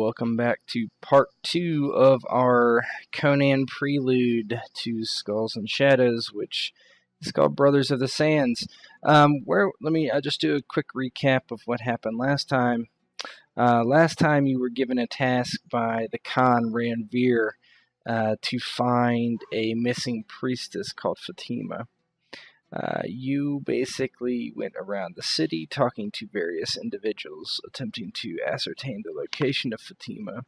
welcome back to part 2 of our Conan Prelude to Skulls and Shadows, which is called Brothers of the Sands. Let me just do a quick recap of what happened last time. Last time you were given a task by the Khan Ranveer to find a missing priestess called Fatima. You basically went around the city talking to various individuals, attempting to ascertain the location of Fatima.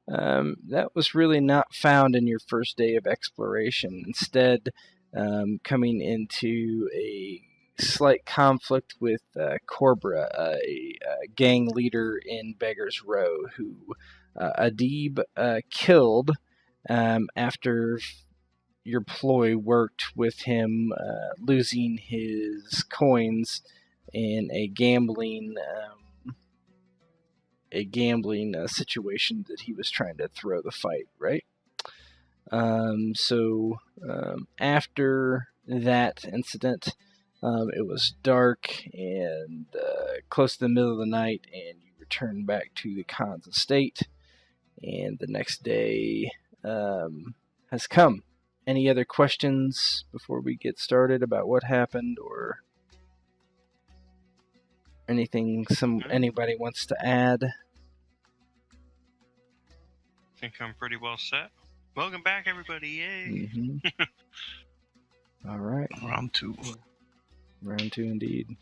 That was really not found in your first day of exploration. Instead, coming into a slight conflict with Corbra, a gang leader in Beggar's Row, who Adib killed after your ploy worked with him losing his coins in a gambling situation that he was trying to throw the fight, right? So after that incident, it was dark and close to the middle of the night, and you returned back to the Khan's estate, and the next day has come. Any other questions before we get started about what happened, or anything anybody wants to add? I think I'm pretty well set. Welcome back, everybody. Yay! Mm-hmm. All right. Round 2. Round 2 indeed.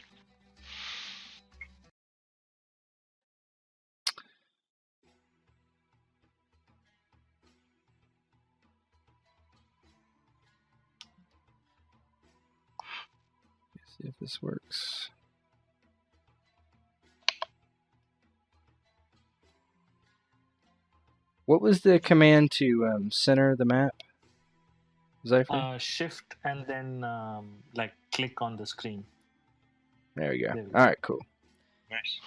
See if this works. What was the command to center the map? Zypher? Shift and then click on the screen. There we go. There we go. All right, cool. Nice.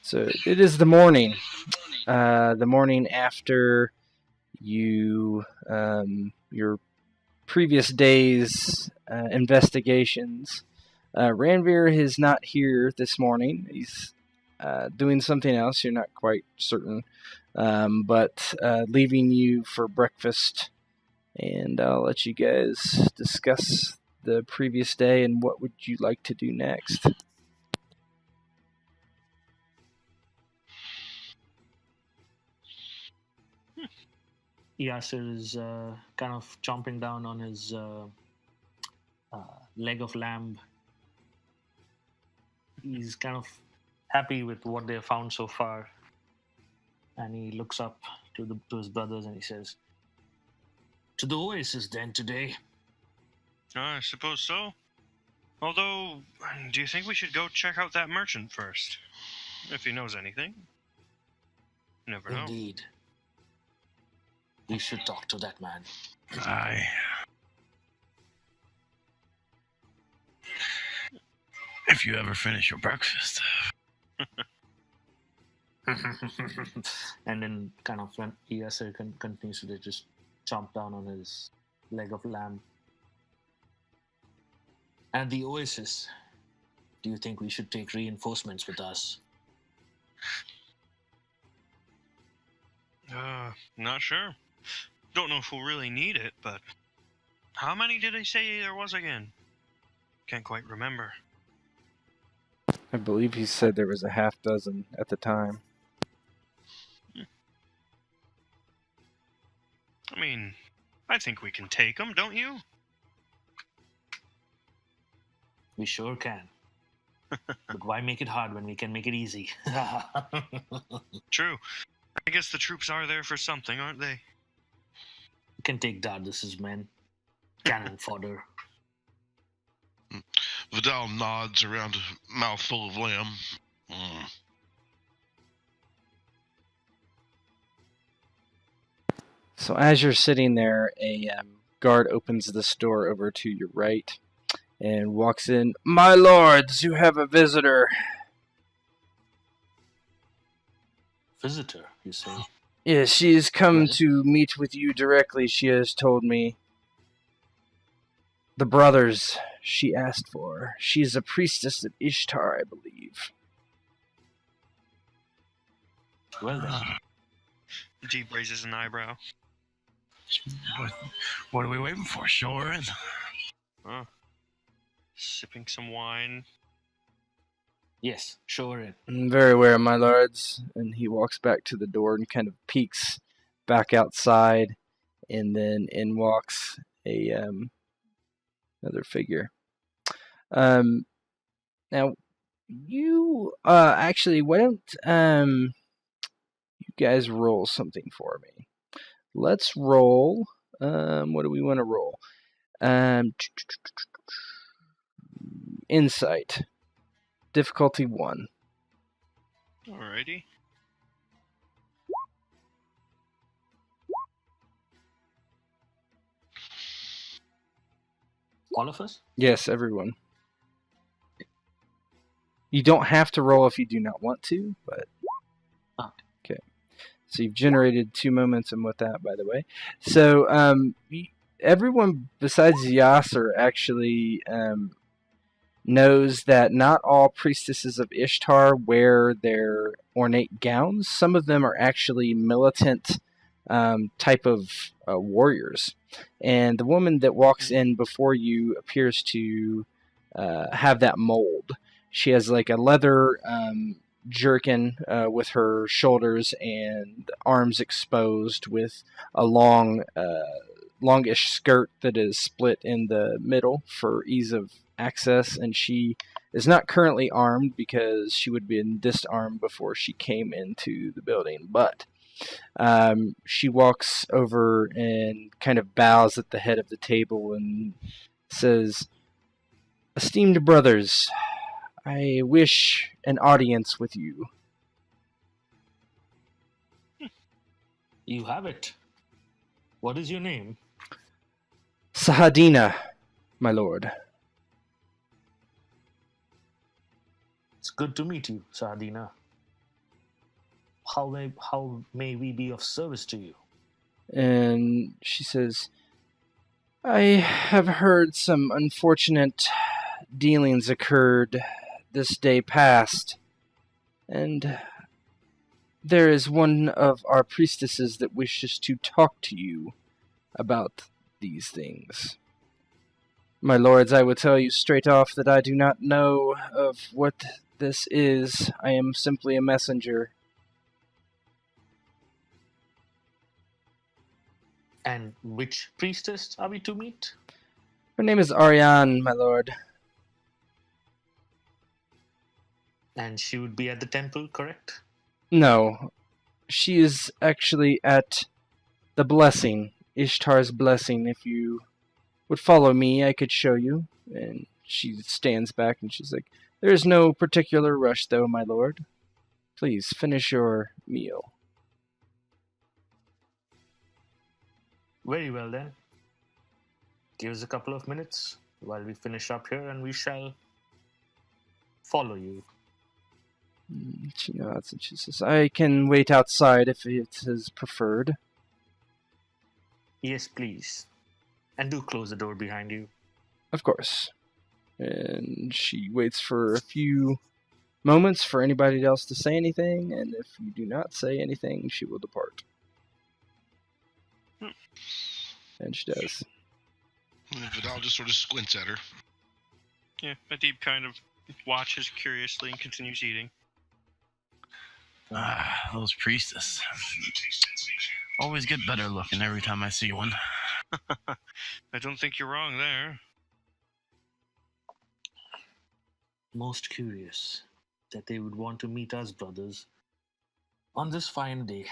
So it is the morning. The morning after you your previous day's investigations. Ranveer is not here this morning. He's doing something else. You're not quite certain. But leaving you for breakfast. And I'll let you guys discuss the previous day and what would you like to do next. Yasser is kind of chomping down on his leg of lamb. He's kind of happy with what they have found so far, and he looks up to his brothers and he says, "To the oasis then today." I suppose so. Although, do you think we should go check out that merchant first? If he knows anything. You never know. Indeed. We should talk to that man. Aye. If you ever finish your breakfast. And then kind of when Yasser continues to just chomp down on his leg of lamb. And the oasis. Do you think we should take reinforcements with us? Not sure. Don't know if we'll really need it, but how many did he say there was again? Can't quite remember. I believe he said there was a half dozen at the time. I mean, I think we can take them, don't you? We sure can. But why make it hard when we can make it easy? True. I guess the troops are there for something, aren't they? We can take Dardis's men. Cannon fodder. Vidal nods around a mouthful of lamb. So as you're sitting there, a guard opens the door over to your right and walks in. "My lords, you have a visitor." Visitor, you say? Yes, she has come to meet with you directly, she has told me. The brothers she asked for. She is a priestess of Ishtar, I believe. Well then, Deep raises an eyebrow. What are we waiting for? Show her in. Sipping some wine. Yes, show her in. Very well, my lords. And he walks back to the door and kind of peeks back outside, and then in walks a another figure. Now, you actually, why don't you guys roll something for me? Let's roll. What do we want to roll? Insight. Difficulty 1. Alrighty. All of us? Yes, everyone. You don't have to roll if you do not want to, but... Okay. So you've generated 2 momentum with that, by the way. So everyone besides Yasser actually knows that not all priestesses of Ishtar wear their ornate gowns. Some of them are actually militant type of warriors. And the woman that walks in before you appears to have that mold. She has like a leather jerkin with her shoulders and arms exposed, with a longish skirt that is split in the middle for ease of access, and she is not currently armed because she would have been disarmed before she came into the building, but she walks over and kind of bows at the head of the table and says, "Esteemed brothers, I wish an audience with you." You have it. What is your name? Sahadina, my lord. It's good to meet you, Sardina. How may we be of service to you? And she says, "I have heard some unfortunate dealings occurred this day past, and there is one of our priestesses that wishes to talk to you about these things. My lords, I will tell you straight off that I do not know of what this is. I am simply a messenger." And which priestess are we to meet? Her name is Ariane, my lord. And she would be at the temple, correct? No, she is actually at the blessing, Ishtar's blessing. If you would follow me, I could show you. And she stands back and she's like, "There is no particular rush, though, my lord. Please finish your meal." Very well then. Give us a couple of minutes while we finish up here, and we shall follow you. She nods and she says, "I can wait outside if it is preferred." Yes, please. And do close the door behind you. Of course. And she waits for a few moments for anybody else to say anything, and if you do not say anything, she will depart. And she does. Vidal just sort of squints at her. Yeah, Adib kind of watches curiously and continues eating. Those priestess. Always get better looking every time I see one. I don't think you're wrong there. Most curious that they would want to meet us brothers on this fine day.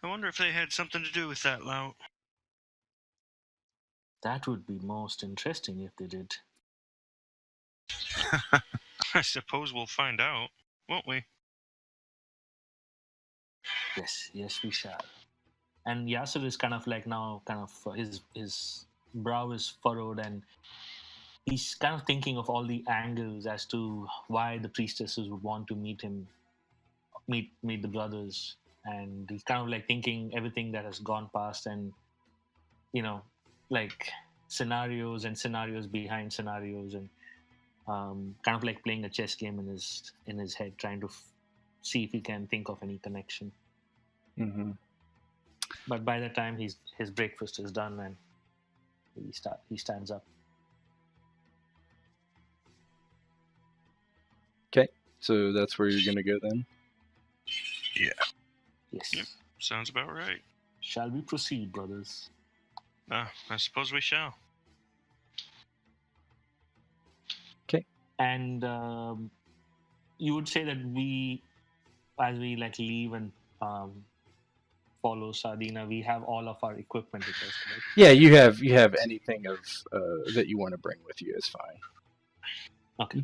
I wonder if they had something to do with that lout. That would be most interesting if they did. I suppose we'll find out, won't we? Yes, we shall. And Yasser is kind of like now, his brow is furrowed, and he's kind of thinking of all the angles as to why the priestesses would want to meet the brothers. And he's kind of like thinking everything that has gone past, and like scenarios and scenarios behind scenarios, and kind of like playing a chess game in his head, trying to see if he can think of any connection. Mm-hmm. But by the time his breakfast is done and he stands up. Okay, so that's where you're gonna go then. Yeah. Yes. Yep. Sounds about right. Shall we proceed, brothers? I suppose we shall. And you would say that as we like leave and follow Sardina, we have all of our equipment with us, correct? Yeah, you have anything of that you want to bring with you is fine. Okay.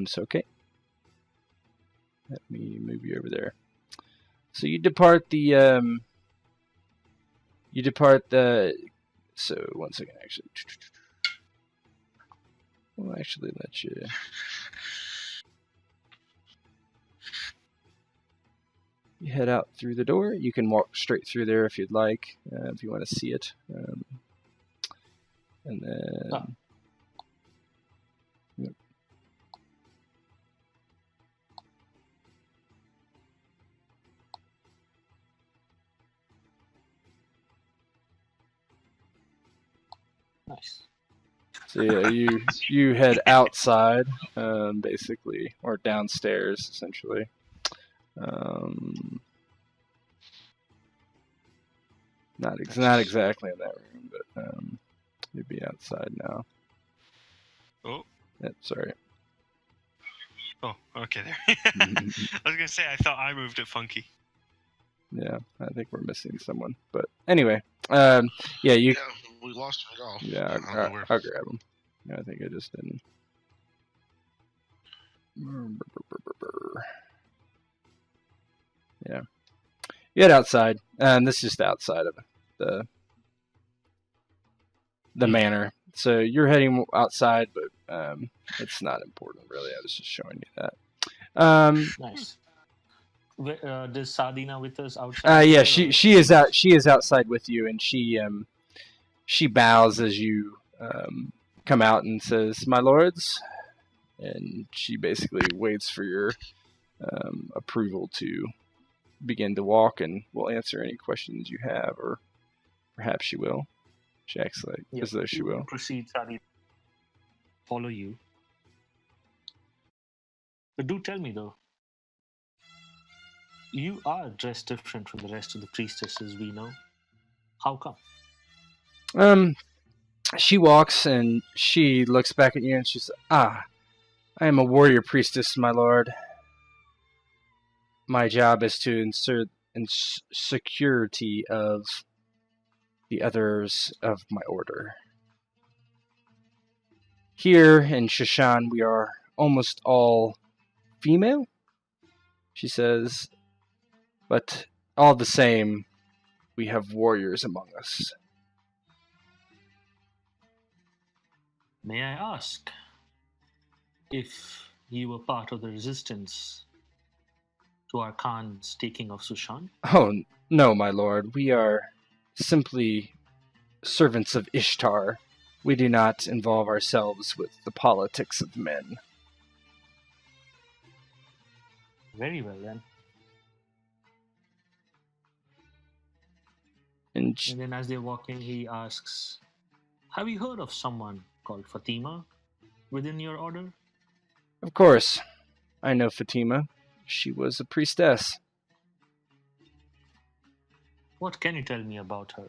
So okay. Let me move you over there. So you depart the so one second actually. We'll actually let you head out through the door. You can walk straight through there if you'd like, if you want to see it. And then yep. Nice. So yeah, you head outside, basically, or downstairs, essentially. Not exactly in that room, but you'd be outside now. Oh. Yep, sorry. Oh, okay there. I was gonna say I thought I moved it funky. Yeah, I think we're missing someone, but anyway, yeah, you. Yeah, we lost it all. Yeah, I don't know where. I'll grab him. Yeah, I think I just didn't. Yeah, you head outside, and this is just outside of the manor. So you're heading outside, but it's not important really. I was just showing you that. Nice. Is Sardina with us outside? Yeah, she is out. She is outside with you, and she bows as you come out and says, "My lords," and she basically waits for your approval to begin to walk, and will answer any questions you have, or perhaps she will. She acts like as though she will. Proceed, Sardina. Follow you. But do tell me though, you are dressed different from the rest of the priestesses we know. How come? She walks and she looks back at you and she says, "Ah, I am a warrior priestess, my lord. My job is to ensure security of the others of my order. Here in Shashan, we are almost all female," she says, "but all the same, we have warriors among us." May I ask if you were part of the resistance to our Khan's taking of Sushan? Oh, no, my lord. We are simply servants of Ishtar. We do not involve ourselves with the politics of men. Very well then. And then as they're walking, he asks, have you heard of someone called Fatima within your order? of course, I know Fatima. She was a priestess. What can you tell me about her?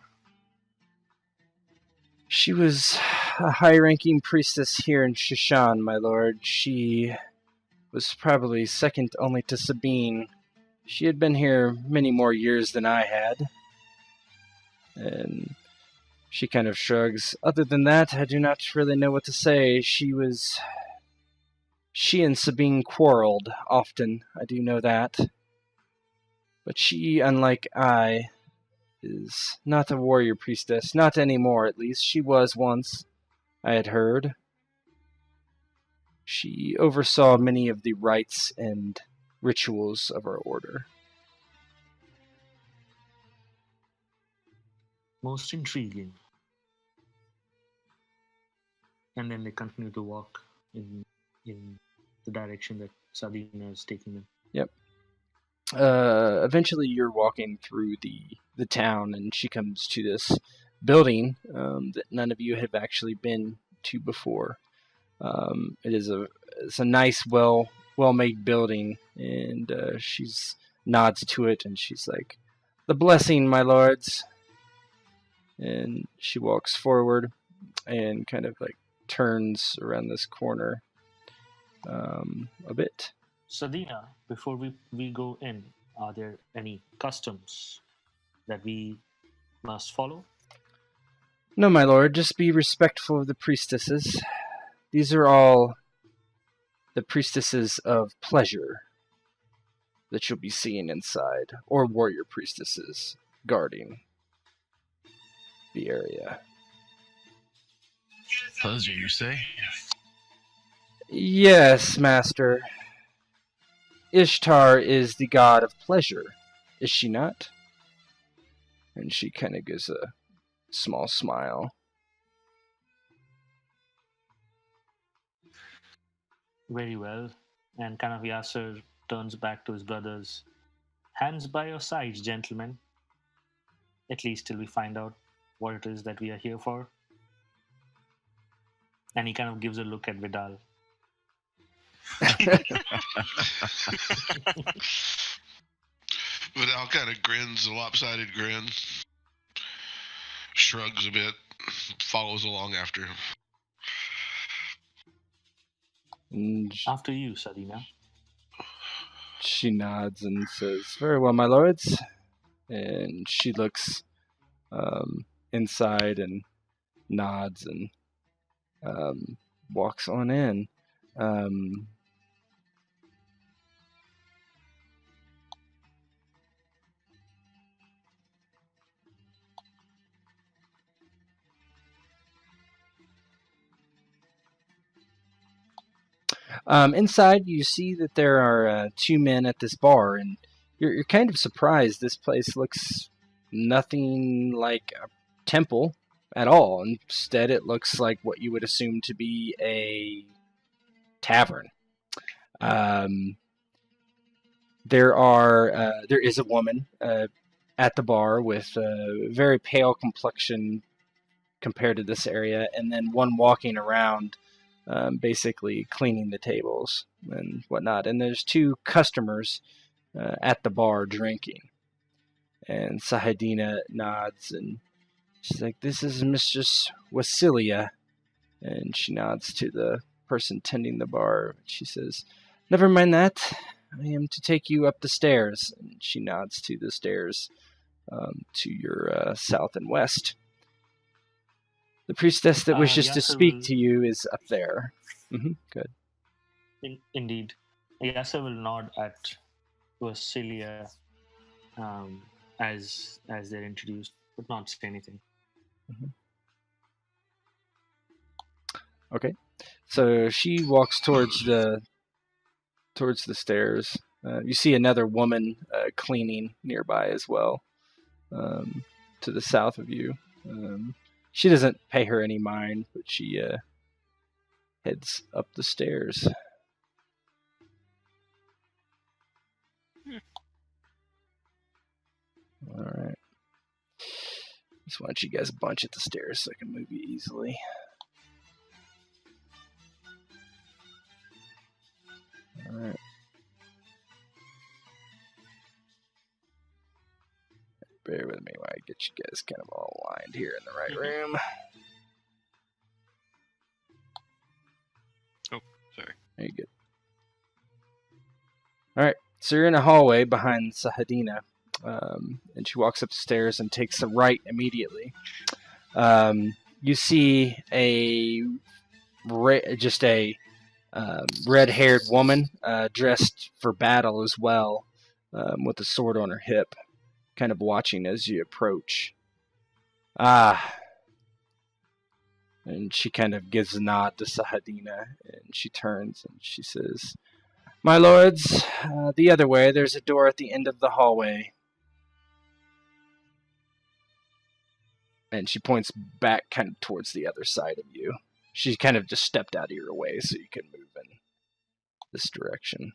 She was a high-ranking priestess here in Shashan, my lord. She was probably second only to Sabine. She had been here many more years than I had. And she kind of shrugs. Other than that, I do not really know what to say. She and Sabine quarreled often, I do know that. But she, unlike I, is not a warrior priestess. Not anymore, at least. She was once, I had heard. She oversaw many of the rites and rituals of our order. Most intriguing. And then they continue to walk in the direction that Sadina is taking them. Yep. eventually you're walking through the town, and she comes to this building that none of you have actually been to before. It's a nice, well-made building, and she's nods to it, and she's like, "The blessing, my lords." And she walks forward and kind of like turns around this corner a bit. Sadina, before we go in, are there any customs that we must follow? No, my lord, just be respectful of the priestesses. These are all the priestesses of pleasure that you'll be seeing inside, or warrior priestesses guarding the area. Pleasure, you say? Yes, master. Ishtar is the god of pleasure, is she not? And she kind of gives a small smile. Very well. And kind of Yasser turns back to his brothers. Hands by your sides, gentlemen. At least till we find out what it is that we are here for. And he kind of gives a look at Vidal. Vidal kind of grins, a lopsided grin, shrugs a bit, follows along after him. And After you, Sadina. she nods and says, "Very well, my lords." And she looks inside and nods and walks on in. Inside, you see that there are two men at this bar, and you're kind of surprised. This place looks nothing like a temple at all. Instead, it looks like what you would assume to be a tavern. There is a woman at the bar with a very pale complexion compared to this area, and then one walking around, basically cleaning the tables and whatnot. And there's two customers at the bar drinking. And Sahadina nods, and she's like, "This is Mistress Wasilia." And she nods to the person tending the bar. She says, "Never mind that. I am to take you up the stairs." And she nods to the stairs to your south and west. The priestess that wishes to speak to you is up there. Good. Indeed. Yasser will nod at Vasilia as they're introduced, but not say anything. Okay. So she walks towards the stairs. You see another woman cleaning nearby as well, to the south of you. She doesn't pay her any mind, but she heads up the stairs. All right. Just want you guys bunch at the stairs so I can move you easily. All right. Bear with me while I get you guys kind of all lined here in the right room. Oh, sorry. Very good. All right. So you're in a hallway behind Sahadina, and she walks up the stairs and takes a right immediately. You see a red-haired woman dressed for battle as well, with a sword on her hip, kind of watching as you approach. And she kind of gives a nod to Sahadina, and she turns and she says, "My lords, the other way. There's a door at the end of the hallway." And she points back kind of towards the other side of you. She kind of just stepped out of your way so you can move in this direction.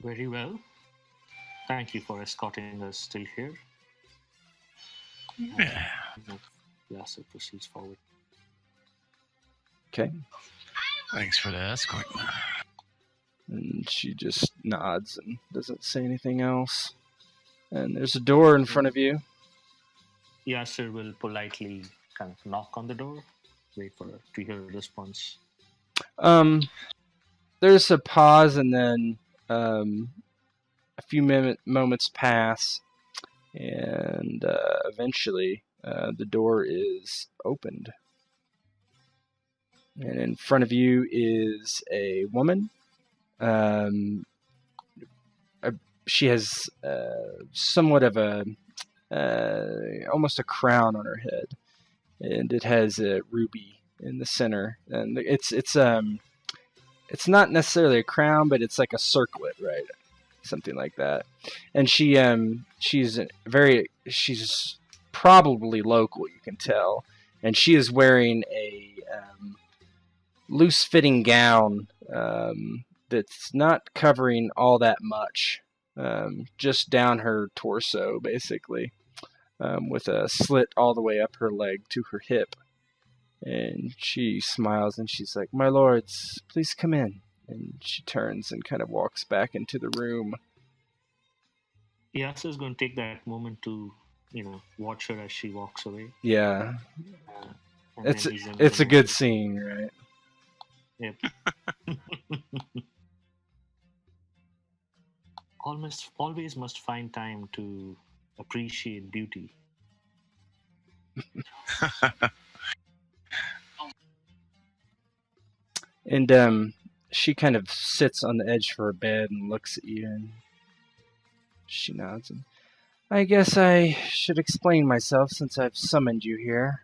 Very well. Thank you for escorting us till here. Yeah. Yasser proceeds forward. Okay. Thanks for the escort. And she just nods and doesn't say anything else. And there's a door in front of you. Yasser will politely kind of knock on the door, wait for her to hear a response. There's a pause, and then a few moments pass, and eventually the door is opened. And in front of you is a woman. She has somewhat of a almost a crown on her head, and it has a ruby in the center. And it's not necessarily a crown, but it's like a circlet, right? Something like that. And she's probably local, you can tell, and she is wearing a loose-fitting gown that's not covering all that much, just down her torso, basically, with a slit all the way up her leg to her hip. And she smiles and she's like, "My lords, please come in." And she turns and kind of walks back into the room. Yasser is going to take that moment to, watch her as she walks away. Yeah, And it's then he's a gonna- good scene, right? Yep. Always must find time to appreciate beauty. And she kind of sits on the edge of her bed and looks at you, and she nods. And I guess I should explain myself since I've summoned you here.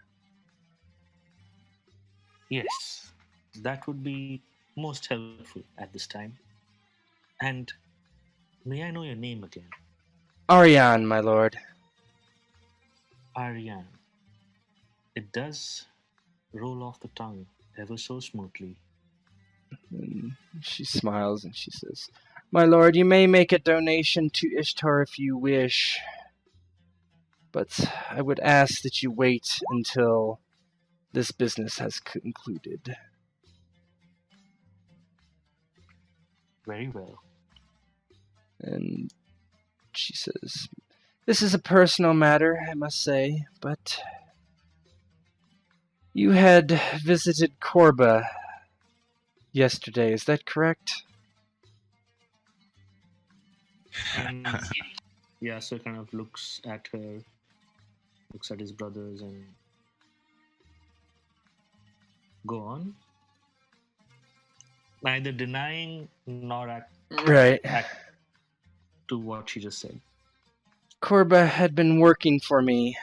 Yes, that would be most helpful at this time. And may I know your name again? Ariane, my lord. Ariane. It does roll off the tongue ever so smoothly. And she smiles and she says, "My lord, you may make a donation to Ishtar if you wish, but I would ask that you wait until this business has concluded." Very well. And she says, "This is a personal matter, I must say, but you had visited Korba yesterday, is that correct?" And Yasser kind of looks at her, looks at his brothers, and go on. Neither denying nor act Right. to what she just said. Korba had been working for me.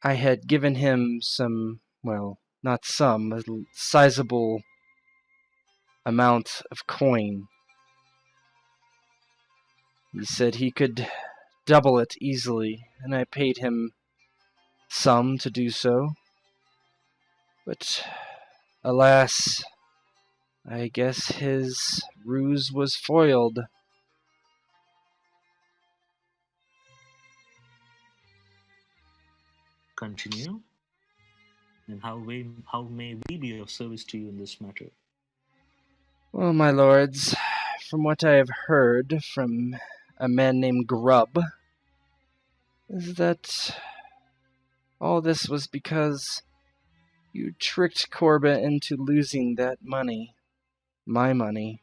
I had given him some, well, not some, a sizable amount of coin. He said he could double it easily, and I paid him some to do so. But alas, I guess his ruse was foiled. Continue. And how may we be of service to you in this matter? Well, my lords, from what I have heard from a man named Grub, is that all this was because you tricked Korba into losing that money. My money.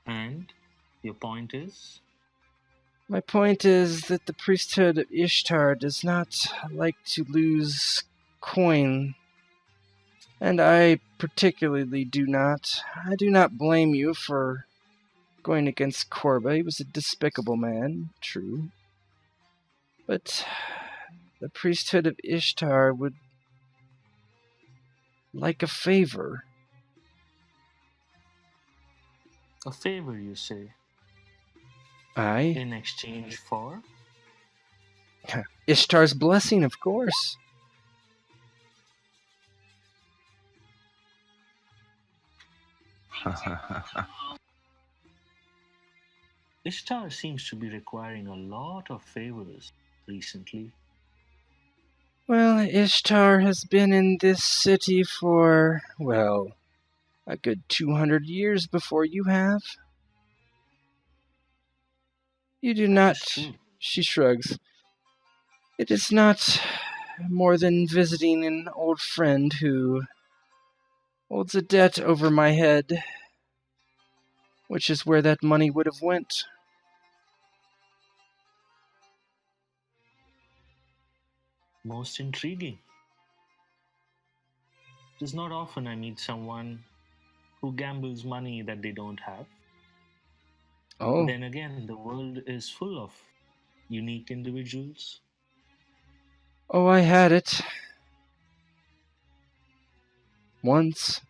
And your point is? My point is that the priesthood of Ishtar does not like to lose coin, and I particularly do not. I do not blame you for going against Korba. He was a despicable man, true. But the priesthood of Ishtar would like a favor. A favor, you say? Aye. In exchange for? Ishtar's blessing, of course. Ishtar seems to be requiring a lot of favors recently. Well, Ishtar has been in this city for, well, a good 200 years before you have. You do That not... is true. She shrugs. It is not more than visiting an old friend who holds a debt over my head, which is where that money would have went. Most intriguing. It is not often I meet someone who gambles money that they don't have. Oh, Then again, the world is full of unique individuals. oh, I had it. Once.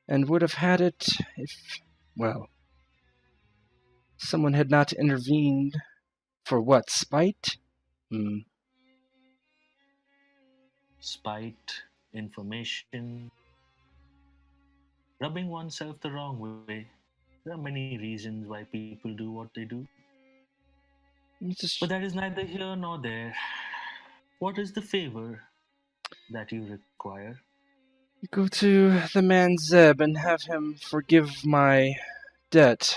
And would have had it if, well, someone had not intervened. For what, spite? Spite, information, rubbing oneself the wrong way. There are many reasons why people do what they do. But that is neither here nor there. What is the favor that you require? Go to the man Zeb and have him forgive my debt.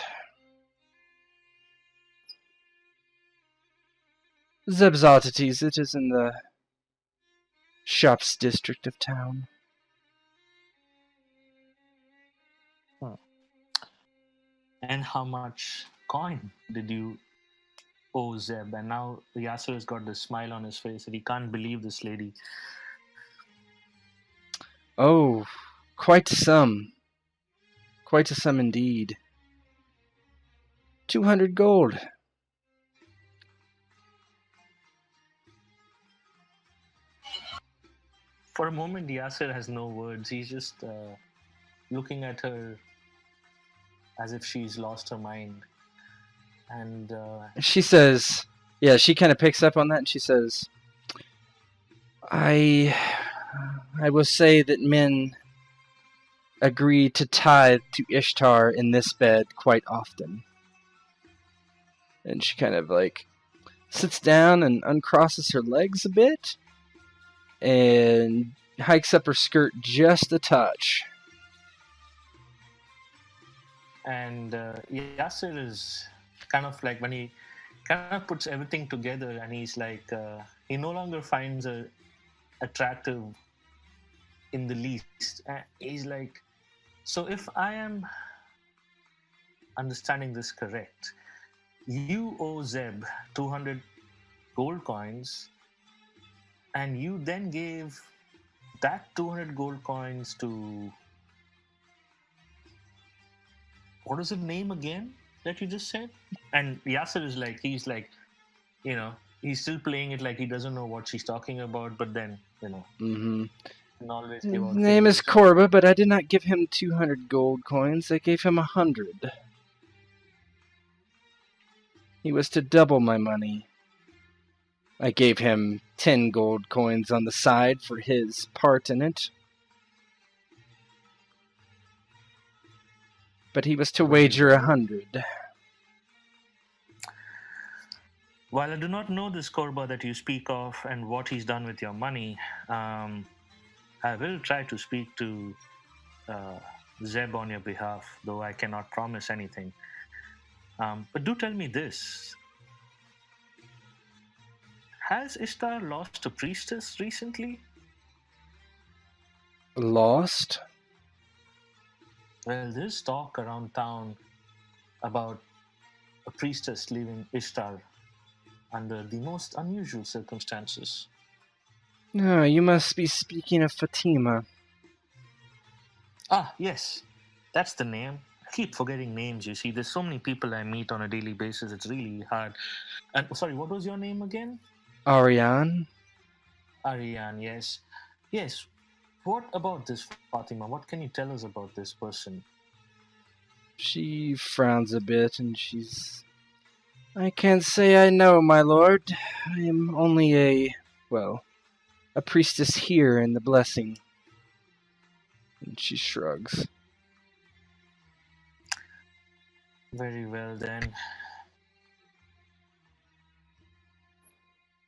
Zeb's oddities, it is in the shops district of town. And how much coin did you owe Zeb? And now Yasser has got this smile on his face and he can't believe this lady. Oh, quite a sum. Quite a sum indeed. 200 gold. For a moment, Yasser has no words. He's just looking at her as if she's lost her mind. And She says, yeah, she kind of picks up on that and she says, I will say that men agree to tithe to Ishtar in this bed quite often. And she kind of like sits down and uncrosses her legs a bit and hikes up her skirt just a touch. And Yasser is kind of like when he kind of puts everything together and he's like, he no longer finds her attractive in the least. He's like, so if I am understanding this correct, you owe Zeb 200 gold coins and you then gave that 200 gold coins to... What was his name again that you just said? And Yasser is like, he's like, you know, he's still playing it like he doesn't know what she's talking about, but then, you know, can always give out His name is favors. Korba, but I did not give him 200 gold coins. I gave him 100. He was to double my money. I gave him 10 gold coins on the side for his part in it. But he was to wager 100. While I do not know this Korba that you speak of and what he's done with your money, I will try to speak to Zeb on your behalf, though I cannot promise anything. But do tell me this. Has Ishtar lost a priestess recently? Lost? Well, there's talk around town about a priestess leaving Ishtar under the most unusual circumstances. No, you must be speaking of Fatima. Ah, yes, that's the name. I keep forgetting names, you see. There's so many people I meet on a daily basis, it's really hard. And sorry, what was your name again? Ariane? Ariane, yes. Yes, what about this Fatima? What can you tell us about this person? She frowns a bit and she's... I can't say I know, my lord. I am only a priestess here in the blessing. And she shrugs. Very well then.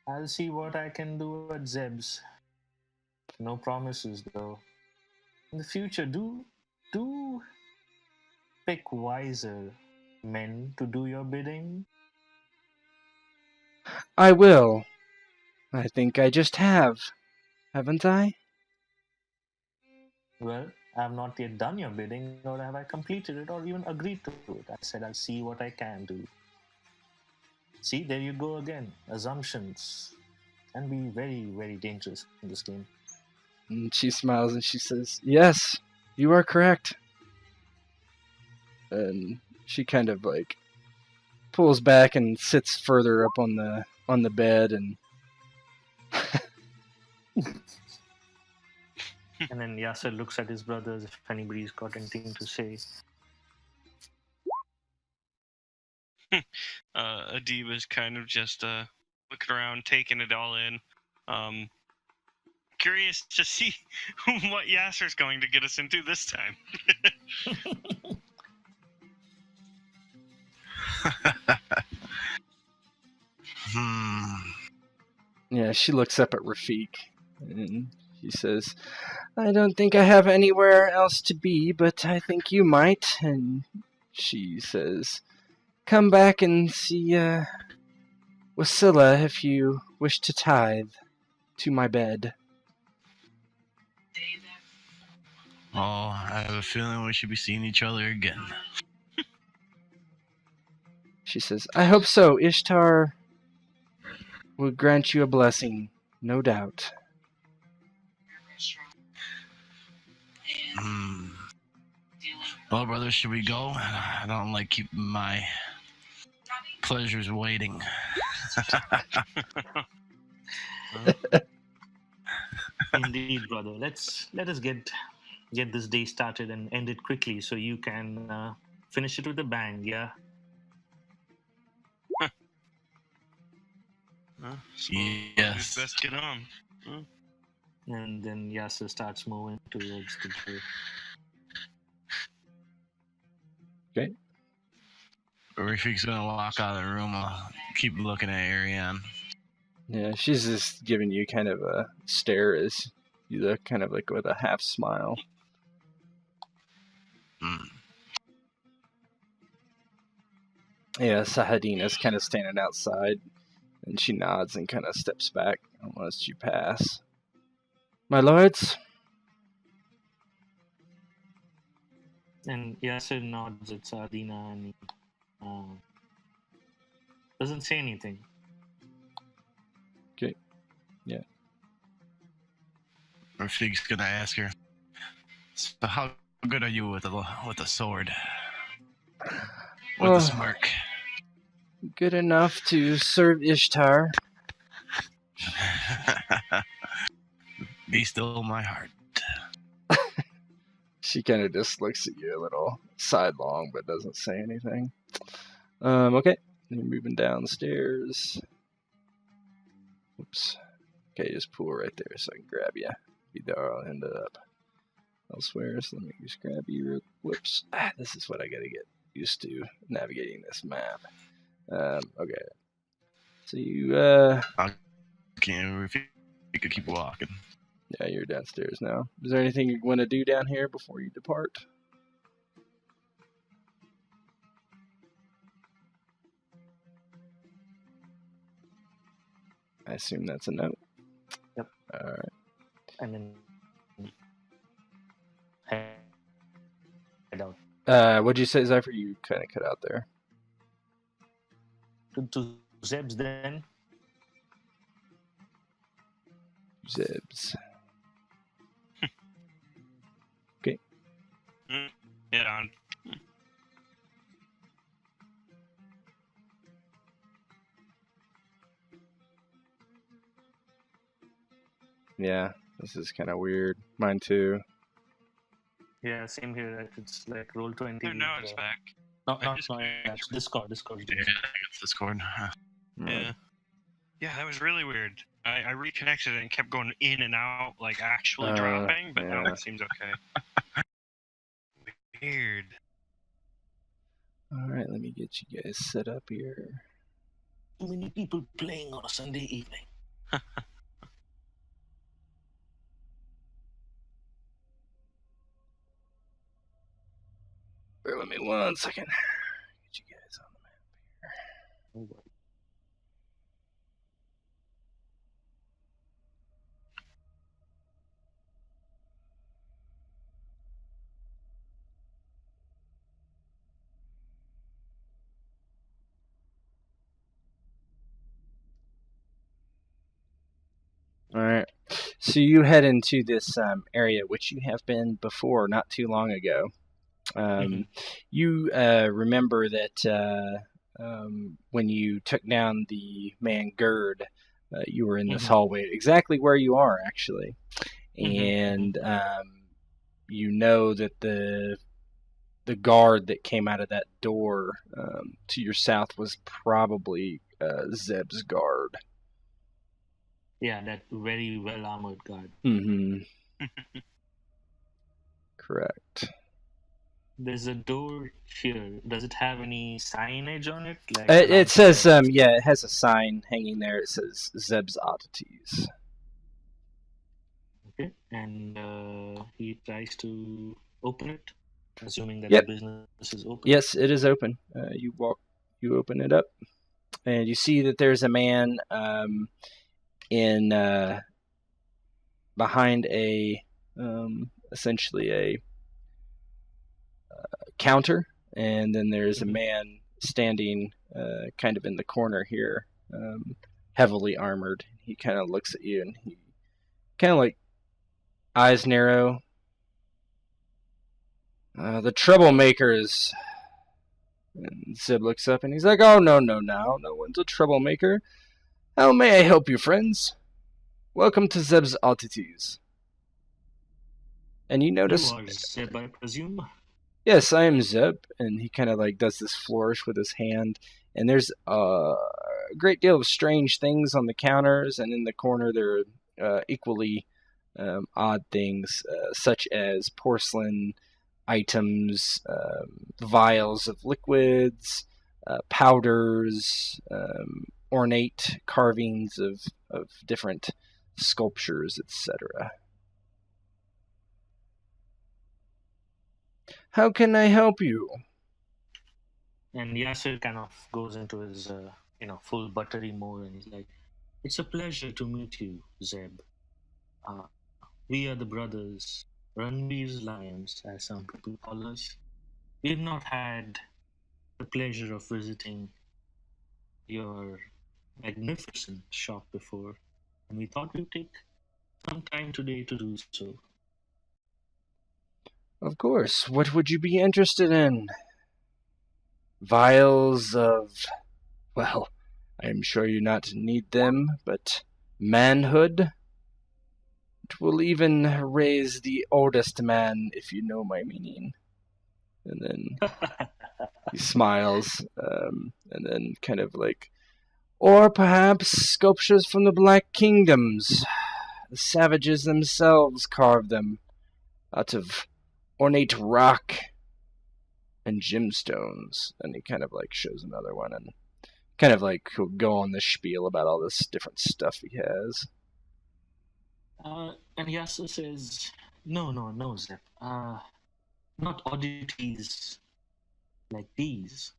I'll see what I can do at Zeb's. No promises though. In the future, do pick wiser men to do your bidding. I will. I think I just have. Haven't I? Well, I have not yet done your bidding, nor have I completed it or even agreed to it. I said I'll see what I can do. See, there you go again. Assumptions can be very, very dangerous in this game. And she smiles and she says, "Yes, you are correct." And she kind of like pulls back and sits further up on the bed and And then Yasser looks at his brothers if anybody's got anything to say. Adib is kind of just looking around, taking it all in. Curious to see what Yasser's going to get us into this time. yeah, she looks up at Rafik and he says, "I don't think I have anywhere else to be, but I think you might." And she says, "Come back and see Wasilla if you wish to tithe to my bed." Oh, I have a feeling we should be seeing each other again. She says, "I hope so. Ishtar will grant you a blessing, no doubt." Well, brother, should we go? I don't like keeping my pleasures waiting. Indeed, brother. Let us get this day started and end it quickly so you can finish it with a bang. Yeah. Yes. Best get on. And then Yasser starts moving towards the door. Okay. Rafik's gonna walk out of the room. I'll keep looking at Ariane. Yeah, she's just giving you kind of a stare as you look kind of like with a half smile. Yeah, Sahadina's kind of standing outside, and she nods and kind of steps back and lets you pass. "My lords?" And Yasser nods at Sardina and doesn't say anything. Okay. Yeah. Rafik's gonna ask her, "So how good are you with a sword?" With a smirk. Good enough to serve Ishtar. Be still my heart. She kind of just looks at you a little sidelong, but doesn't say anything. Okay. You're moving downstairs. Oops. Okay, just pull right there so I can grab you. I'll end up elsewhere, so let me just grab you. Whoops. This is what I gotta get used to navigating this map. Okay. So you, If you could keep walking. yeah, you're downstairs now. Is there anything you want to do down here before you depart? I assume that's a no. Yep. All right. And then head out. What'd you say, Zephyr? You kind of cut out there. To Zeb's then. Zebs. Yeah. Yeah, this is kind of weird. Mine too. Yeah, same here. It's like roll 20. Oh, no, it's back. No, I just- it's Discord. Yeah, I think it's Discord. Yeah. Yeah, that was really weird. I reconnected it and kept going in and out, like actually dropping, but now yeah. it seems okay. Weird. All right, Alright, let me get you guys set up here. Too many people playing on a Sunday evening. Bear with me 1 second. Get you guys on the map here. Alright, so you head into this area, which you have been before, not too long ago. You remember that when you took down the man Gerd, you were in this hallway, exactly where you are, actually. And you know that the guard that came out of that door to your south was probably Zeb's guard. Yeah, that very well armored guard. Correct. There's a door here. Does it have any signage on it? Like It says, it has a sign hanging there. It says Zeb's Oddities. Okay, and he tries to open it, assuming that the business is open. Yes, it is open. You open it up, and you see that there's a man in behind a essentially a counter, and then there's a man standing kind of in the corner here, heavily armored. He kind of looks at you, and he kind of like eyes narrow. The troublemakers. And Zeb looks up, and he's like, "Oh, no one's a troublemaker. How may I help you, friends? Welcome to Zeb's Oddities." And you notice... You are Zeb, I presume? Yes, I am Zeb. And he kind of like does this flourish with his hand. And there's a great deal of strange things on the counters. And in the corner there are equally odd things, such as porcelain items, vials of liquids, powders, ornate carvings of different sculptures, etc. How can I help you? And Yasser kind of goes into his, full buttery mode, and he's like, "It's a pleasure to meet you, Zeb. We are the brothers, Ranveer's Lions, as some people call us. We've not had the pleasure of visiting your magnificent shop before, and we thought we'd take some time today to do so." Of course. What would you be interested in? Vials of... well, I am sure you not need them, but manhood? It will even raise the oldest man, if you know my meaning. And then he smiles, and then kind of like... Or perhaps sculptures from the Black Kingdoms. The savages themselves carved them out of ornate rock and gemstones. And he kind of like shows another one and kind of like he'll go on the spiel about all this different stuff he has. And Yasser says, No, Zeb. Not oddities like these.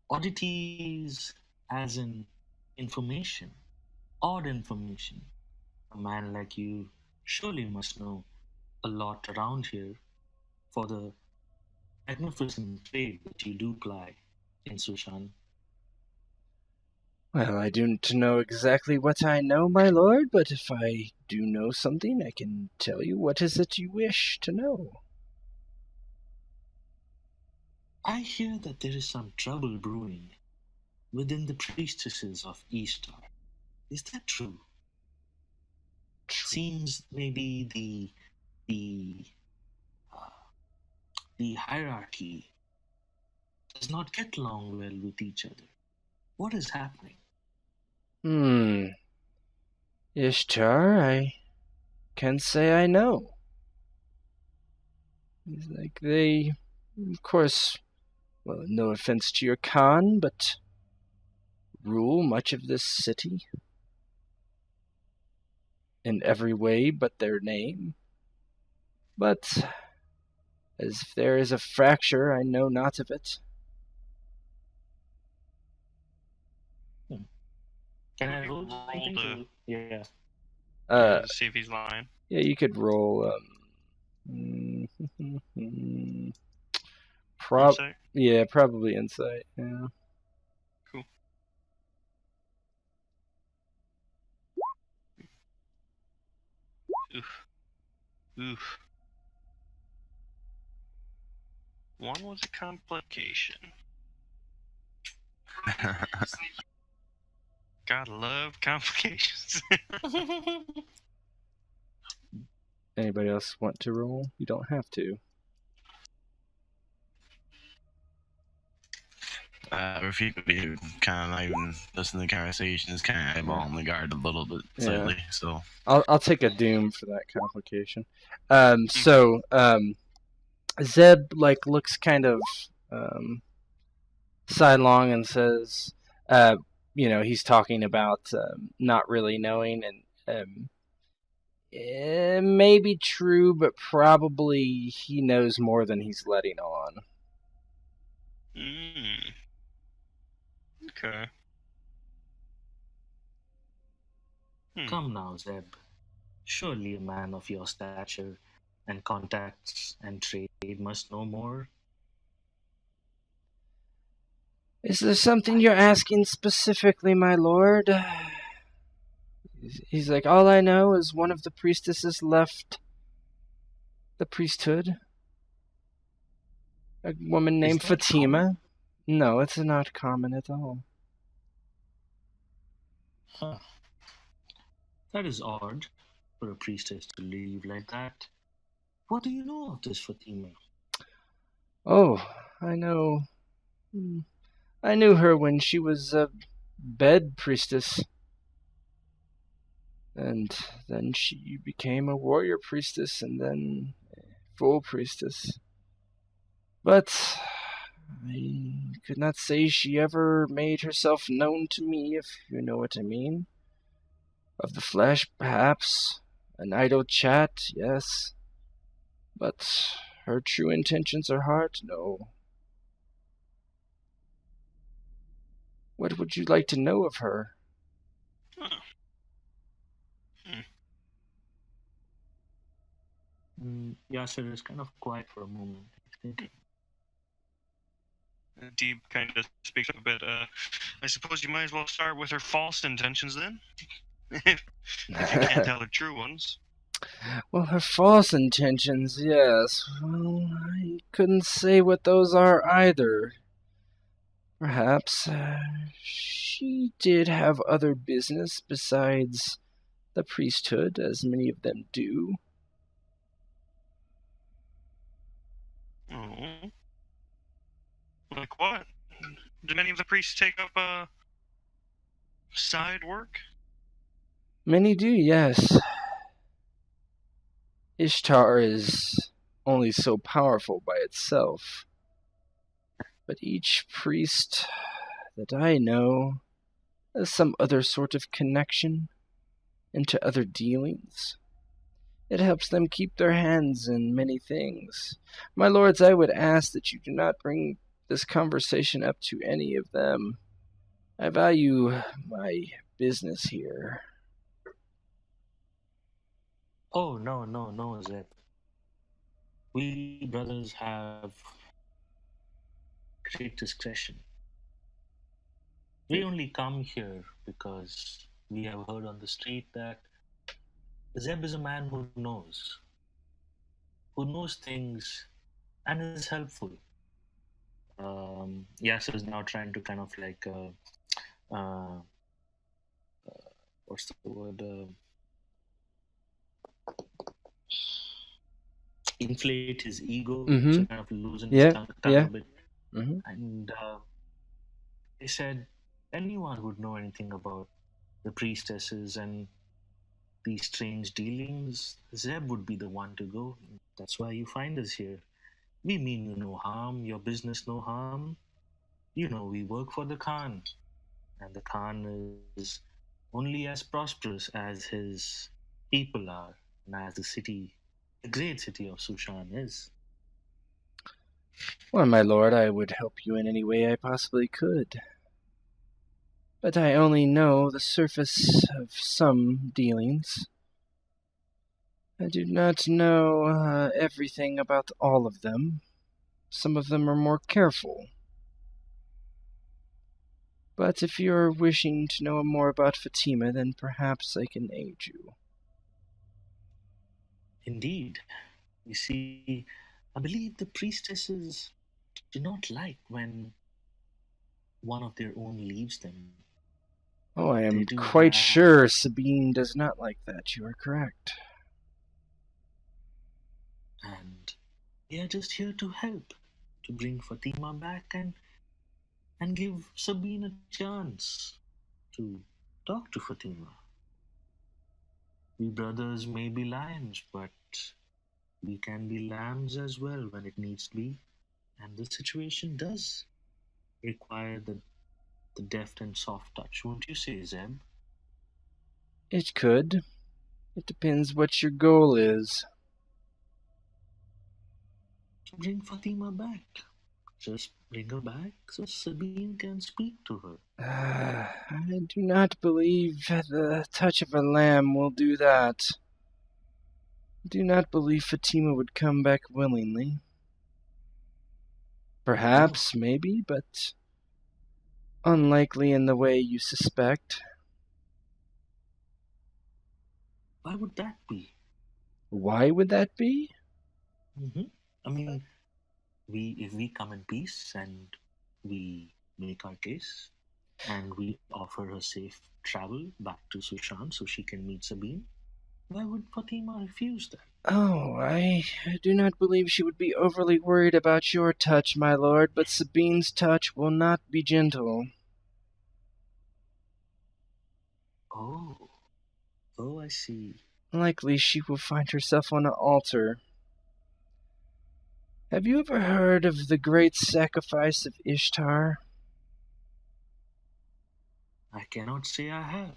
Oddities as in information. Odd information. A man like you surely must know a lot around here for the magnificent trade that you do ply in Sushan. Well, I don't know exactly what I know, my lord, but if I do know something, I can tell you. What is it you wish to know? I hear that there is some trouble brewing within the priestesses of Eastar. Is that true? Seems maybe the hierarchy does not get along well with each other. What is happening? Ishtar, I can't say I know. He's like, they, of course, well, no offense to your Khan, but rule much of this city? In every way but their name? But as if there is a fracture, I know not of it. Can I roll Roll something to- to... Yeah. To see if he's lying. Yeah, you could roll, Insight? yeah, probably insight, yeah. Cool. Oof. One was a complication. Gotta love complications. Anybody else want to roll? You don't have to. If you could be kind of not even listening to the conversation, is kind of on the guard a little bit slightly. So I'll take a doom for that complication. Zeb looks kind of sidelong and says, he's talking about not really knowing, and it may be true, but probably he knows more than he's letting on. Okay. Come now, Zeb. Surely a man of your stature and contacts and trade must know more. Is there something you're asking specifically, my lord? He's like, all I know is one of the priestesses left the priesthood. A woman named Fatima. Common? No, it's not common at all. Huh. That is odd for a priestess to leave like that. What do you know of this Fatima? Oh, I know. I knew her when she was a bed priestess. And then she became a warrior priestess and then a full priestess. But I could not say she ever made herself known to me, if you know what I mean. Of the flesh, perhaps. An idle chat, yes. But her true intentions or heart, no. What would you like to know of her? Yasser is kind of quiet for a moment. He's thinking. Deeb kind of speaks up a bit. I suppose you might as well start with her false intentions then, if you can't tell the true ones. Well, her false intentions, yes. Well, I couldn't say what those are either. Perhaps she did have other business besides the priesthood, as many of them do. Oh. Like what? Do many of the priests take up side work? Many do, yes. Ishtar is only so powerful by itself. But each priest that I know has some other sort of connection into other dealings. It helps them keep their hands in many things. My lords, I would ask that you do not bring this conversation up to any of them. I value my business here. Oh, no, Zeb. We brothers have great discretion. We only come here because we have heard on the street that Zeb is a man who knows things and is helpful. Yasser is now trying to kind of what's the word? Inflate his ego, so kind of loosen his tongue a bit. Mm-hmm. And they said anyone who'd know anything about the priestesses and these strange dealings, Zeb would be the one to go. That's why you find us here. We mean you no harm, your business no harm. You know, we work for the Khan, and the Khan is only as prosperous as his people are, and as the great city of Sushan is. Well, my lord, I would help you in any way I possibly could. But I only know the surface of some dealings. I do not know everything about all of them. Some of them are more careful. But if you're wishing to know more about Fatima, then perhaps I can aid you. Indeed. You see, I believe the priestesses do not like when one of their own leaves them. Oh, I They am do quite have- sure Sabine does not like that. You are correct. And we are just here to help, to bring Fatima back and give Sabine a chance to talk to Fatima. We brothers may be lions, but we can be lambs as well when it needs to be. And the situation does require the deft and soft touch, won't you say, Zeb? It could. It depends what your goal is. To bring Fatima back. Just bring her back so Sabine can speak to her. I do not believe the touch of a lamb will do that. I do not believe Fatima would come back willingly. Perhaps, maybe, but unlikely in the way you suspect. Why would that be? Why would that be? I mean, if we come in peace and we make our case and we offer her safe travel back to Sushan so she can meet Sabine, why would Fatima refuse that? Oh, I do not believe she would be overly worried about your touch, my lord, but Sabine's touch will not be gentle. Oh, I see. Likely she will find herself on an altar. Have you ever heard of the great sacrifice of Ishtar? I cannot say I have.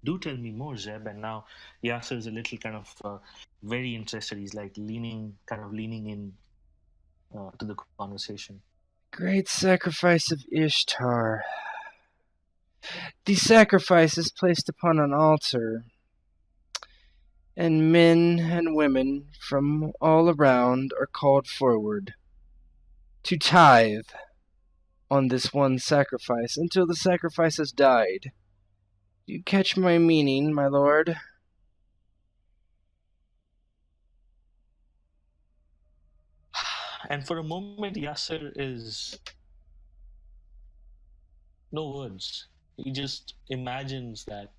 Do tell me more, Zeb. And now Yasser is a little kind of very interested. He's like leaning in to the conversation. Great sacrifice of Ishtar. The sacrifice is placed upon an altar, and men and women from all around are called forward to tithe on this one sacrifice until the sacrifice has died. You catch my meaning, my lord? And for a moment, Yasser is no words. He just imagines that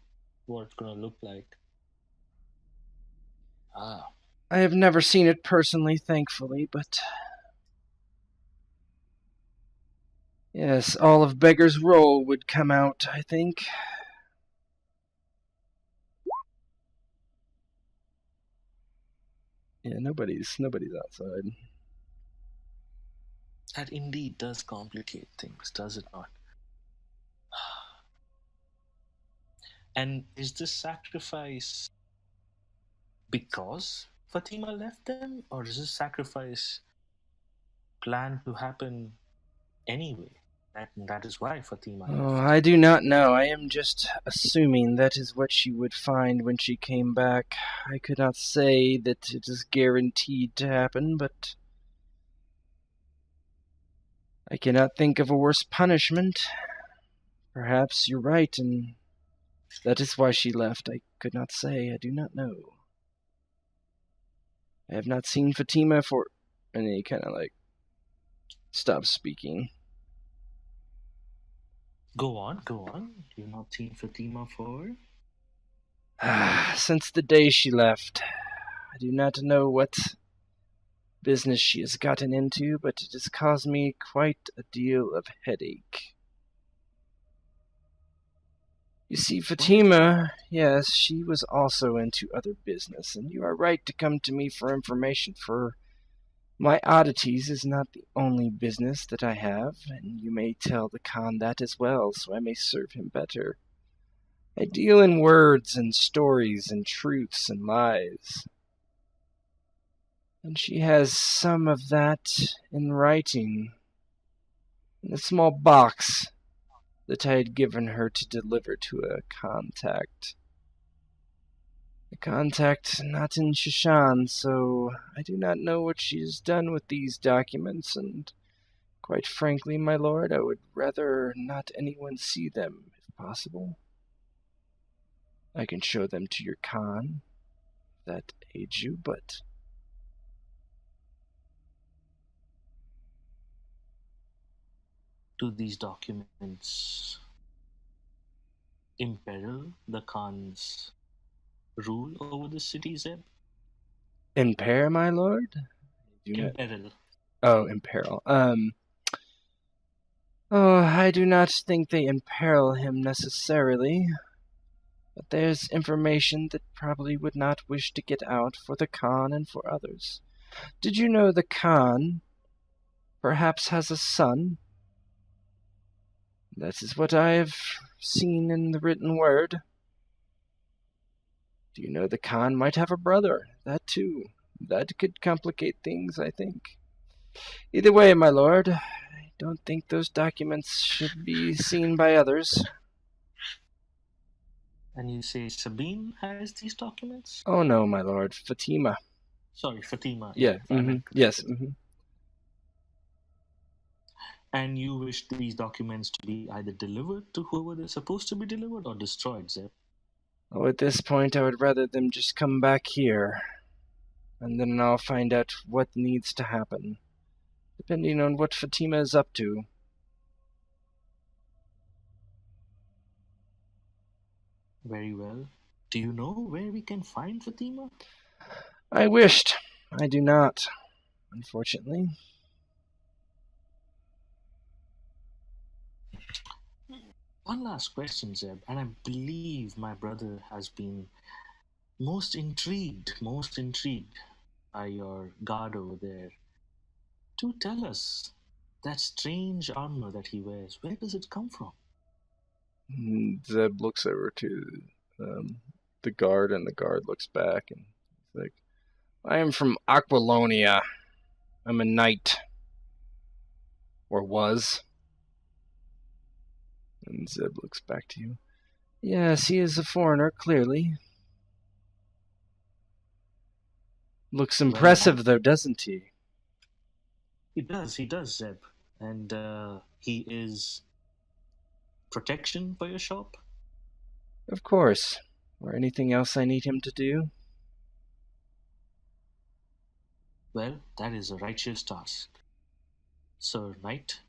what it's gonna look like. I have never seen it personally, thankfully, but yes, all of Beggar's Roll would come out, I think. Yeah, nobody's outside. That indeed does complicate things, does it not? And is this sacrifice because Fatima left them, or is this sacrifice planned to happen anyway? That is why Fatima Oh, left. I do not know. I am just assuming that is what she would find when she came back. I could not say that it is guaranteed to happen, but I cannot think of a worse punishment. Perhaps you're right, and that is why she left. I could not say. I do not know. I have not seen Fatima for... And he kind of stops speaking. Go on. You've not seen Fatima for? Since the day she left. I do not know what business she has gotten into, but it has caused me quite a deal of headache. You see, Fatima, yes, she was also into other business, and you are right to come to me for information, for My oddities is not the only business that I have, and you may tell the Khan that as well, so I may serve him better. I deal in words and stories and truths and lies. And she has some of that in writing, in a small box that I had given her to deliver to a contact. A contact not in Shishan, so I do not know what she has done with these documents, and quite frankly, my lord, I would rather not anyone see them, if possible. I can show them to your Khan, if that aids you, but... Do these documents imperil the Khan's rule over the city, Zeb? Impair, my lord? Imperil. Oh, imperil. I do not think they imperil him necessarily, but there's information that probably would not wish to get out for the Khan and for others. Did you know the Khan perhaps has a son? That is what I have seen in the written word. Do you know the Khan might have a brother? That too. That could complicate things, I think. Either way, my lord, I don't think those documents should be seen by others. And you say Sabine has these documents? Oh no, my lord, Fatima. Sorry, Fatima. Yeah, yes. And you wish these documents to be either delivered to whoever they're supposed to be delivered or destroyed, Zeb? Oh, at this point, I would rather them just come back here, and then I'll find out what needs to happen, depending on what Fatima is up to. Very well. Do you know where we can find Fatima? I wished. I do not, unfortunately. One last question, Zeb, and I believe my brother has been most intrigued by your guard over there. Do tell us, that strange armor that he wears, where does it come from? Zeb looks over to the guard, and the guard looks back, and he's like, I am from Aquilonia. I'm a knight. Or was. And Zeb looks back to you. Yes, he is a foreigner, clearly. Looks impressive, though, doesn't he? He does, Zeb. And he is protection for your shop? Of course. Or anything else I need him to do? Well, that is a righteous task. Sir Knight.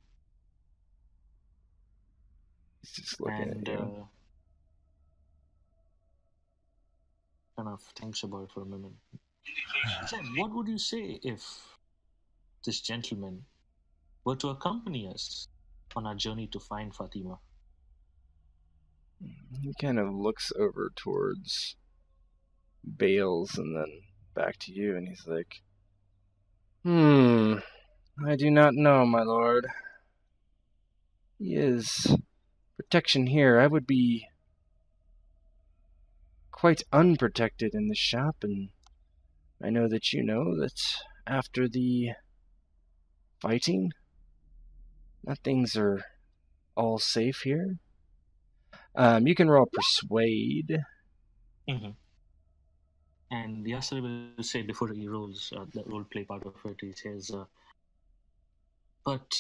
He's just looking at you. Kind of thinks about it for a minute. Zeb, what would you say if this gentleman were to accompany us on our journey to find Fatima? He kind of looks over towards Bales and then back to you, and he's like, I do not know, my lord. He is protection here. I would be quite unprotected in this shop, and I know that you know that after the fighting, that things are all safe here. You can roll persuade. Mm-hmm. And Yasser will say before he rolls the role play part of it, he says, but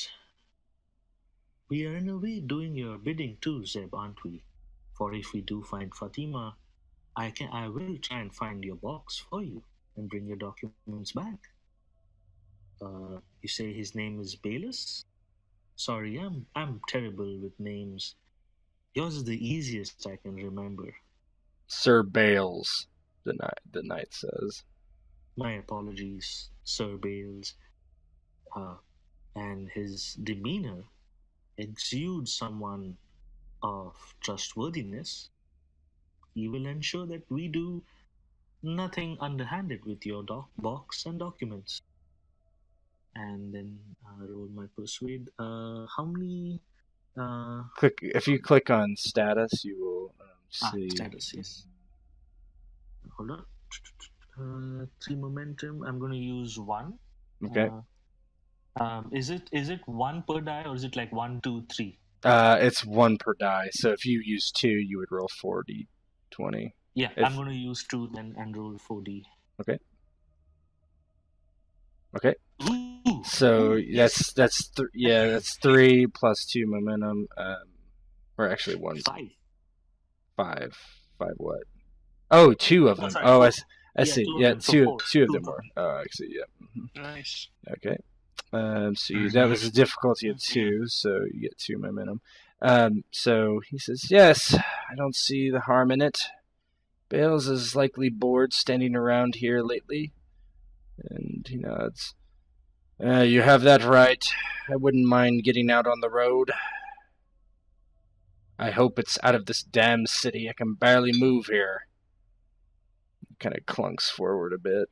we are in a way doing your bidding too, Zeb, aren't we? For if we do find Fatima, I will try and find your box for you and bring your documents back. You say his name is Bayless? Sorry, I'm terrible with names. Yours is the easiest I can remember. Sir Bales, the knight says. My apologies, Sir Bales. And his demeanor exudes someone of trustworthiness. He will ensure that we do nothing underhanded with your box and documents. and then roll my persuade. How many? If you click on status, you will see. Status, yes. Hold on. 3 momentum. I'm going to use 1. Okay. Is it 1 per die, or is it like 1, 2, 3? It's 1 per die. So if you use 2, you would roll 4d20. Yeah, I'm going to use 2 then and roll 4d. Okay. Ooh, So yes. that's 3 plus 2 momentum. Or actually 1. 5. 5 what? Oh, 2 of them. sorry, Oh, four. I see. Two of Yeah, them, so 2 four. 2 of Two them of more. them. Oh, I see. Yeah. Nice. Okay. So that was a difficulty of 2, so you get 2 momentum. So he says, yes, I don't see the harm in it. Bales is likely bored standing around here lately. And he nods. You have that right. I wouldn't mind getting out on the road. I hope it's out of this damn city. I can barely move here. He kind of clunks forward a bit.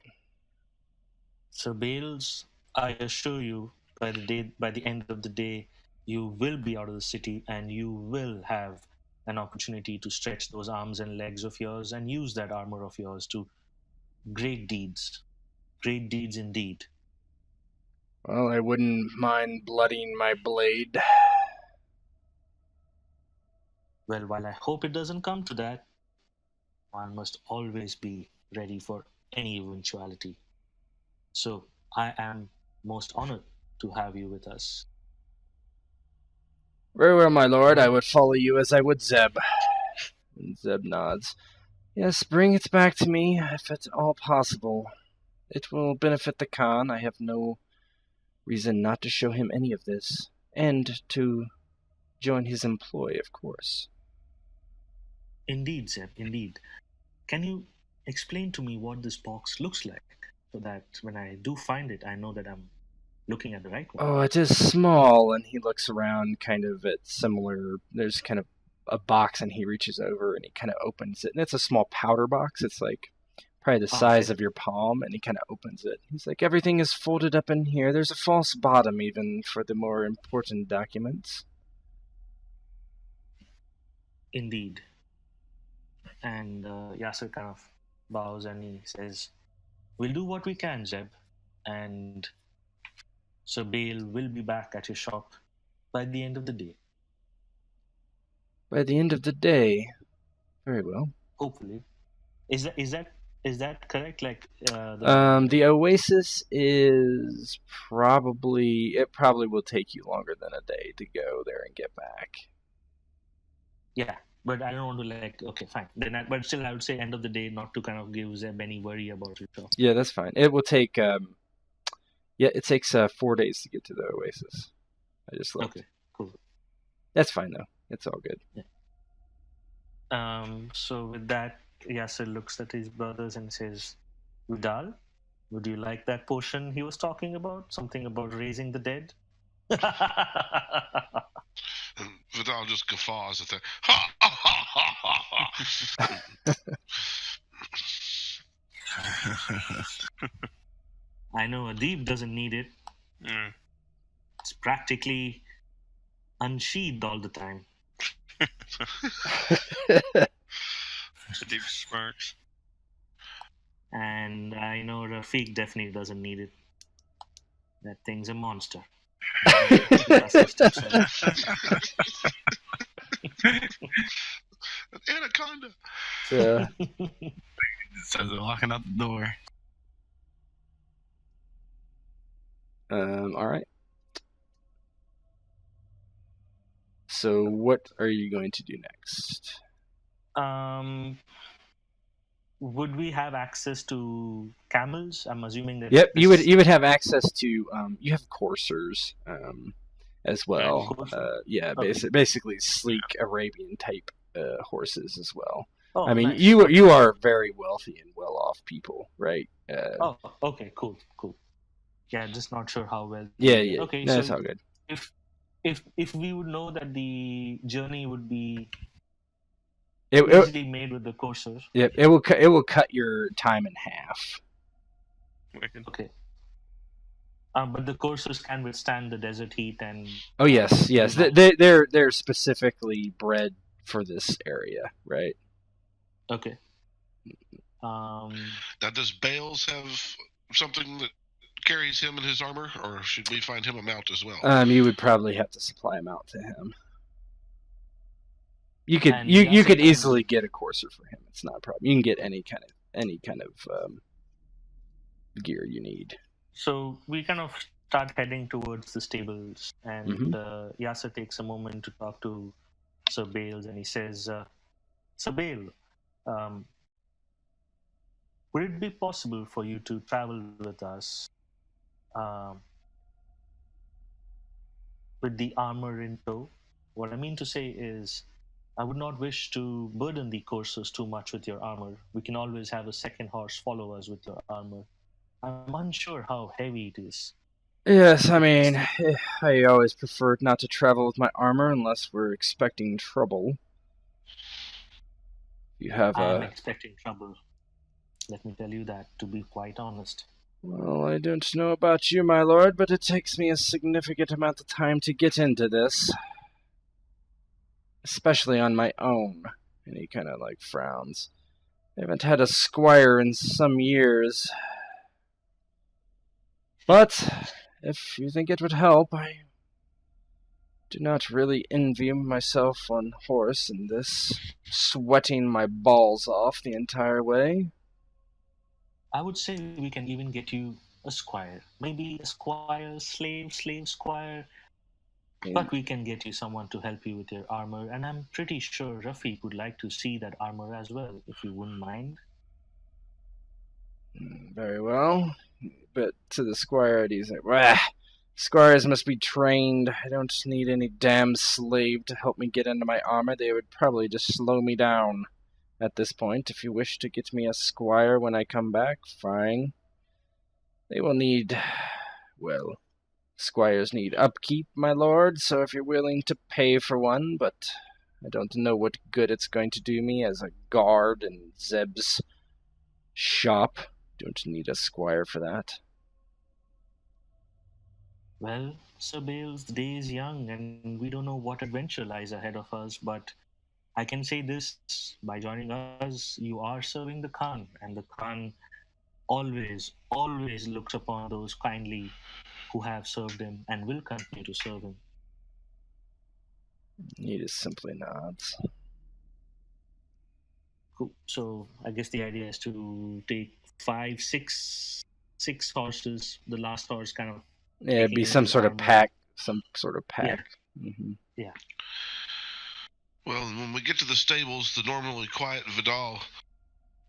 So Bales, I assure you, by the end of the day, you will be out of the city, and you will have an opportunity to stretch those arms and legs of yours and use that armor of yours to great deeds indeed. Well, I wouldn't mind blooding my blade. Well, while I hope it doesn't come to that, one must always be ready for any eventuality. So I am most honored to have you with us. Very well, my lord. I would follow you as I would Zeb. And Zeb nods. Yes, bring it back to me, if at all possible. It will benefit the Khan. I have no reason not to show him any of this. And to join his employ, of course. Indeed, Zeb, indeed. Can you explain to me what this box looks like, so that when I do find it, I know that I'm looking at the right one? Oh, it is small, and he looks around kind of at similar... There's kind of a box, and he reaches over, and he kind of opens it. And it's a small powder box. It's like probably the size of your palm, and he kind of opens it. He's like, everything is folded up in here. There's a false bottom, even, for the more important documents. Indeed. And Yasser kind of bows and he says, we'll do what we can, Zeb. And Sir Bale will be back at your shop by the end of the day. By the end of the day. Very well. Hopefully. Is that correct? Like the Oasis is probably... It probably will take you longer than a day to go there and get back. Yeah. But I don't want to okay, fine. But still, I would say end of the day, not to kind of give Zeb any worry about it. So. Yeah, that's fine. It will take, it takes 4 days to get to the Oasis. I just looked. Okay, cool. That's fine, though. It's all good. Yeah. So with that, Yasser looks at his brothers and says, Vidal, would you like that potion he was talking about? Something about raising the dead? And Vidal just guffaws at that. Ha ha ha ha ha! I know Adib doesn't need it. Mm. It's practically unsheathed all the time. Deep smirks. And I know Rafiq definitely doesn't need it. That thing's a monster. An anaconda. Yeah. Says they're locking out the door. All right. So what are you going to do next? Would we have access to camels? I'm assuming that. Yep, you would have access to you have coursers as well. Okay. Basically sleek Arabian type horses as well. Oh, I mean, nice. you are very wealthy and well off people, right? Oh, okay, cool. Yeah, just not sure how well. Yeah. Okay, No, so it's all good. If we would know that the journey would be It easily made with the coursers. Yep, it will cut your time in half. Wicked. Okay. But the coursers can withstand the desert heat and. Oh yes, yes. You know. They're specifically bred for this area, right? Okay. Um, Now, does Bales have something that carries him in his armor, or should we find him a mount as well? You would probably have to supply them out to him. You could And you Yasser could kind of- easily get a courser for him. It's not a problem. You can get any kind of gear you need. so we kind of start heading towards the stables, and Yasser takes a moment to talk to Sir Bales, and he says, Sir Bale, would it be possible for you to travel with us with the armor in tow? What I mean to say is, I would not wish to burden the coursers too much with your armor. We can always have a second horse follow us with your armor. I'm unsure how heavy it is. Yes, I mean, I always prefer not to travel with my armor unless we're expecting trouble. You have I am expecting trouble. Let me tell you that, to be quite honest. Well, I don't know about you, my lord, but it takes me a significant amount of time to get into this. Especially on my own. And he kind of, frowns. I haven't had a squire in some years. But, if you think it would help, I do not really envy myself on horse in this, sweating my balls off the entire way. I would say we can even get you a squire. Maybe a squire, slave squire. But we can get you someone to help you with your armor, and I'm pretty sure Rafiq would like to see that armor as well, if you wouldn't mind. Very well. But to the squire, he's like, "Wah! Squires must be trained. I don't need any damn slave to help me get into my armor. They would probably just slow me down. At this point, if you wish to get me a squire when I come back, fine. They will need, well, squires need upkeep, my lord, so if you're willing to pay for one, but I don't know what good it's going to do me as a guard in Zeb's shop. Don't need a squire for that." Well, Sir Bales, the day is young, and we don't know what adventure lies ahead of us, but I can say this, by joining us, you are serving the Khan, and the Khan always looks upon those kindly who have served him and will continue to serve him. He just simply nods. Cool. So I guess the idea is to take 5, 6 horses. The last horse kind of. Yeah, it'd be taking some his sort of armor. pack. Some sort of pack. Yeah. Mm-hmm. Yeah. Well, when we get to the stables, the normally quiet Vidal,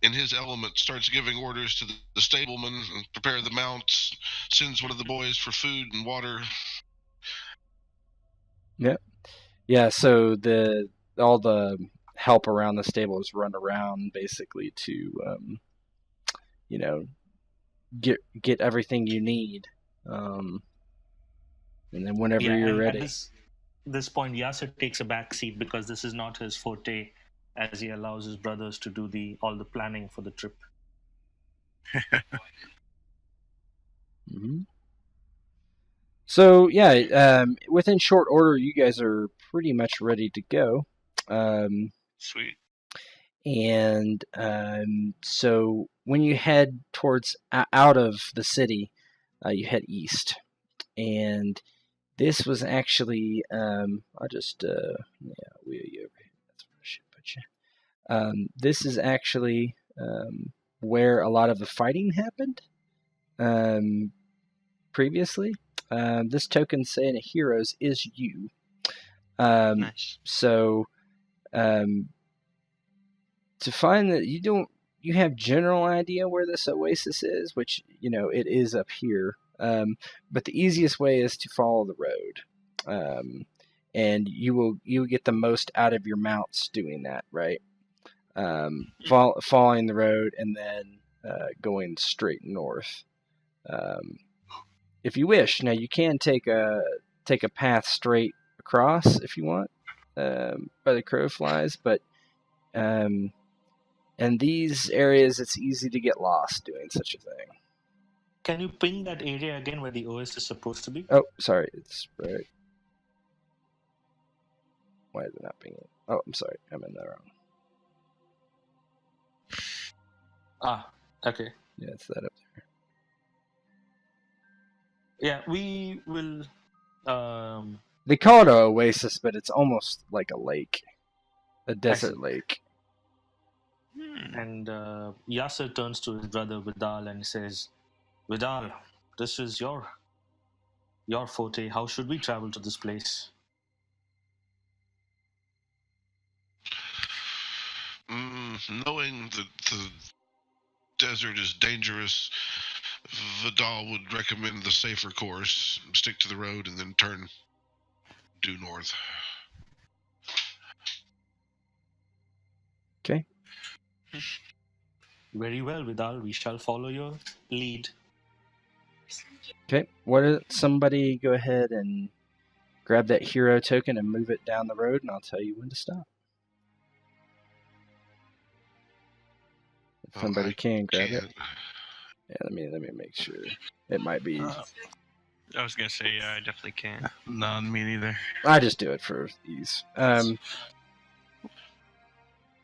in his element, starts giving orders to the stableman and prepare the mounts, sends one of the boys for food and water. Yep. Yeah, so all the help around the stables run around basically to get everything you need. And then whenever you're and ready. At this point, Yasser takes a back seat because this is not his forte, as he allows his brothers to do all the planning for the trip. Mm-hmm. So yeah, within short order, you guys are pretty much ready to go. Sweet. And so when you head towards out of the city, you head east, and this was actually I'll just wheel you over here. That's where I should put you. This is actually where a lot of the fighting happened previously. This token saying heroes is you. Nice. So to find that you have general idea where this oasis is, which it is up here. But the easiest way is to follow the road, and you get the most out of your mounts doing that, right? Following the road and then going straight north. If you wish, now you can take a path straight across if you want, by the crow flies, but in these areas it's easy to get lost doing such a thing. Can you ping that area again where the OS is supposed to be? Oh, sorry. It's right. Why is it not being? Oh, I'm sorry. I'm in there wrong. Ah, okay. Yeah, it's that up there. Yeah, we will. They call it an oasis, but it's almost like a lake, a desert see. lake. And Yasser turns to his brother Vidal and says, "Vidal, this is your forte. How should we travel to this place?" Knowing that the desert is dangerous, Vidal would recommend the safer course. Stick to the road and then turn due north. Okay. Very well, Vidal. We shall follow your lead. Okay. Somebody go ahead and grab that hero token and move it down the road, and I'll tell you when to stop. If somebody can grab it. Yeah, let me make sure. It might be. I was gonna say, yeah, I definitely can. No, me neither. I just do it for ease.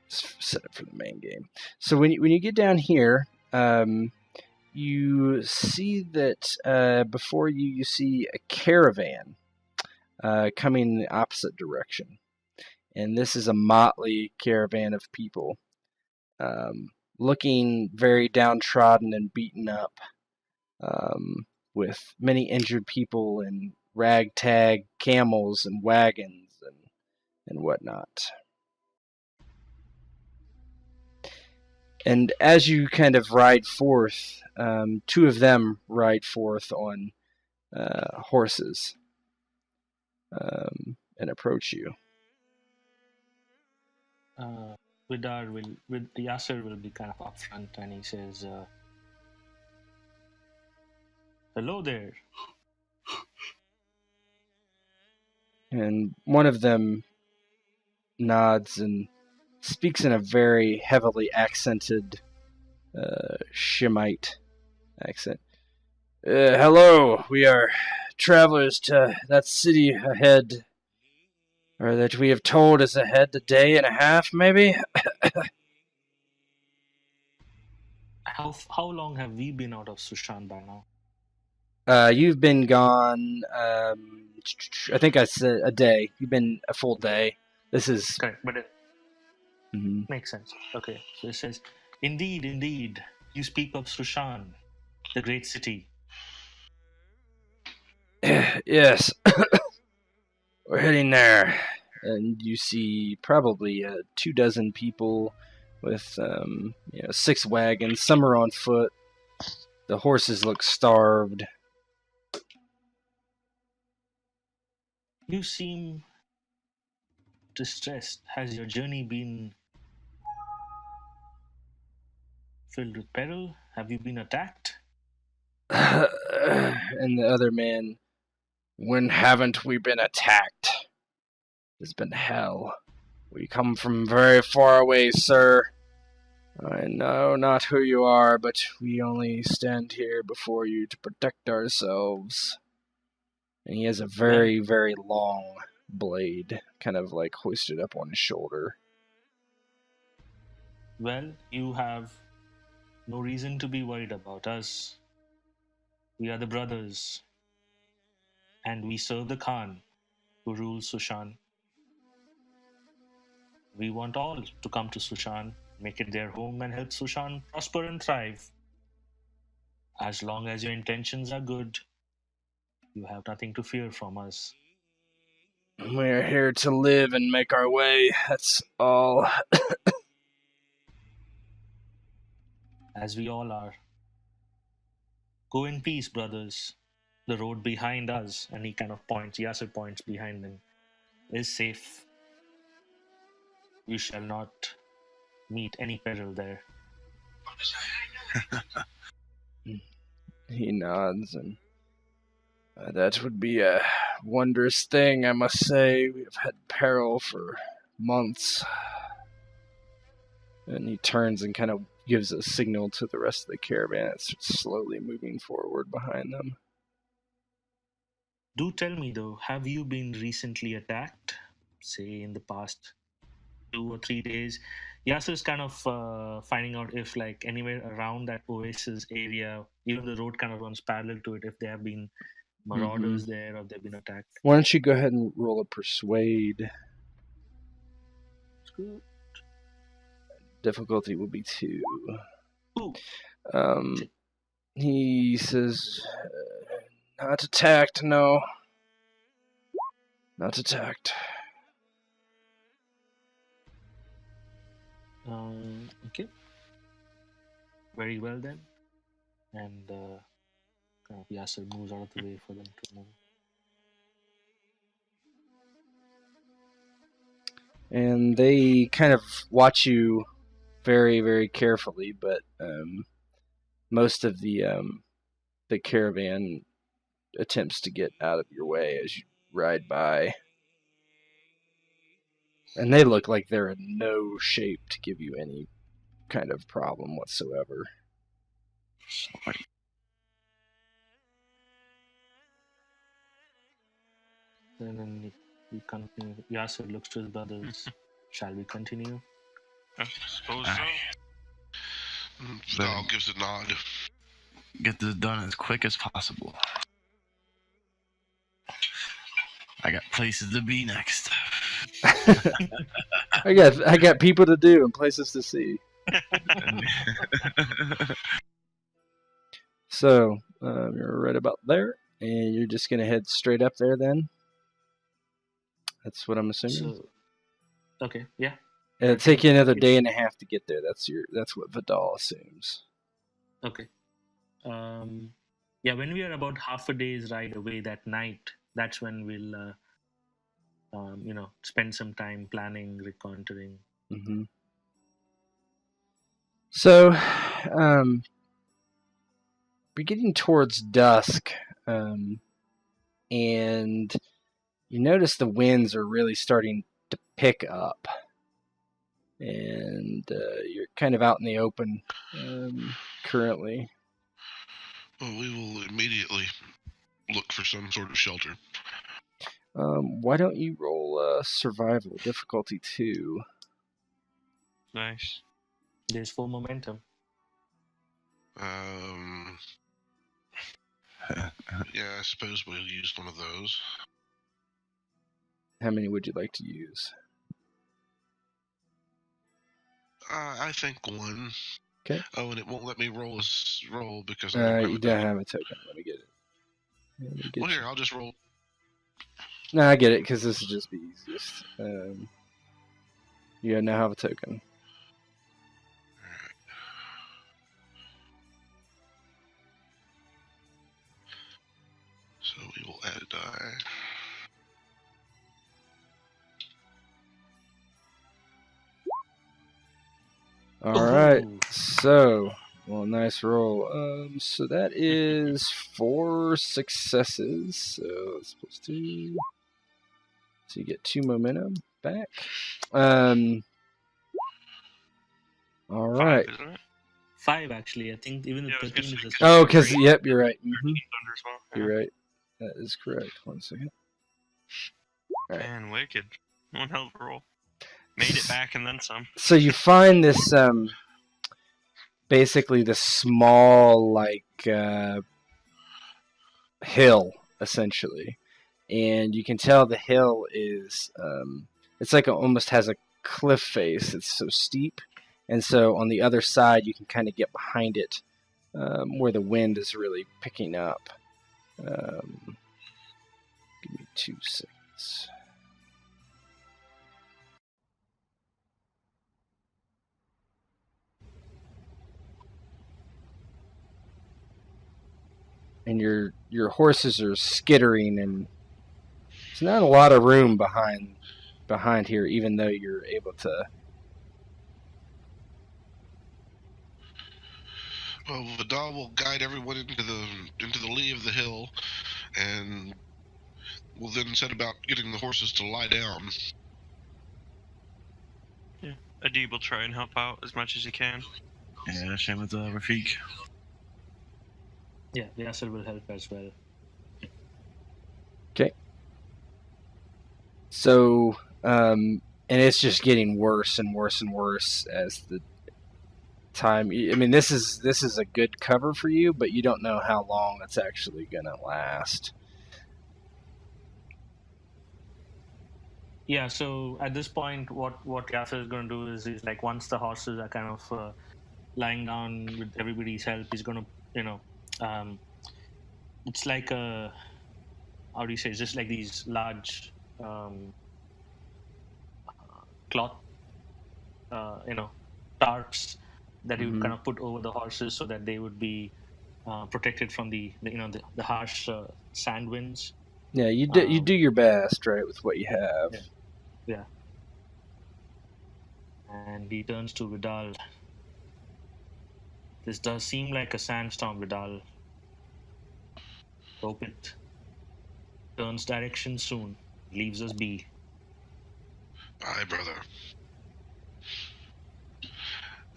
Set it for the main game. So when you get down here, you see that before you see a caravan coming in the opposite direction, and this is a motley caravan of people, looking very downtrodden and beaten up, with many injured people and ragtag camels and wagons and whatnot. And as you kind of ride forth, two of them ride forth on horses and approach you. Yasser will be kind of upfront, and he says, "Hello there." And one of them nods and speaks in a very heavily accented Shemite accent. Hello, we are travelers to that city ahead, or that we have told is ahead a day and a half, maybe? How long have we been out of Sushan by now? You've been gone, I think I said a day. You've been a full day. This is... Correct, but it makes sense. Okay, so it says, Indeed, you speak of Sushan, the great city." Yes. We're heading there. And you see probably 24 people with 6 wagons. Some are on foot. The horses look starved. You seem distressed. Has your journey been filled with peril? Have you been attacked? And the other man, when haven't we been attacked? It's been hell. We come from very far away, sir. I know not who you are, but we only stand here before you to protect ourselves. And he has a very, very long blade, kind of like hoisted up on his shoulder. Well, you have no reason to be worried about us. We are the brothers, and we serve the Khan who rules Sushan. We want all to come to Sushan, make it their home, and help Sushan prosper and thrive. As long as your intentions are good, you have nothing to fear from us. We're here to live and make our way, that's all. As we all are. Go in peace, brothers. The road behind us, and he kind of points, Yasser points behind them, is safe. You shall not meet any peril there. He nods, and that would be a wondrous thing, I must say. We have had peril for months. And he turns and kind of gives a signal to the rest of the caravan. It's slowly moving forward behind them. Do tell me though, have you been recently attacked? Say in the past 2 or 3 days. Yasser's kind of finding out if like anywhere around that oasis area, even the road kind of runs parallel to it, if there have been marauders there or they've been attacked. Why don't you go ahead and roll a persuade? It's good. Difficulty will be 2. Ooh. He says, not attacked, no. Not attacked. Okay. Very well then. And kind of Yasser moves out of the way for them to move. And they kind of watch you very, very carefully, but most of the caravan attempts to get out of your way as you ride by. And they look like they're in no shape to give you any kind of problem whatsoever. And then we continue. Yasser looks to his brothers. Shall we continue? I suppose so. Vidal gives a nod. Get this done as quick as possible. I got places to be next. I got people to do and places to see. So you're right about there, and you're just gonna head straight up there then. That's what I'm assuming. So, okay, yeah. It'll take you another day and a half to get there. That's what Vidal assumes. Okay. Yeah, when we are about half a day's ride away that night, that's when we'll, spend some time planning, reconnoitering. Mm-hmm. So, we're getting towards dusk, and you notice the winds are really starting to pick up. And you're kind of out in the open currently. Well, we will immediately look for some sort of shelter. Why don't you roll survival difficulty 2? Nice. There's full momentum. Yeah, I suppose we'll use one of those. How many would you like to use? I think 1. Okay. Oh, and it won't let me roll because You don't have a token. Let me get it. Well, here, I'll just roll. No, I get it, because this would just be easiest. You now have a token. Alright. So we will add a die. Alright, so, well, nice roll. So that is 4 successes. So it's supposed to... So you get 2 momentum back. Alright. 5, isn't it? 5, actually. I think even the Yeah, I was 13 gonna is say, a Oh, because, yep, you're right. Thunder as well. You're right. That is correct. 1 second. Alright. Man, wicked. One hell of a roll. Made it back and then some. So you find this, basically this small, like, hill, essentially. And you can tell the hill is, it's like it almost has a cliff face. It's so steep. And so on the other side, you can kind of get behind it, where the wind is really picking up. Give me 2 seconds. And your horses are skittering, and there's not a lot of room behind here, even though you're able to. Well, Vidal will guide everyone into the lee of the hill, and we'll then set about getting the horses to lie down. Yeah. Adib will try and help out as much as he can. Yeah, same with Rafik. Yeah, Yasser will help as well. So, and it's just getting worse and worse and worse as the time. I mean, this is a good cover for you, but you don't know how long it's actually gonna last. Yeah, so at this point, what Yasser is going to do is like once the horses are kind of lying down with everybody's help, he's going to, it's like a, how do you say, it's just like these large cloth, tarps that you Mhm. kind of put over the horses so that they would be protected from the harsh sand winds. Yeah, you do your best, right, with what you have. Yeah. And he turns to Vidal. This does seem like a sandstorm, Vidal. Hope it turns direction soon. Leaves us be. Aye, brother.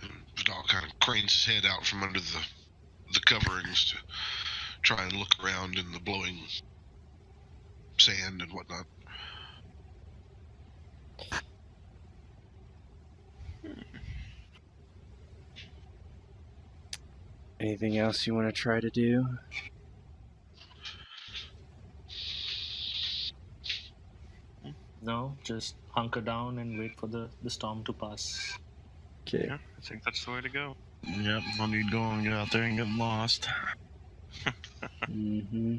And Vidal kind of cranes his head out from under the coverings to try and look around in the blowing sand and whatnot. Anything else you want to try to do? No, just hunker down and wait for the storm to pass. Okay. Yeah, I think that's the way to go. Yep, no need to go and get out there and get lost. Mm-hmm.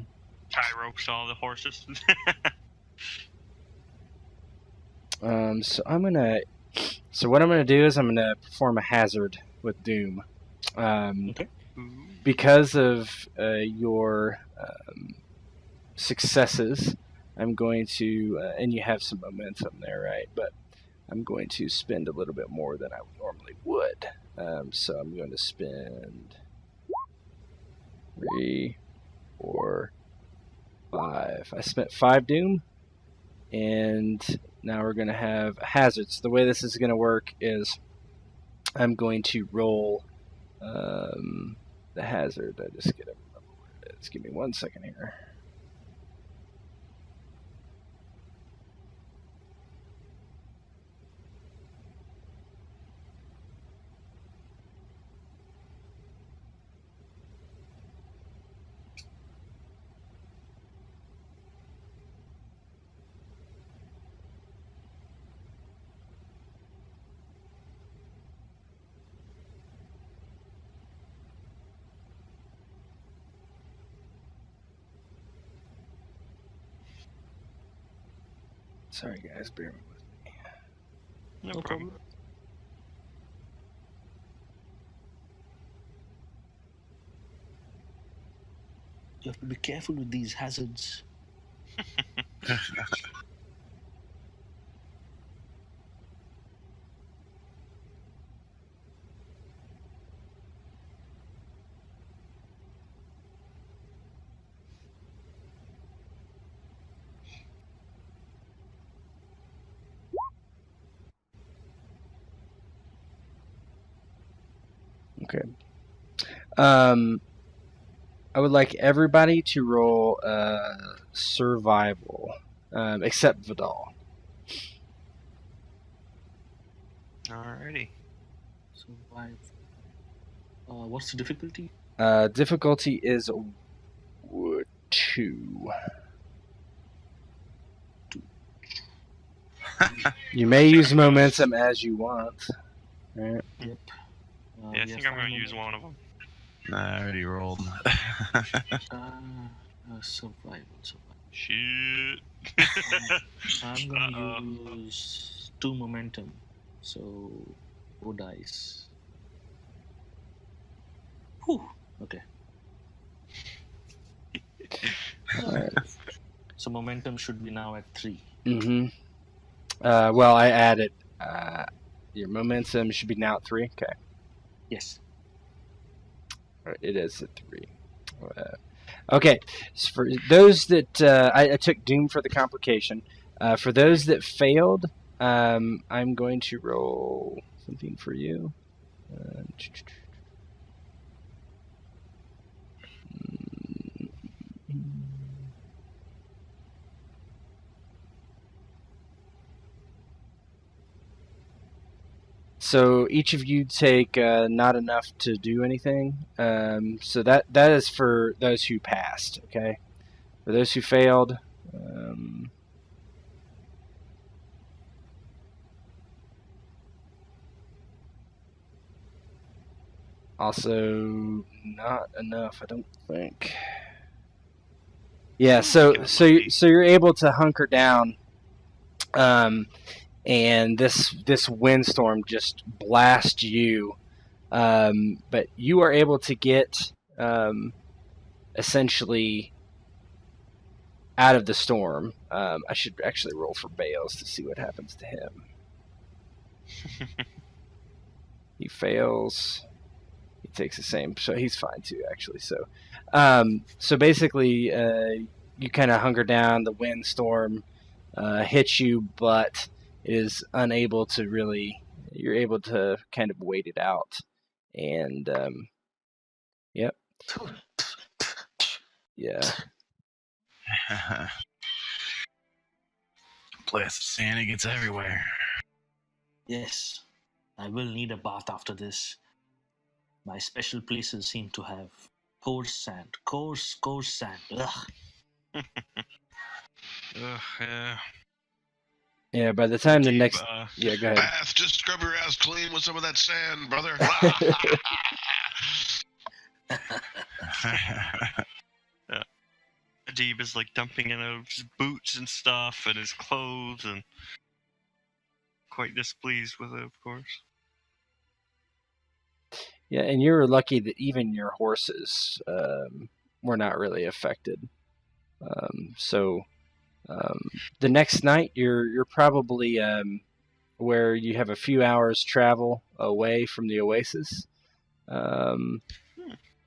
Tie ropes to all the horses. So what I'm gonna do is I'm gonna perform a hazard with Doom. Okay. Because of your successes, I'm going to, and you have some momentum there, right? But I'm going to spend a little bit more than I normally would. So I'm going to spend 3, 4, 5. I spent 5 Doom, and now we're going to have hazards. The way this is going to work is I'm going to roll the hazard. I just get it. Just give me 1 second here. Sorry, guys, bear with me. No problem. You have to be careful with these hazards. Okay. I would like everybody to roll survival, except Vidal. Alrighty. Survive. What's the difficulty? Difficulty is 2. You may use momentum as you want. Right? Yep. Yeah, I think I'm going to use one of them. Nah, I already rolled. Survival. Shit. I'm gonna use 2 momentum. So 4 dice. Whew. Okay. Alright. So momentum should be now at 3. Mm-hmm. Well, I added your momentum should be now at 3. Okay. Yes. All right, it is at 3. Okay. So for those that I took Doom for the complication. For those that failed, I'm going to roll something for you. So each of you take not enough to do anything. So that is for those who passed. Okay, for those who failed. Also, not enough. I don't think. Yeah. So you're able to hunker down. And this windstorm just blasts you, but you are able to get essentially out of the storm. I should actually roll for Bales to see what happens to him. He fails. He takes the same, so he's fine too, actually. So basically, you kind of hunker down. The windstorm hits you, but it is unable to really. You're able to kind of wait it out, and yep, yeah. Blast Santa gets everywhere. Yes, I will need a bath after this. My special places seem to have coarse sand. Coarse sand. Ugh. Yeah. Yeah, by the time the Gabe, next... Yeah, go ahead. Bath, just scrub your ass clean with some of that sand, brother. Adib is like dumping in his boots and stuff and his clothes and quite displeased with it, of course. Yeah, and you were lucky that even your horses were not really affected. The next night, you're probably where you have a few hours travel away from the oasis on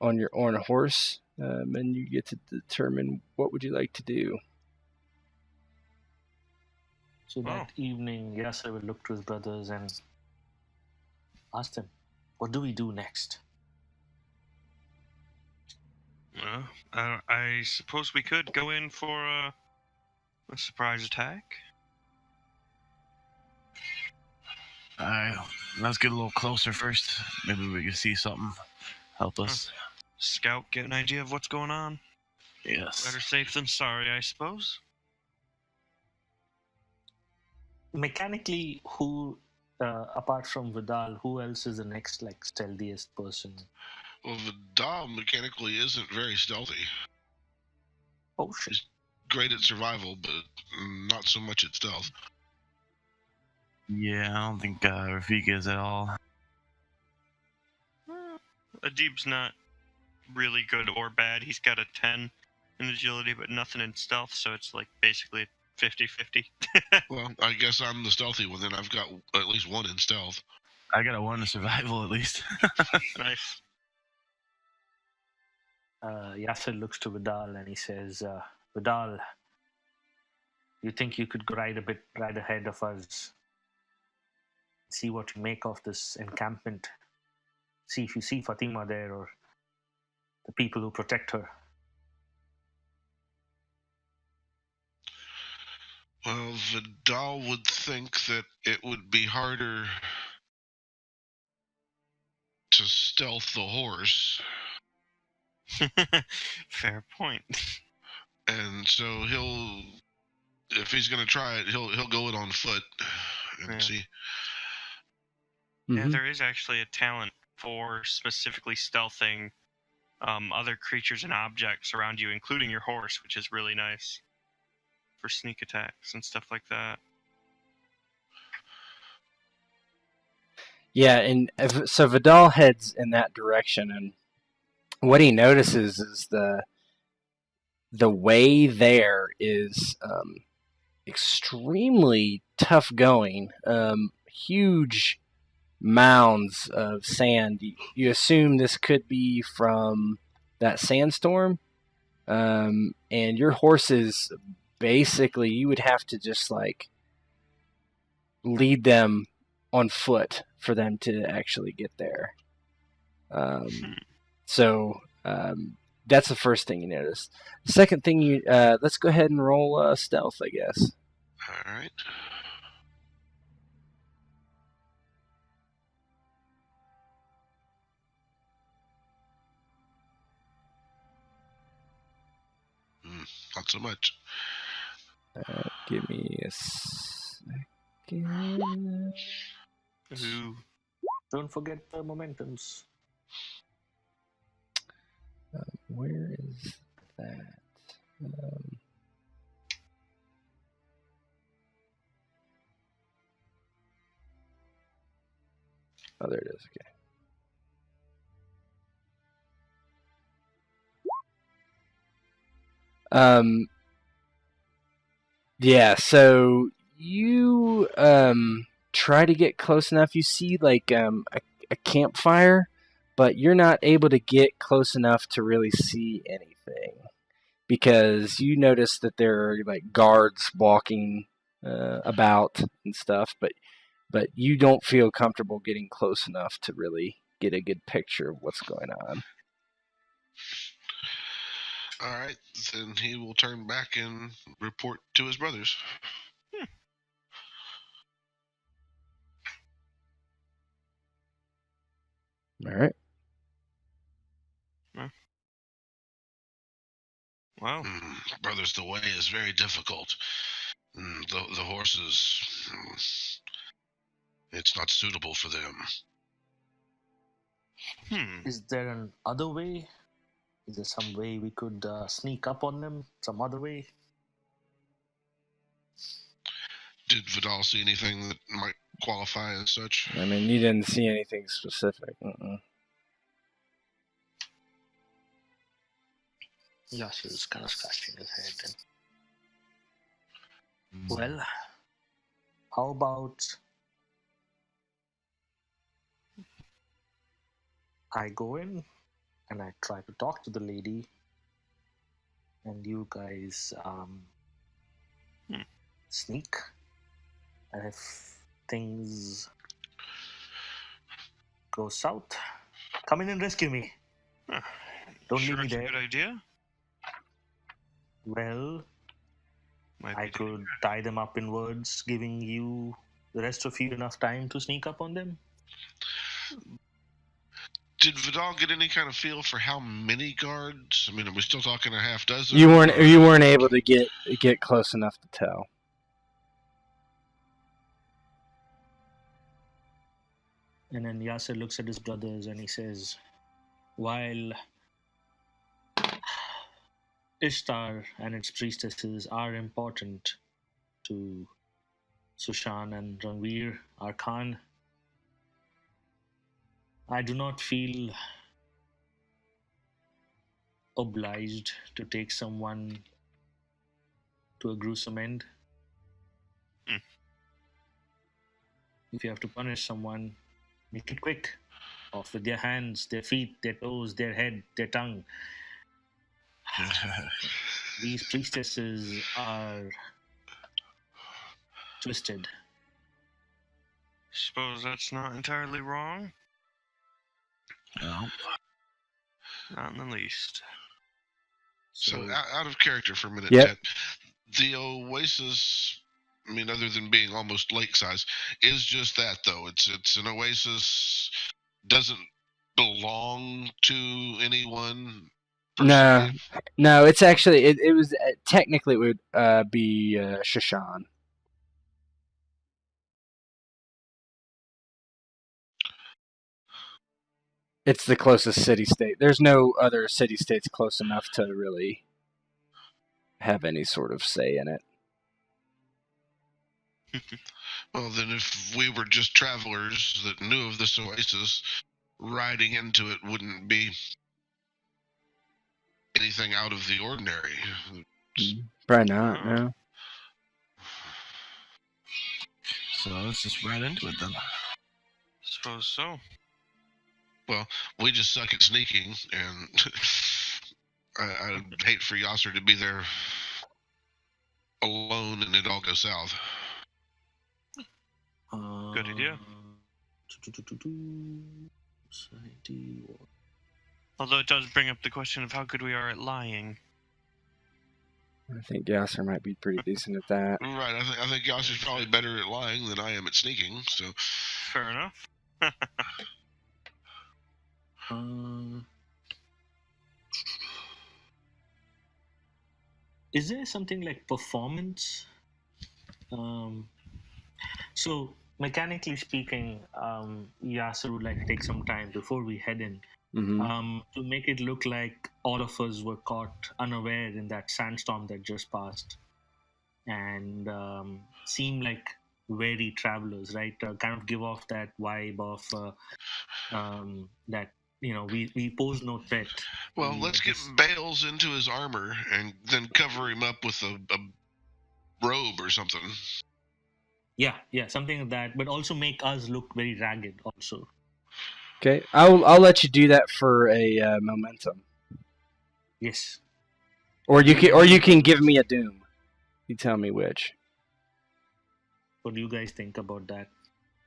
a horse, and you get to determine what would you like to do. So that evening, Yasser will look to his brothers and ask them, what do we do next? Well, I suppose we could go in for a surprise attack. Let's get a little closer first. Maybe we can see something. Help us. Scout, get an idea of what's going on. Yes. Better safe than sorry, I suppose. Mechanically, who, apart from Vidal, who else is the next stealthiest person? Well, Vidal mechanically isn't very stealthy. Oh shit! He's great at survival, but not so much at stealth. Yeah, I don't think Rafika is at all. Adib's not really good or bad. He's got a 10 in agility, but nothing in stealth, so it's like basically 50-50. Well, I guess I'm the stealthy one, then I've got at least 1 in stealth. I got a 1 in survival at least. Nice. Yasser looks to Vidal and he says, Vidal, you think you could ride ahead of us, see what you make of this encampment, see if you see Fatima there or the people who protect her? Well, Vidal would think that it would be harder to stealth the horse. Fair point. And so if he's going to try it, he'll go it on foot and see. Yeah, there is actually a talent for specifically stealthing other creatures and objects around you, including your horse, which is really nice for sneak attacks and stuff like that. Yeah, and so Vidal heads in that direction, and what he notices is the way there is extremely tough going. Huge mounds of sand. You assume this could be from that sandstorm, and your horses, basically, you would have to just lead them on foot for them to actually get there. that's the first thing you notice. The second thing you let's go ahead and roll stealth, I guess. All right. Not so much. Give me a second. Ooh. Don't forget the momentums. Where is that? Oh, there it is. Okay. Yeah, so you try to get close enough. You see like a campfire, but you're not able to get close enough to really see anything because you notice that there are like guards walking about and stuff, but you don't feel comfortable getting close enough to really get a good picture of what's going on. All right, then he will turn back and report to his brothers. All right. Wow. Brothers, the way is very difficult. The horses, it's not suitable for them. Is there an other way? Is there some way we could sneak up on them? Some other way? Did Vidal see anything that might qualify as such? I mean, you didn't see anything specific. Yasu's kind of scratching his head. Well, how about I go in and I try to talk to the lady, and you guys sneak, and if things go south, come in and rescue me. Don't leave me It's a there. good idea. Well, Might I be could tie them up in words, giving you, the rest of you, enough time to sneak up on them. Did Vidal get any kind of feel for how many guards? I mean, are we still talking a half dozen? You weren't able to get close enough to tell. And then Yasser looks at his brothers and he says, while Ishtar and its priestesses are important to Sushan and Ranveer, our Khan, I do not feel obliged to take someone to a gruesome end. If you have to punish someone, make it quick. Off with their hands, their feet, their toes, their head, their tongue. These priestesses are twisted. Suppose that's not entirely wrong. No. Not in the least. So out of character for a minute, Yep. Ted. The oasis, I mean, other than being almost lake size, is just that though. It's an oasis. Doesn't belong to anyone. Per se. No. It's actually it was technically it would be Shashan. It's the closest city-state. There's no other city-states close enough to really have any sort of say in it. Well, then if we were just travelers that knew of this oasis, riding into it wouldn't be anything out of the ordinary. Probably not, no. So let's just ride into it then. Suppose so. Well, we just suck at sneaking, and I'd hate for Yasser to be there alone and it all goes south. Good idea. Although it does bring up the question of how good we are at lying. I think Gasser might be pretty decent at that. Right, I think Yoss is probably better at lying than I am at sneaking, so... Fair enough. Is there something like performance? So mechanically speaking, Yasser would like to take some time before we head in to make it look like all of us were caught unaware in that sandstorm that just passed, and seem like wary travelers, right? Kind of give off that vibe of that we pose no threat. Well, let's get Bales into his armor and then cover him up with a robe or something. Yeah, something like that, but also make us look very ragged also. Okay, I'll let you do that for a momentum. Yes. Or you can give me a doom. You tell me which. What do you guys think about that?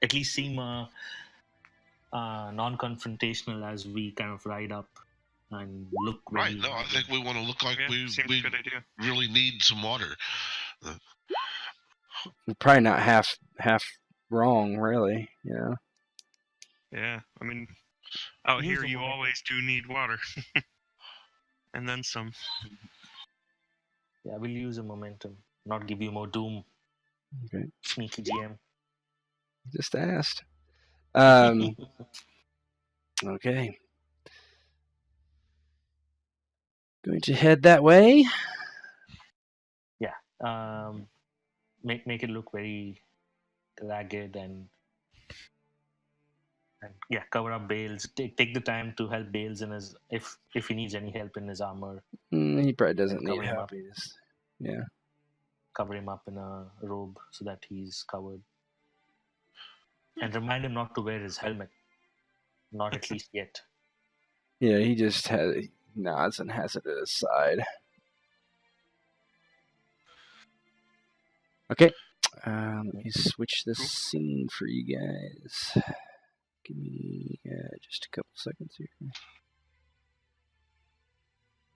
At least seem non-confrontational as we kind of ride up and look. Right. No, I think we want to look like we really need some water. We're probably not half wrong, really. Yeah. Yeah, I mean, out here you always do need water, and then some. Yeah, we'll use a momentum, not give you more doom. Okay. Sneaky GM. Just asked. Okay. Going to head that way. Yeah. Make it look very ragged and yeah, cover up Bales. Take the time to help Bales in his if he needs any help in his armor. He probably doesn't need help. Yeah. Cover him up in a robe so that he's covered. And remind him not to wear his helmet. Not at least yet. Yeah, he just nods and has it at his side. Okay. Let me switch this scene for you guys. Give me just a couple seconds here.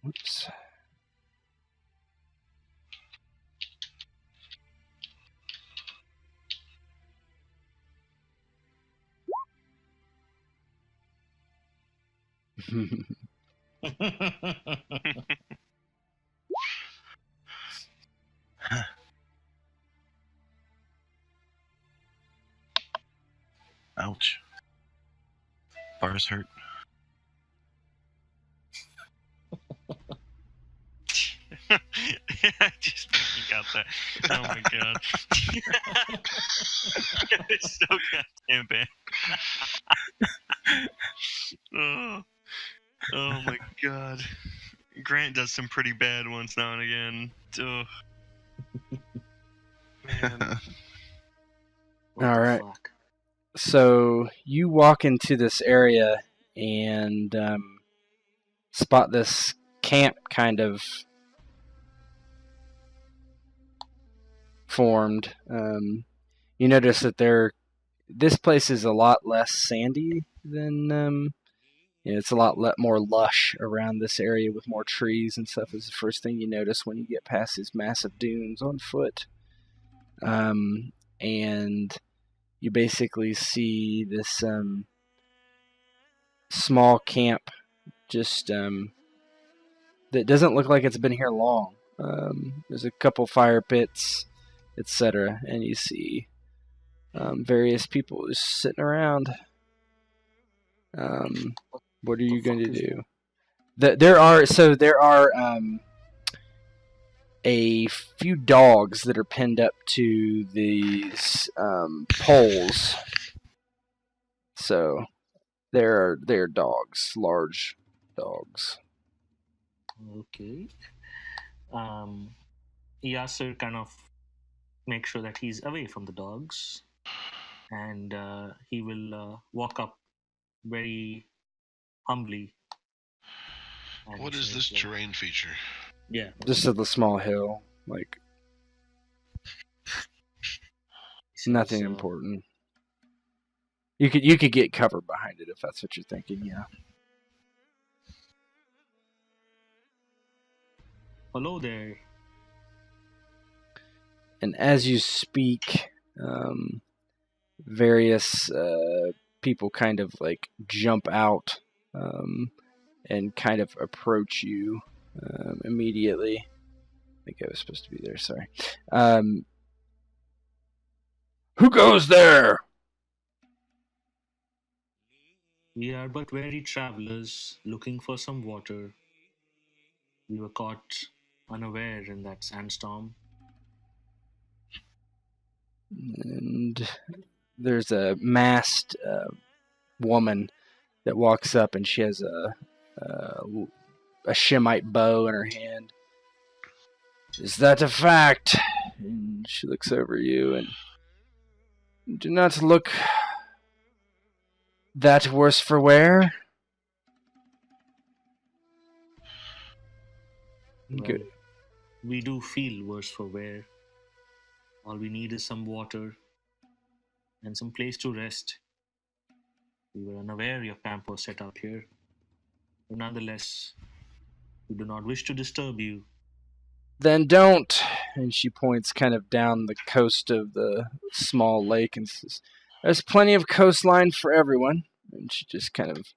Whoops. Ouch. Bars hurt. I just got that. Oh my god. It's so goddamn bad. Oh my god. Grant does some pretty bad ones now and again. Ugh. Man. All right. So you walk into this area and spot this camp kind of formed. You notice that this place is a lot less sandy than it's a lot more lush around this area with more trees and stuff. Is the first thing you notice when you get past these massive dunes on foot, and you basically see this small camp just that doesn't look like it's been here long. There's a couple fire pits, etc., and you see various people just sitting around. What are you going to do? There are a few dogs that are pinned up to these poles. So they're dogs, large dogs. Okay. Yasser kind of makes sure that he's away from the dogs, and he will walk up very humbly. What is this terrain feature? Yeah. Just a small hill, like nothing important. You could get cover behind it if that's what you're thinking, yeah. Hello there. And as you speak, various people kind of like jump out and kind of approach you immediately. I think I was supposed to be there, sorry. Who goes there? We are but weary travelers looking for some water. We were caught unaware in that sandstorm. And there's a masked woman that walks up, and she has a Shemite bow in her hand. Is that a fact? And she looks over you, and do not look that worse for wear. Well, we do feel worse for wear. All we need is some water and some place to rest. We were unaware your camp was set up here. But nonetheless, we do not wish to disturb you. Then don't. And she points kind of down the coast of the small lake and says, there's plenty of coastline for everyone. And she just kind of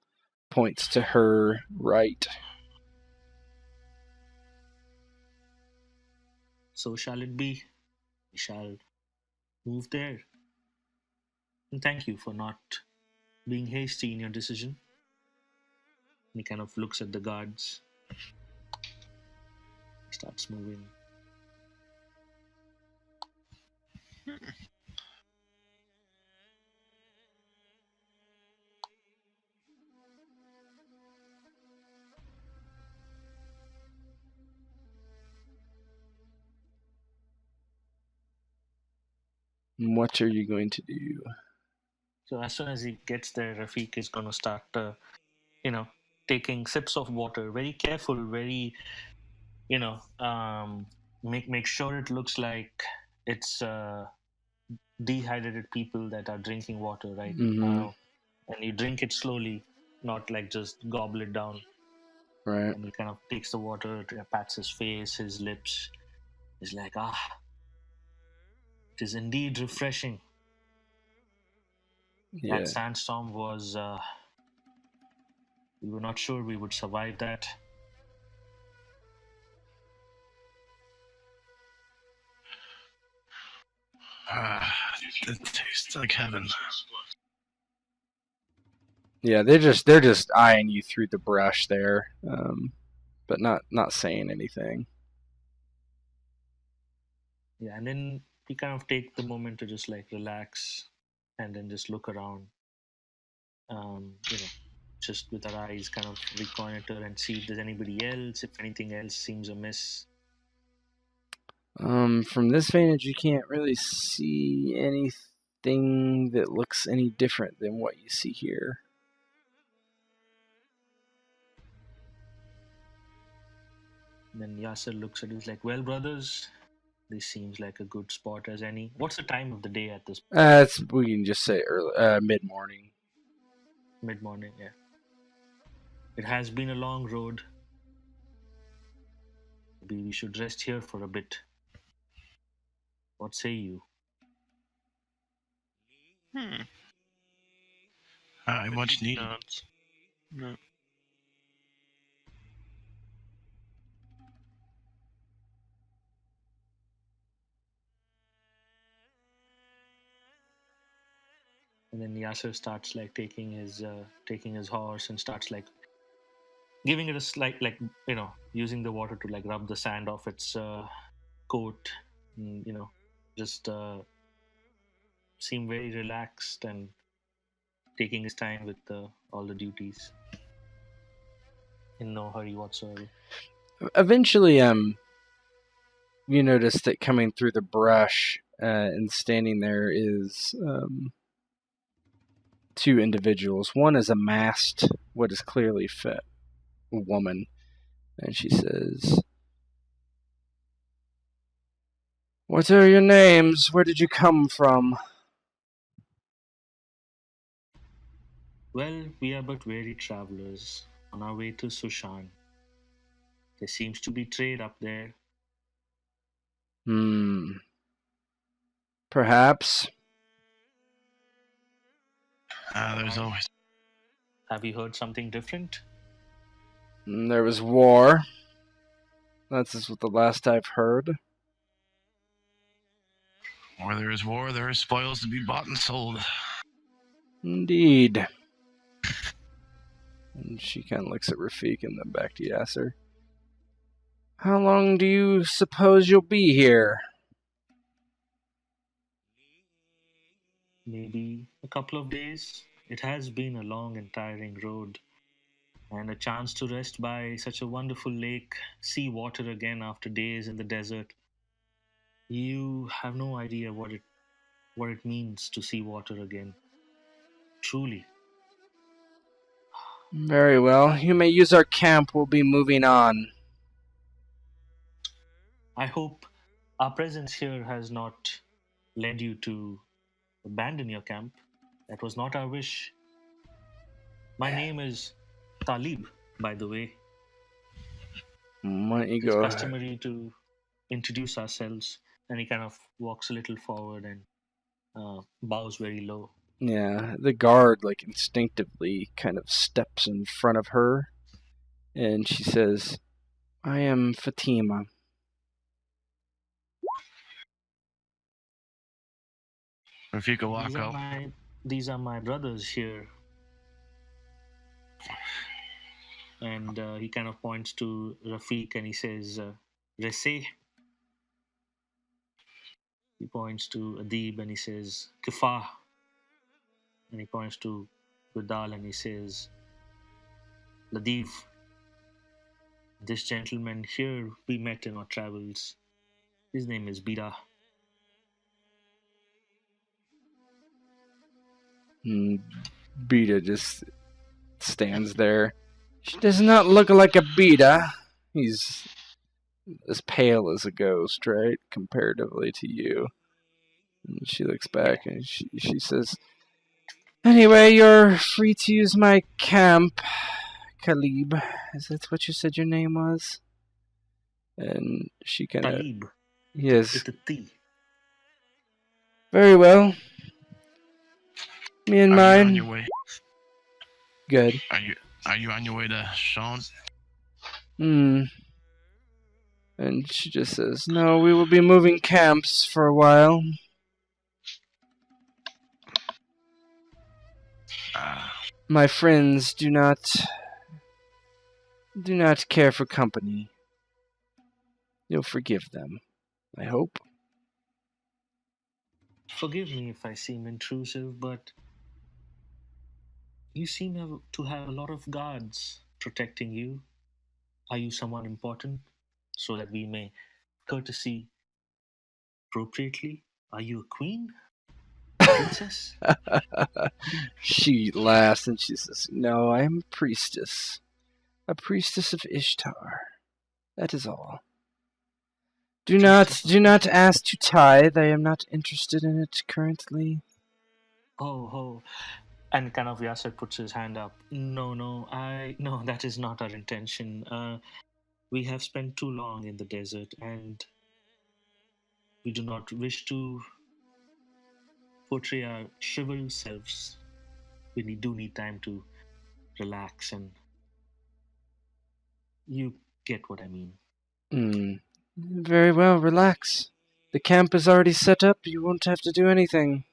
points to her right. So shall it be. We shall move there. And thank you for not being hasty in your decision. He kind of looks at the guards. He starts moving. What are you going to do? So as soon as he gets there, Rafiq is going to start, taking sips of water. Very careful, very, make sure it looks like it's dehydrated people that are drinking water, right? Mm-hmm. And you drink it slowly, not like just gobble it down. Right. And he kind of takes the water, pats his face, his lips. He's like, it is indeed refreshing. Yeah. That sandstorm was, we were not sure we would survive that. It tastes like heaven. Yeah, they're just eyeing you through the brush there, but not saying anything. Yeah, and then we kind of take the moment to just like relax and then just look around. Just with our eyes kind of reconnoiter and see if there's anybody else, if anything else seems amiss. From this vantage, you can't really see anything that looks any different than what you see here. And then Yasser looks at it, he's like, well, brothers, this seems like a good spot as any. What's the time of the day at this point? We can just say early, mid-morning. Mid-morning, yeah. It has been a long road. Maybe we should rest here for a bit. What say you? Much needed. No. And then Yasser starts like taking his horse and starts like giving it a slight, like, using the water to like rub the sand off its coat, and, just seem very relaxed and taking his time with all the duties in no hurry whatsoever. Eventually, you notice that coming through the brush and standing there is two individuals. One is a masked, what is clearly fit woman, and she says, what are your names? Where did you come from? Well, we are but weary travelers on our way to Sushan. There seems to be trade up there. Perhaps. There's always. Have you heard something different? There was war. That's just what the last I've heard. Where there is war, there is spoils to be bought and sold. Indeed. And she kind of looks at Rafik and then back to Yasser. How long do you suppose you'll be here? Maybe a couple of days. It has been a long and tiring road. And a chance to rest by such a wonderful lake, see water again after days in the desert. You have no idea what it means to see water again. Truly. Very well. You may use our camp. We'll be moving on. I hope our presence here has not led you to abandon your camp. That was not our wish. My name is Talib, by the way. Why don't you It's go customary to introduce ourselves, and he kind of walks a little forward and bows very low. Yeah, the guard, instinctively kind of steps in front of her, and she says, I am Fatima. If you could walk up. These are my brothers here. And he kind of points to Rafik and he says, Rese. He points to Adib and he says, Kifa. And he points to Vidal and he says, Ladif. This gentleman here we met in our travels. His name is Bida. Bida just stands there. She does not look like a Bida. He's as pale as a ghost, right? Comparatively to you. And she looks back and she says, anyway, you're free to use my camp, Khalib. Is that what you said your name was? And she kind of... Talib. Yes. With a T. Very well. Me and mine. Are you on your way? Good. Are you on your way to Sean? And she just says, no, we will be moving camps for a while. My friends do not care for company. You'll forgive them, I hope. Forgive me if I seem intrusive, but you seem to have a lot of guards protecting you. Are you someone important? So that we may courtesy appropriately. Are you a queen? Princess? She laughs and she says, no, I am a priestess. A priestess of Ishtar. That is all. Do not ask to tithe. I am not interested in it currently. Oh. And kind of Yasser puts his hand up. No, that is not our intention. We have spent too long in the desert and we do not wish to portray our chivalrous selves. We do need time to relax and you get what I mean. Very well, relax. The camp is already set up. You won't have to do anything.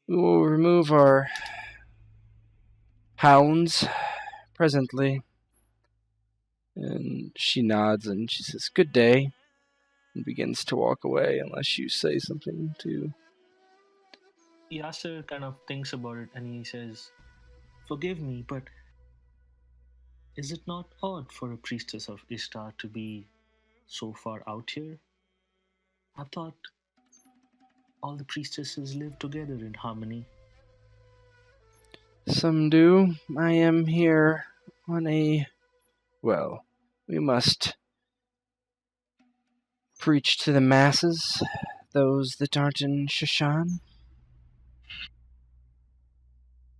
We will remove our hounds presently. And she nods and she says, good day, and begins to walk away unless you say something to... Yasser kind of thinks about it and he says, forgive me, but is it not odd for a priestess of Ishtar to be so far out here? I thought all the priestesses live together in harmony. Some do. I am here on a... Well, we must preach to the masses, those that aren't in Shashan.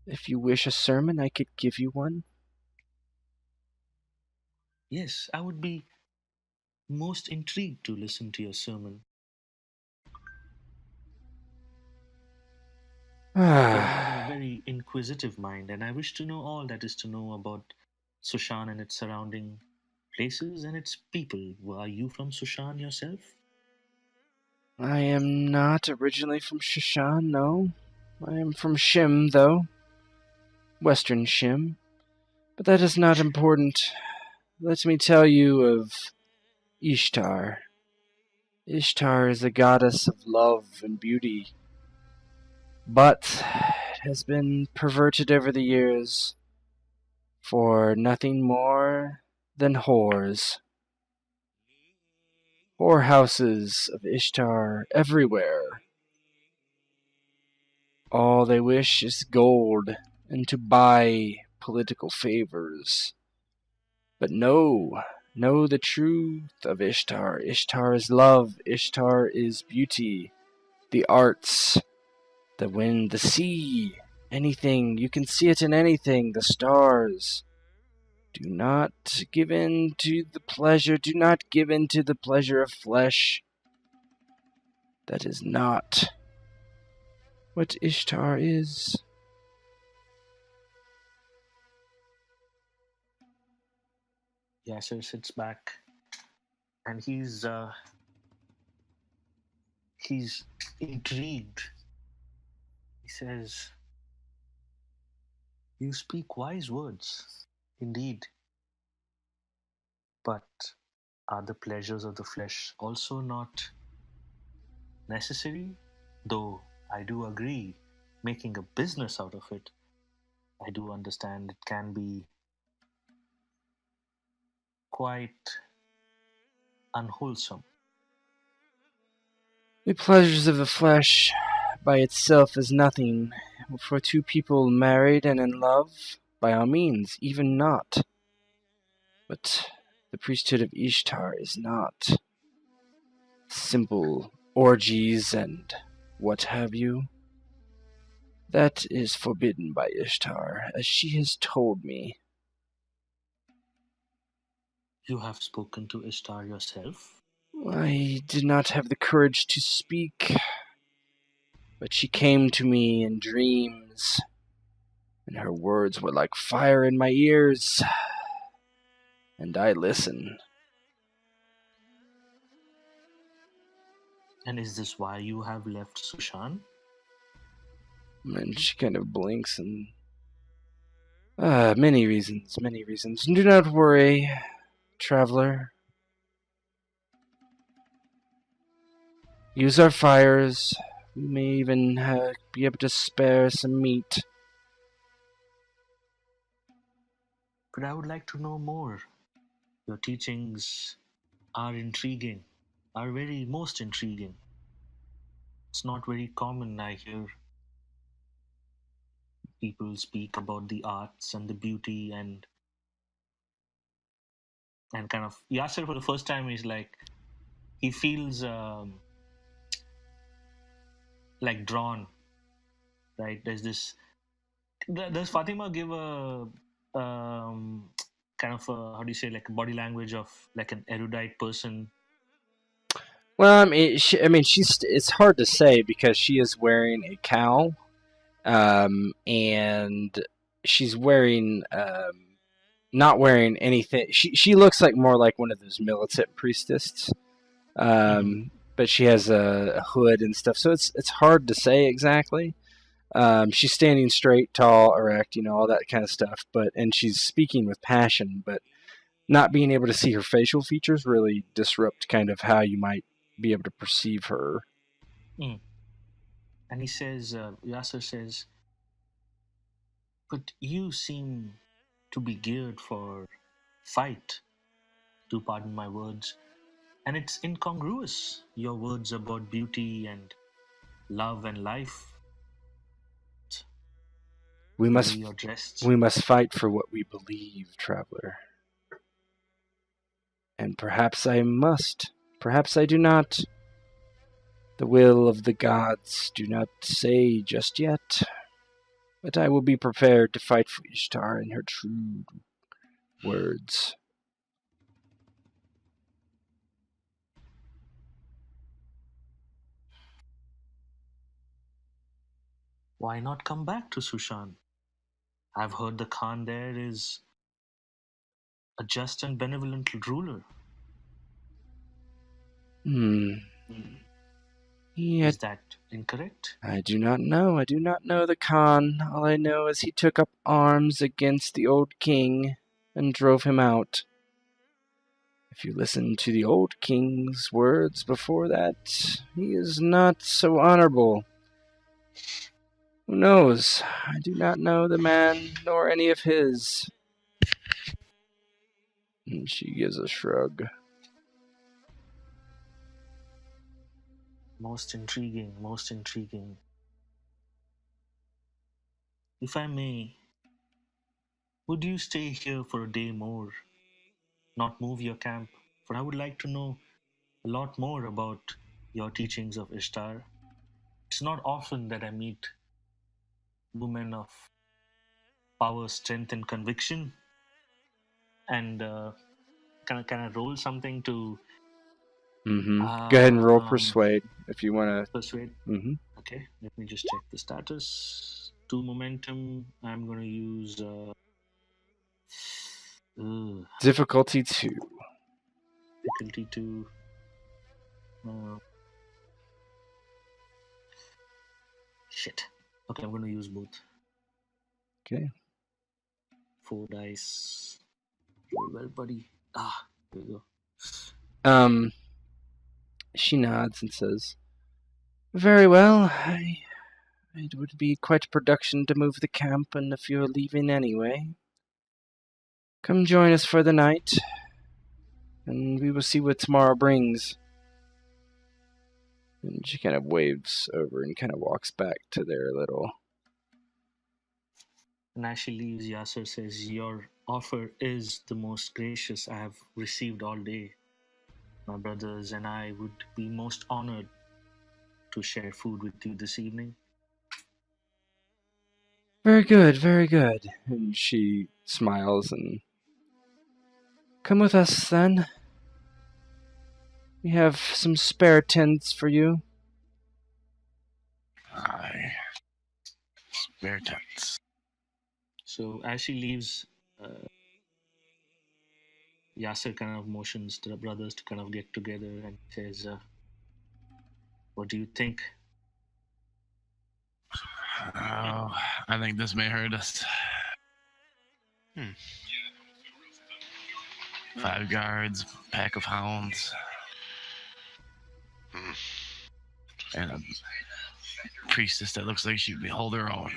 If you wish a sermon, I could give you one. Yes, I would be most intrigued to listen to your sermon. For I have a very inquisitive mind, and I wish to know all that is to know about Sushan and its surrounding places and its people. Are you from Sushan yourself? I am not originally from Shushan, no. I am from Shim, though. Western Shim. But that is not important. Let me tell you of Ishtar. Ishtar is a goddess of love and beauty, but it has been perverted over the years for nothing more than whores. Whorehouses of Ishtar everywhere. All they wish is gold and to buy political favors. But know the truth of Ishtar. Ishtar is love. Ishtar is beauty. The arts, the wind, the sea, anything. You can see it in anything. The stars. Do not give in to the pleasure. Do not give in to the pleasure of flesh. That is not what Ishtar is. Yasser sits back, and he's intrigued. He says, "You speak wise words, indeed. But are the pleasures of the flesh also not necessary? Though I do agree, making a business out of it, I do understand it can be quite unwholesome." The pleasures of the flesh by itself is nothing. For two people married and in love, by all means, even not. But the priesthood of Ishtar is not simple orgies and what have you. That is forbidden by Ishtar, as she has told me. You have spoken to Ishtar yourself? I did not have the courage to speak, but she came to me in dreams, and her words were like fire in my ears, and I listen. And is this why you have left Sushan? And she kind of blinks and... many reasons. Do not worry, traveler. Use our fires. We may even be able to spare some meat. But I would like to know more. Your teachings are intriguing, are very most intriguing. It's not very common. I hear people speak about the arts and the beauty and kind of Yasser for the first time is like he feels like drawn, right? Does Fatima give a kind of a, how do you say, like a body language of like an erudite person? Well, it's hard to say because she is wearing a cowl, and she's wearing, not wearing anything. She looks like more like one of those militant priestesses, but she has a hood and stuff, so it's hard to say exactly. She's standing straight, tall, erect, all that kind of stuff. And she's speaking with passion, but not being able to see her facial features really disrupt kind of how you might be able to perceive her. And he says, Yasser says, "But you seem to be geared for fight, do pardon my words, and it's incongruous, your words about beauty and love and life. We must fight for what we believe, traveler. And perhaps I must, perhaps I do not. The will of the gods do not say just yet, but I will be prepared to fight for Ishtar in her true words." why not come back to Sushan? I've heard the Khan there is a just and benevolent ruler. Is that incorrect? I do not know. I do not know the Khan. All I know is he took up arms against the old king and drove him out. If you listen to the old king's words before that, he is not so honorable. Who knows? I do not know the man nor any of his. And she gives a shrug. Most intriguing, most intriguing. If I may, would you stay here for a day more? Not move your camp, for I would like to know a lot more about your teachings of Ishtar. It's not often that I meet women of power, strength, and conviction. And can I roll something to Go ahead and roll persuade if you want to. persuade? Okay, let me just check the status. 2 momentum. I'm going to use Difficulty 2. difficulty 2. Shit. Okay, I'm going to use both. Okay. 4 dice. Roll well, buddy. There we go. She nods and says, "Very well. It would be quite a production to move the camp, and if you're leaving anyway, come join us for the night, and we will see what tomorrow brings." And she kind of waves over and kind of walks back to their little... And as she leaves, Yasser says, "Your offer is the most gracious I have received all day. My brothers and I would be most honored to share food with you this evening." Very good, very good. And she smiles and... "Come with us, then. We have some spare tents for you." Aye. Spare tents. So as she leaves, Yasser kind of motions to the brothers to kind of get together and says, "What do you think?" Oh, I think this may hurt us. 5 guards, pack of hounds, and a priestess that looks like she'd hold her own.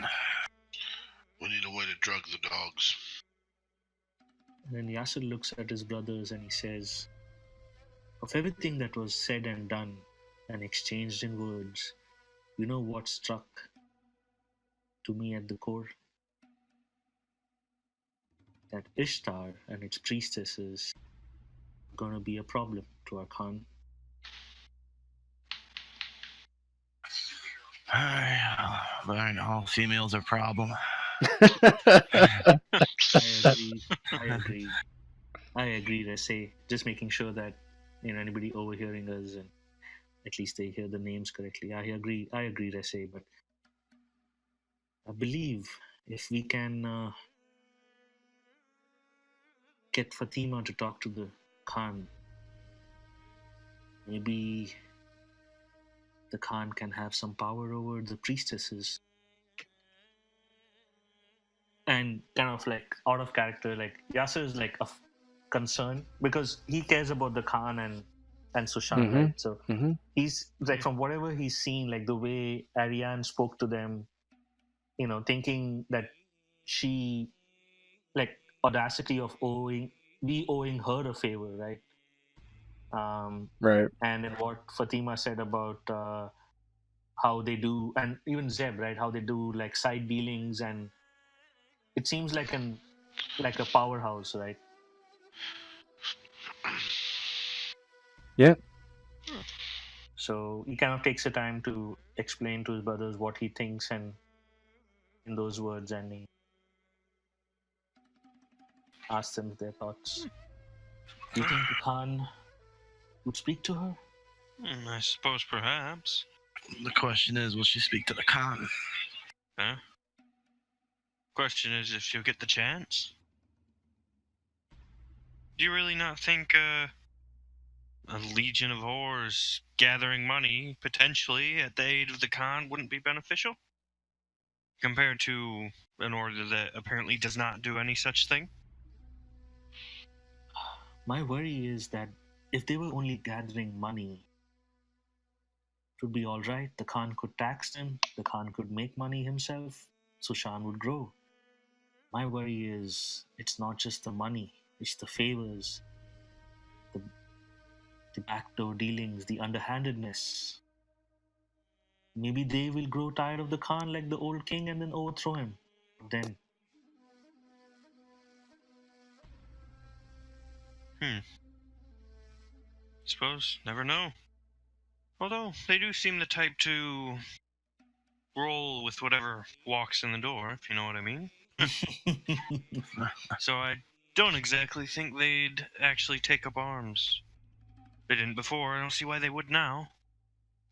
We need a way to drug the dogs. And then Yasser looks at his brothers and he says, "Of everything that was said and done and exchanged in words, you know what struck to me at the core? That Ishtar and its priestesses are going to be a problem to our Khan." But all females are a problem. I agree, Rese. Just making sure that anybody overhearing us and at least they hear the names correctly. I agree, Rese, but I believe if we can get Fatima to talk to the Khan, maybe the Khan can have some power over the priestesses. And kind of like out of character, like Yasser is like a concern because he cares about the Khan and Sushan, right? So he's like, from whatever he's seen, like the way Ariane spoke to them, thinking that she, like, audacity of owing her a favor, right? Right. And then what Fatima said about how they do, and even Zeb, right? How they do like side dealings, and it seems like a powerhouse, right? Yeah. So he kind of takes the time to explain to his brothers what he thinks and in those words, and he asks them their thoughts. Do you think the Khan would speak to her? I suppose perhaps. The question is, will she speak to the Khan? Okay. Question is if you'll get the chance. Do you really not think a legion of whores gathering money, potentially, at the aid of the Khan wouldn't be beneficial? Compared to an order that apparently does not do any such thing? My worry is that if they were only gathering money, it would be all right. The Khan could tax them, the Khan could make money himself, so Shan would grow. My worry is it's not just the money, it's the favors, the backdoor dealings, the underhandedness. Maybe they will grow tired of the Khan like the old king and then overthrow him. Then, Suppose, never know. Although, they do seem the type to roll with whatever walks in the door, if you know what I mean. So I don't exactly think they'd actually take up arms. They didn't before, I don't see why they would now.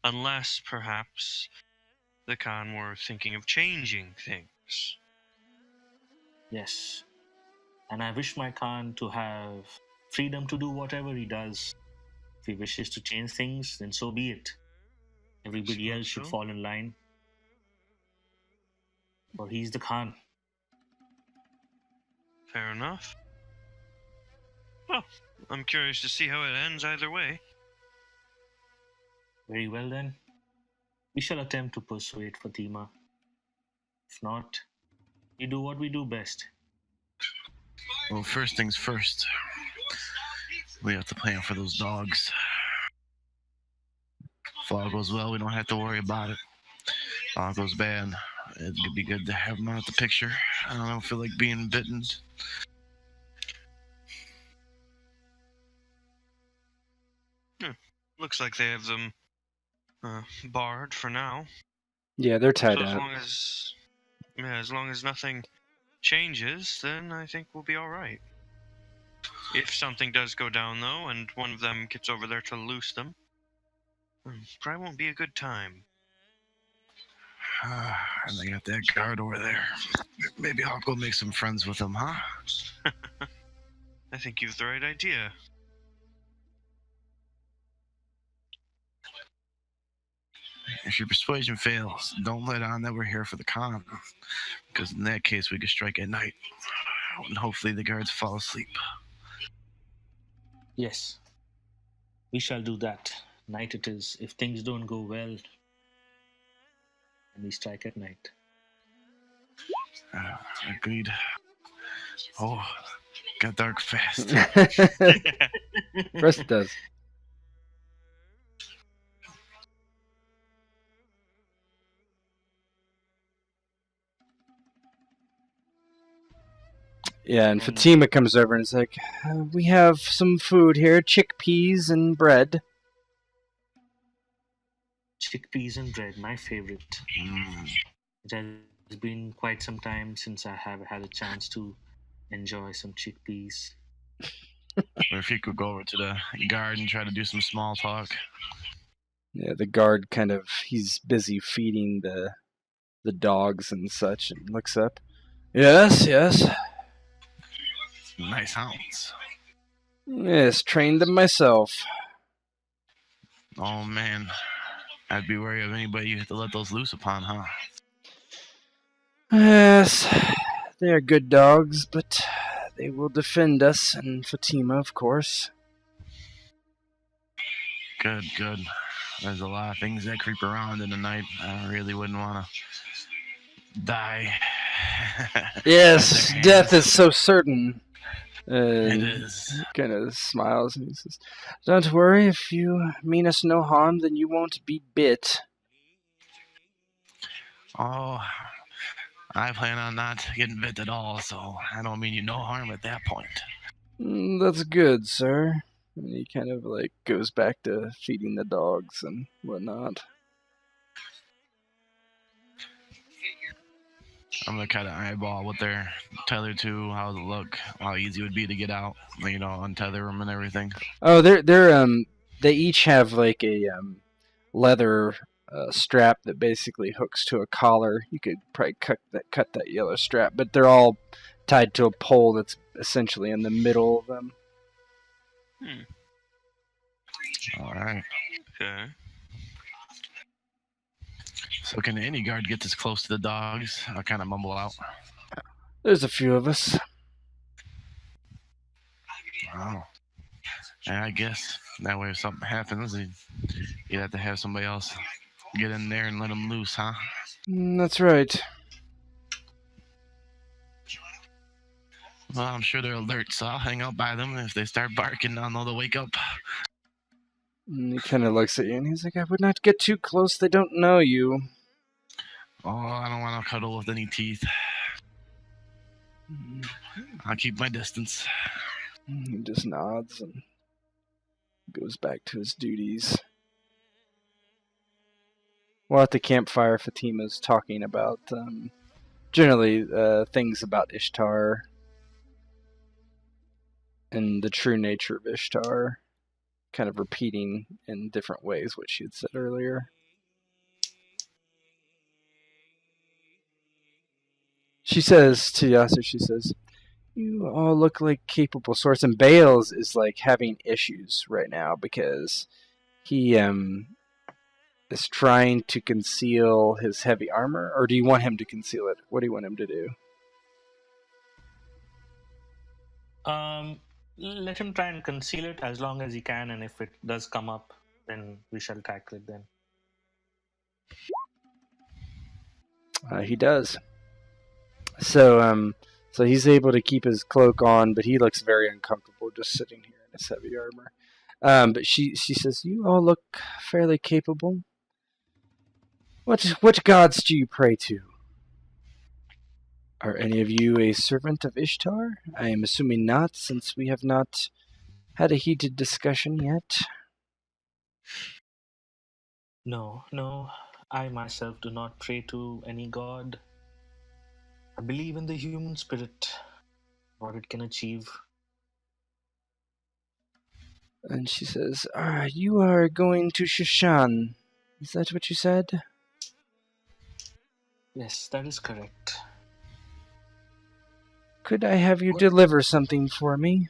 Unless, perhaps, the Khan were thinking of changing things. yes. And I wish my Khan to have freedom to do whatever he does. If he wishes to change things, then so be it. Everybody else should fall in line. For he's the Khan. Fair enough. Well, I'm curious to see how it ends either way. Very well then. We shall attempt to persuade Fatima. If not, we do what we do best. Well, first things first. We have to plan for those dogs. If all goes well, we don't have to worry about it. If all goes bad, it'd be good to have them out the picture. I don't feel like being bitten. Looks like they have them barred for now. Yeah, they're tied So up. as long as nothing changes, then I think we'll be all right. If something does go down, though, and one of them gets over there to loose them, probably won't be a good time. And they got that guard over there. Maybe I'll go make some friends with him, huh? I think you've the right idea. If your persuasion fails, don't let on that we're here for the Khan. Because in that case, we could strike at night. And hopefully the guards fall asleep. Yes. We shall do that. Night it is. If things don't go well, and we strike at night. Agreed. Oh, got dark fast. Rest does. Yeah, and Fatima comes over and is like, we have some food here, chickpeas and bread. Chickpeas and bread, my favorite. It has been quite some time since I have had a chance to enjoy some chickpeas. Or if you could go over to the guard and try to do some small talk. Yeah, the guard he's busy feeding the dogs and such, and looks up. Yes. Nice hounds. Yes, trained them myself. Oh, man. I'd be wary of anybody you have to let those loose upon, huh? Yes, they are good dogs, but they will defend us and Fatima, of course. Good. There's a lot of things that creep around in the night. I really wouldn't want to die. Yes, death is so certain. It is. He kind of smiles and he says, "Don't worry, if you mean us no harm, then you won't be bit." Oh, I plan on not getting bit at all, so I don't mean you no harm at that point. That's good, sir. And he kind of goes back to feeding the dogs and whatnot. I'm gonna kind of eyeball what they're tethered to, how it look, how easy it would be to get out, untether them and everything. Oh, they each have a leather strap that basically hooks to a collar. You could probably cut that yellow strap, but they're all tied to a pole that's essentially in the middle of them. All right. Okay. So can any guard get this close to the dogs? I kind of mumble out. There's a few of us. Oh. Yeah, I guess that way if something happens, you'd have to have somebody else get in there and let them loose, huh? That's right. Well, I'm sure they're alert, so I'll hang out by them. If they start barking, I'll know to wake up. And he kind of looks at you and he's like, I would not get too close. They don't know you. Oh, I don't want to cuddle with any teeth. I'll keep my distance. He just nods and goes back to his duties. Well, at the campfire, Fatima's talking about generally things about Ishtar and the true nature of Ishtar, kind of repeating in different ways what she had said earlier. She says to Yasser, she says, you all look like capable swords, and Bales is like having issues right now because he is trying to conceal his heavy armor, or do you want him to conceal it? What do you want him to do? Let him try and conceal it as long as he can, and if it does come up, then we shall tackle it then. He does. So he's able to keep his cloak on, but he looks very uncomfortable just sitting here in his heavy armor. But she says, you all look fairly capable. What gods do you pray to? Are any of you a servant of Ishtar? I am assuming not, since we have not had a heated discussion yet. No, I myself do not pray to any god. I believe in the human spirit, what it can achieve. And she says, you are going to Shushan. Is that what you said? Yes, that is correct. Could I have you deliver something for me?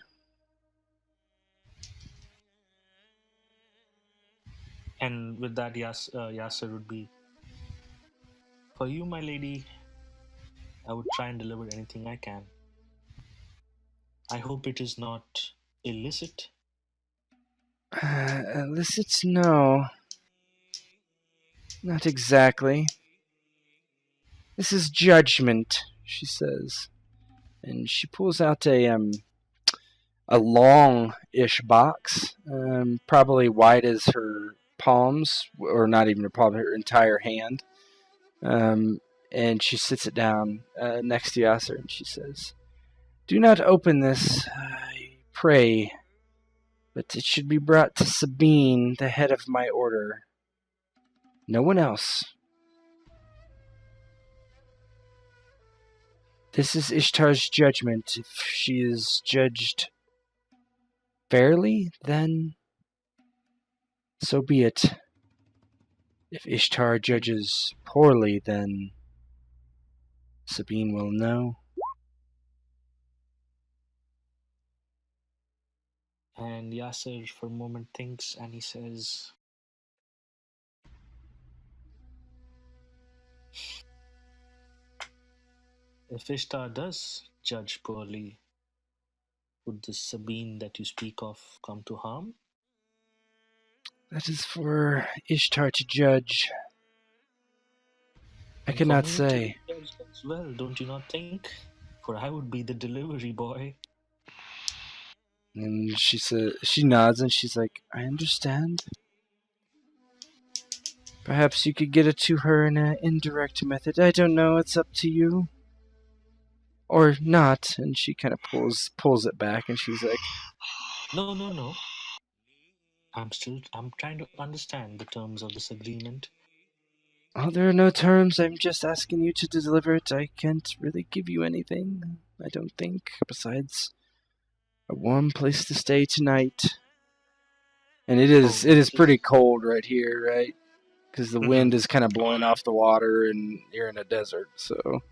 And with that, Yasser would be, for you, my lady, I would try and deliver anything I can. I hope it is not illicit. Illicit? No. Not exactly. This is judgment, she says. And she pulls out a long-ish box, probably wide as her palms, or not even her palm, her entire hand. And she sits it down next to Yasser, and she says, do not open this, I pray, but it should be brought to Sabine, the head of my order. No one else. This is Ishtar's judgment. If she is judged fairly, then so be it. If Ishtar judges poorly, then Sabine will know. And Yasser for a moment thinks, and he says, if Ishtar does judge poorly, would the Sabine that you speak of come to harm? That is for Ishtar to judge. I And cannot for me to say. judge as well, don't you not think? For I would be the delivery boy. And she nods and she's like, I understand. Perhaps you could get it to her in an indirect method. I don't know, it's up to you. Or not. And she kind of pulls it back and she's like, No. I'm trying to understand the terms of this agreement. oh, there are no terms. I'm just asking you to deliver it. I can't really give you anything, I don't think, besides a warm place to stay tonight. And it is pretty cold right here, right? because the wind is kind of blowing off the water, and you're in a desert. So.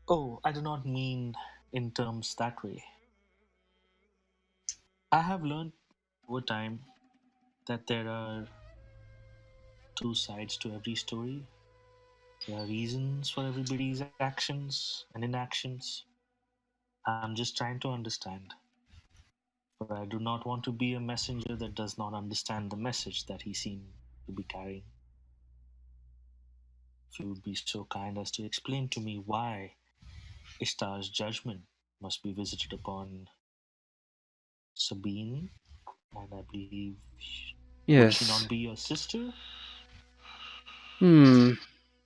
Oh, I do not mean in terms that way. I have learned over time that there are two sides to every story. There are reasons for everybody's actions and inactions. I'm just trying to understand. But I do not want to be a messenger that does not understand the message that he seemed to be carrying. If you would be so kind as to explain to me why Ishtar's judgment must be visited upon Sabine, and I believe would she Yes. not be your sister?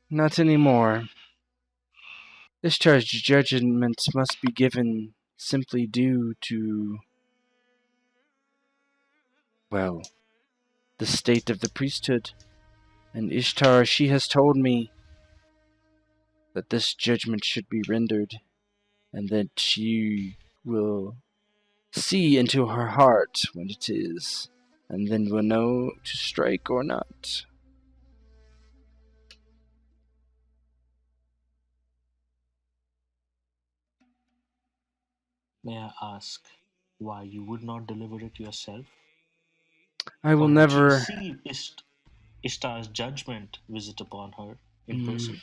Not anymore. Ishtar's judgment must be given simply due to, well, the state of the priesthood. And Ishtar, she has told me that this judgment should be rendered, and that she will see into her heart when it is, and then will know to strike or not. May I ask why you would not deliver it yourself? I will Or would she never... see Ishtar's judgment visit upon her in person?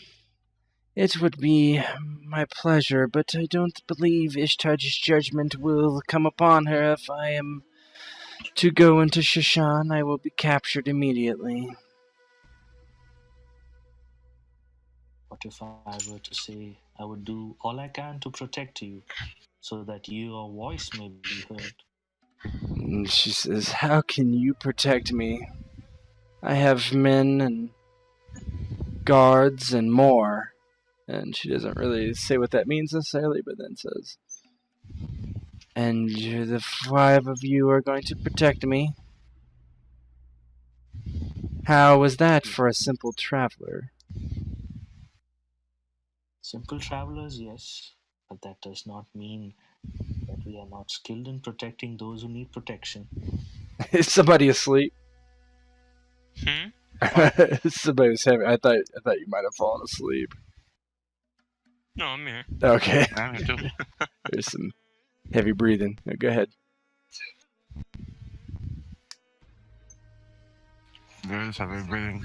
It would be my pleasure, but I don't believe Ishtar's judgment will come upon her. If I am to go into Shashan, I will be captured immediately. What if I were to say I would do all I can to protect you so that your voice may be heard? And she says, "How can you protect me? I have men and guards and more." And she doesn't really say what that means necessarily, but then says, "And the 5 of you are going to protect me? How was that for a simple traveler?" Simple travelers, yes, but that does not mean that we are not skilled in protecting those who need protection. Is somebody asleep? Somebody was having... I thought you might have fallen asleep. No, I'm here. Okay. I'm here too. There's some heavy breathing. No, go ahead. There's heavy breathing.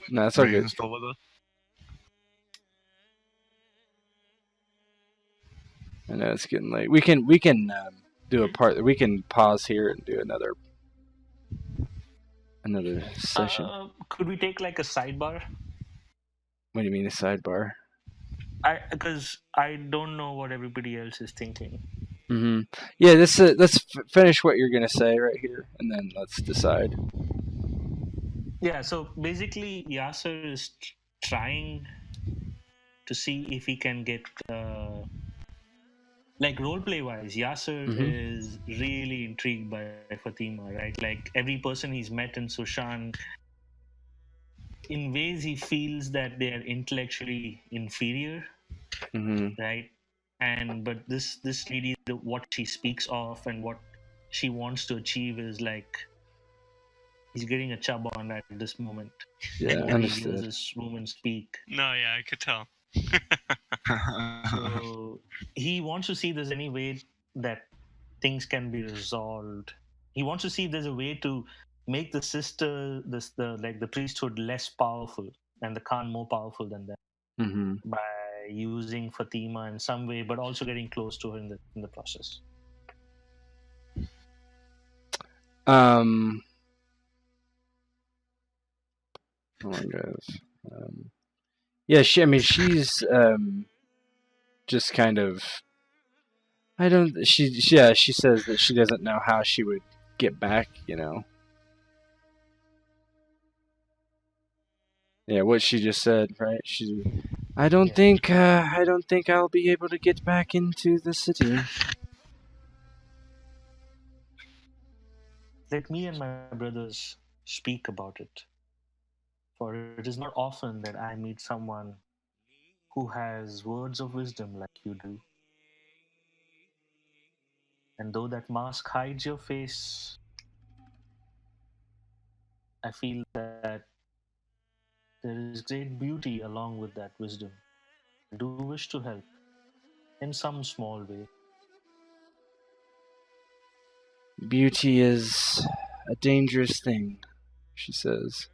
No, that's all good. Reagan's still with us? I know it's getting late. We can do a part. We can pause here and do another session. Could we take like a sidebar? What do you mean a sidebar? Because I don't know what everybody else is thinking. Mm-hmm. Yeah, let's finish what you're gonna say right here, and then let's decide. Yeah, so basically, Yasser is trying to see if he can get like roleplay wise. Yasser is really intrigued by Fatima, right? Like every person he's met in Sushan, in ways he feels that they are intellectually inferior, right? But this lady, what she speaks of and what she wants to achieve is like he's getting a chub on at this moment. Yeah, when he understood. hears this woman speak. No, yeah, I could tell. So he wants to see if there's any way that things can be resolved. He wants to see if there's a way to make the sister, the priesthood less powerful and the Khan more powerful than them by using Fatima in some way, but also getting close to her in the process. Oh my gosh. Yeah, she's just kind of... she says that she doesn't know how she would get back, Yeah, what she just said, right? I don't think I'll be able to get back into the city. Let me and my brothers speak about it. For it is not often that I meet someone who has words of wisdom like you do. And though that mask hides your face, I feel that there is great beauty along with that wisdom. I do wish to help in some small way. Beauty is a dangerous thing, she says.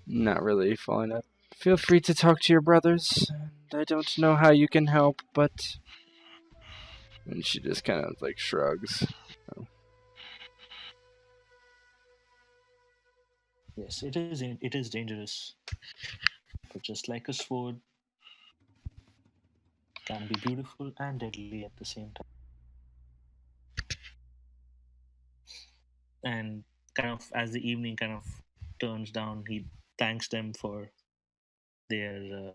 Not really following up. Feel free to talk to your brothers. I don't know how you can help, but... And she just kind of, like, shrugs. Yes, it is dangerous. But just like a sword, can be beautiful and deadly at the same time. And kind of as the evening kind of turns down, he thanks them for their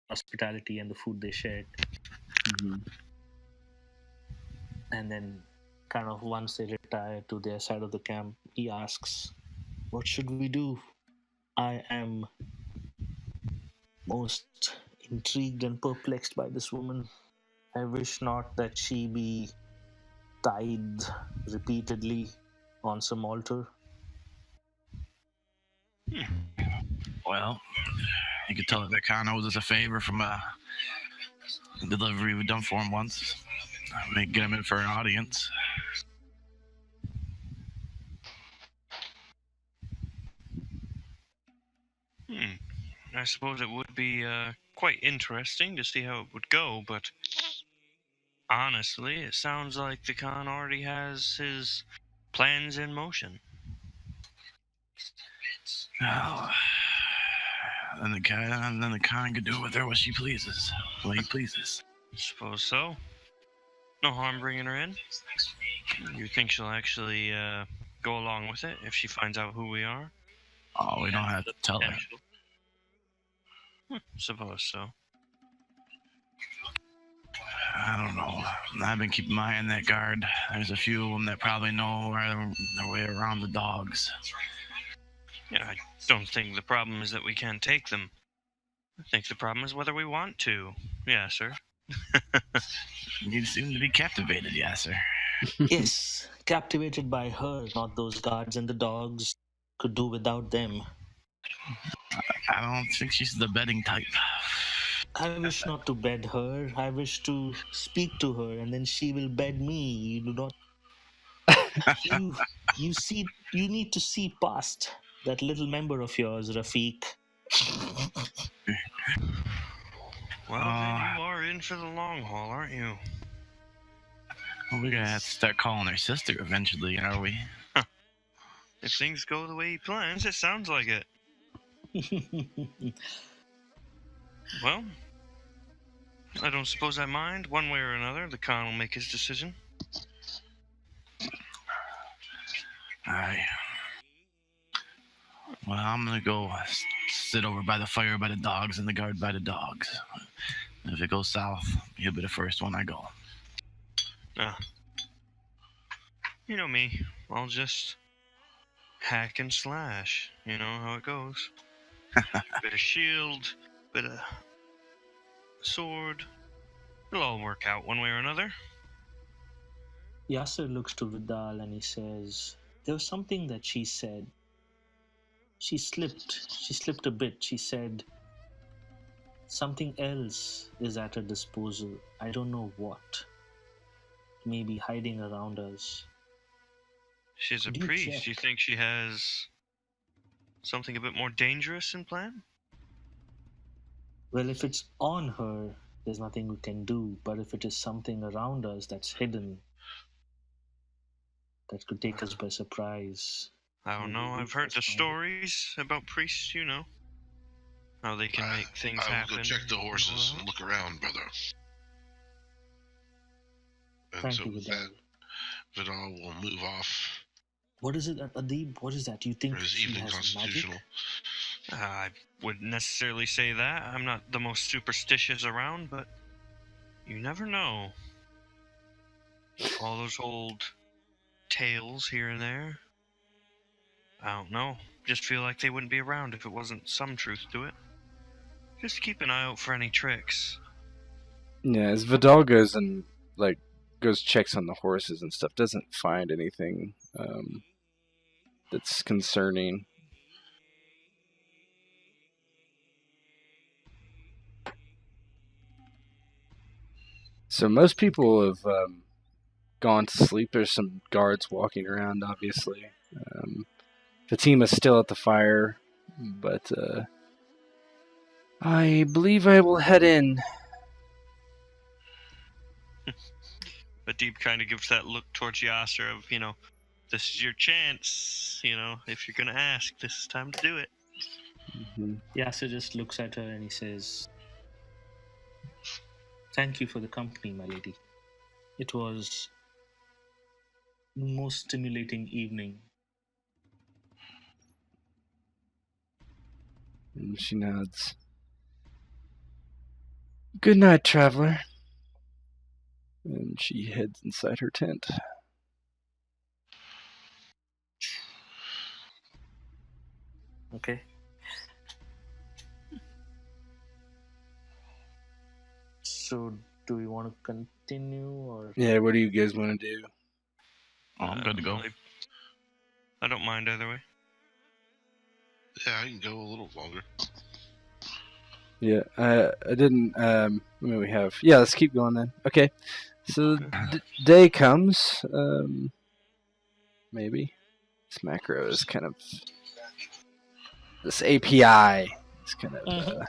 hospitality and the food they shared. Mm-hmm. And then, kind of once they retire to their side of the camp, he asks, "What should we do? I am most intrigued and perplexed by this woman. I wish not that she be tied repeatedly on some altar." Well, you could tell that Khan owes us a favor from a delivery we've done for him once. May get him in for an audience. I suppose it would be quite interesting to see how it would go, but honestly, it sounds like the Khan already has his plans in motion. Oh, and the Khan could do with her what she pleases, what he pleases. Suppose so. No harm bringing her in. You think she'll actually go along with it if she finds out who we are? Oh, we don't have to tell her. Suppose so. I don't know. I've been keeping my eye on that guard. There's a few of them that probably know their way around the dogs. Yeah, I don't think the problem is that we can't take them. I think the problem is whether we want to. Yeah, sir. You seem to be captivated, yes, sir. Yes, captivated by her, not those guards and the dogs. Could do without them. I don't think she's the bedding type. I wish not to bed her. I wish to speak to her, and then she will bed me. You do not. You see. You need to see past that little member of yours, Rafiq. Well, then you are in for the long haul, aren't you? Well, we're gonna have to start calling her sister eventually, are we? If things go the way he plans, it sounds like it. Well, I don't suppose I mind. One way or another, the Khan will make his decision. Aye. Well, I'm gonna go sit over by the fire by the dogs and the guard by the dogs. If it goes south, he'll be the first one I go. You know me. I'll just hack and slash. You know how it goes. Bit of shield, bit of sword. It'll all work out one way or another. Yasser looks to Vidal and he says, "There was something that she said. She slipped a bit. She said something else is at her disposal. I don't know what. Maybe hiding around us." She's a Do you priest. check? You think she has something a bit more dangerous in plan? Well, if it's on her, there's nothing we can do. But if it is something around us that's hidden, that could take us by surprise. I don't know. I've heard the stories about priests, you know. How they can make things I will happen. go check the horses and look around, brother. And Thank so you, with Vidal. that, Vidal will move off What is it, Adib? What is that? Do you think for his she evening has constitutional. magic? I wouldn't necessarily say that. I'm not the most superstitious around, but you never know. All those old tales here and there. I don't know. Just feel like they wouldn't be around if it wasn't some truth to it. Just keep an eye out for any tricks. Yeah, as Vidal goes and checks on the horses and stuff, doesn't find anything that's concerning. So most people have gone to sleep. There's some guards walking around, obviously. Fatima's still at the fire, but I believe I will head in. But Deep kind of gives that look towards Yasser of, this is your chance. If you're going to ask, this is time to do it. Mm-hmm. Yasser just looks at her and he says, "Thank you for the company, my lady. It was the most stimulating evening." And she nods. Good night, traveler. And she heads inside her tent. Okay. So, do we want to continue or? Yeah, what do you guys want to do? Oh, I'm good to go. I don't mind either way. Yeah, I can go a little longer. Yeah, I didn't. We have. Yeah, let's keep going then. Okay, so day comes. Maybe this macro is kind of this API. It's kind of.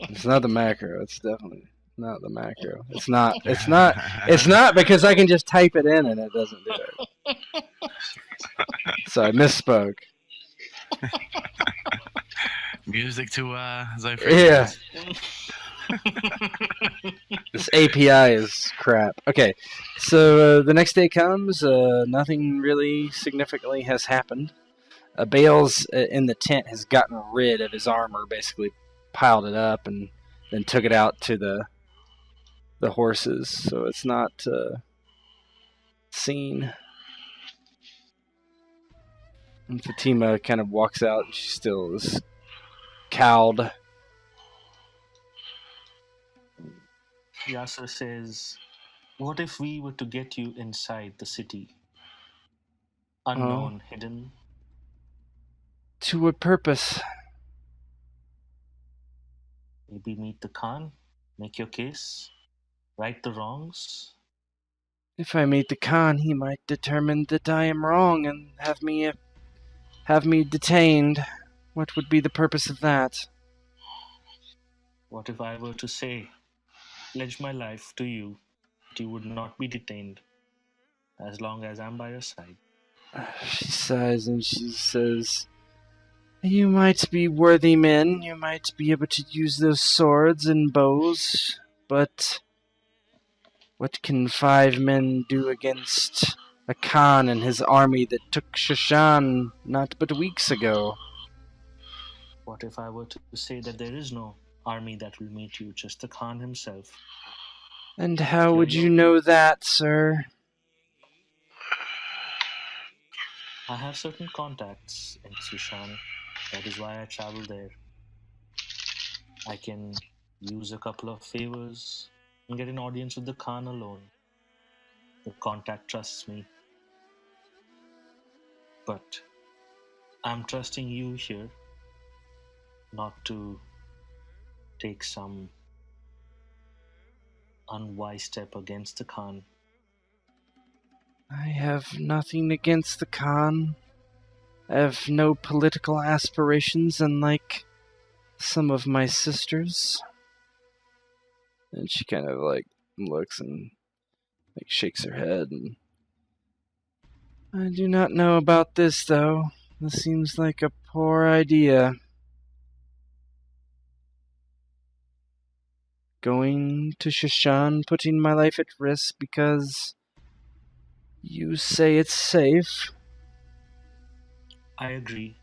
It's not the macro. It's definitely not the macro. It's not. It's not. It's not because I can just type it in and it doesn't do it. So I misspoke. Music to Zypher. Yeah. This API is crap. Okay, so the next day comes. Nothing really significantly has happened. Bales in the tent has gotten rid of his armor, basically piled it up and then took it out to the horses. So it's not seen. And Fatima kind of walks out. And she still is cowed. Yasser says, "What if we were to get you inside the city? Unknown, hidden." To what purpose? Maybe meet the Khan, make your case, right the wrongs. If I meet the Khan, he might determine that I am wrong and have me detained. What would be the purpose of that? What if I were to say, pledge my life to you, that you would not be detained, as long as I'm by your side? She sighs and she says, "You might be worthy men, you might be able to use those swords and bows, but what can 5 men do against a Khan and his army that took Shashan not but weeks ago?" What if I were to say that there is no army that will meet you, just the Khan himself? And how would you know that, sir? I have certain contacts in Sushan. That is why I travel there. I can use a couple of favors and get an audience with the Khan alone. The contact trusts me. But I'm trusting you here not to take some unwise step against the Khan. I have nothing against the Khan. I have no political aspirations, unlike some of my sisters. And she kind of looks and shakes her head. And I do not know about this, though. This seems like a poor idea. Going to Shashan, putting my life at risk because you say it's safe. I agree.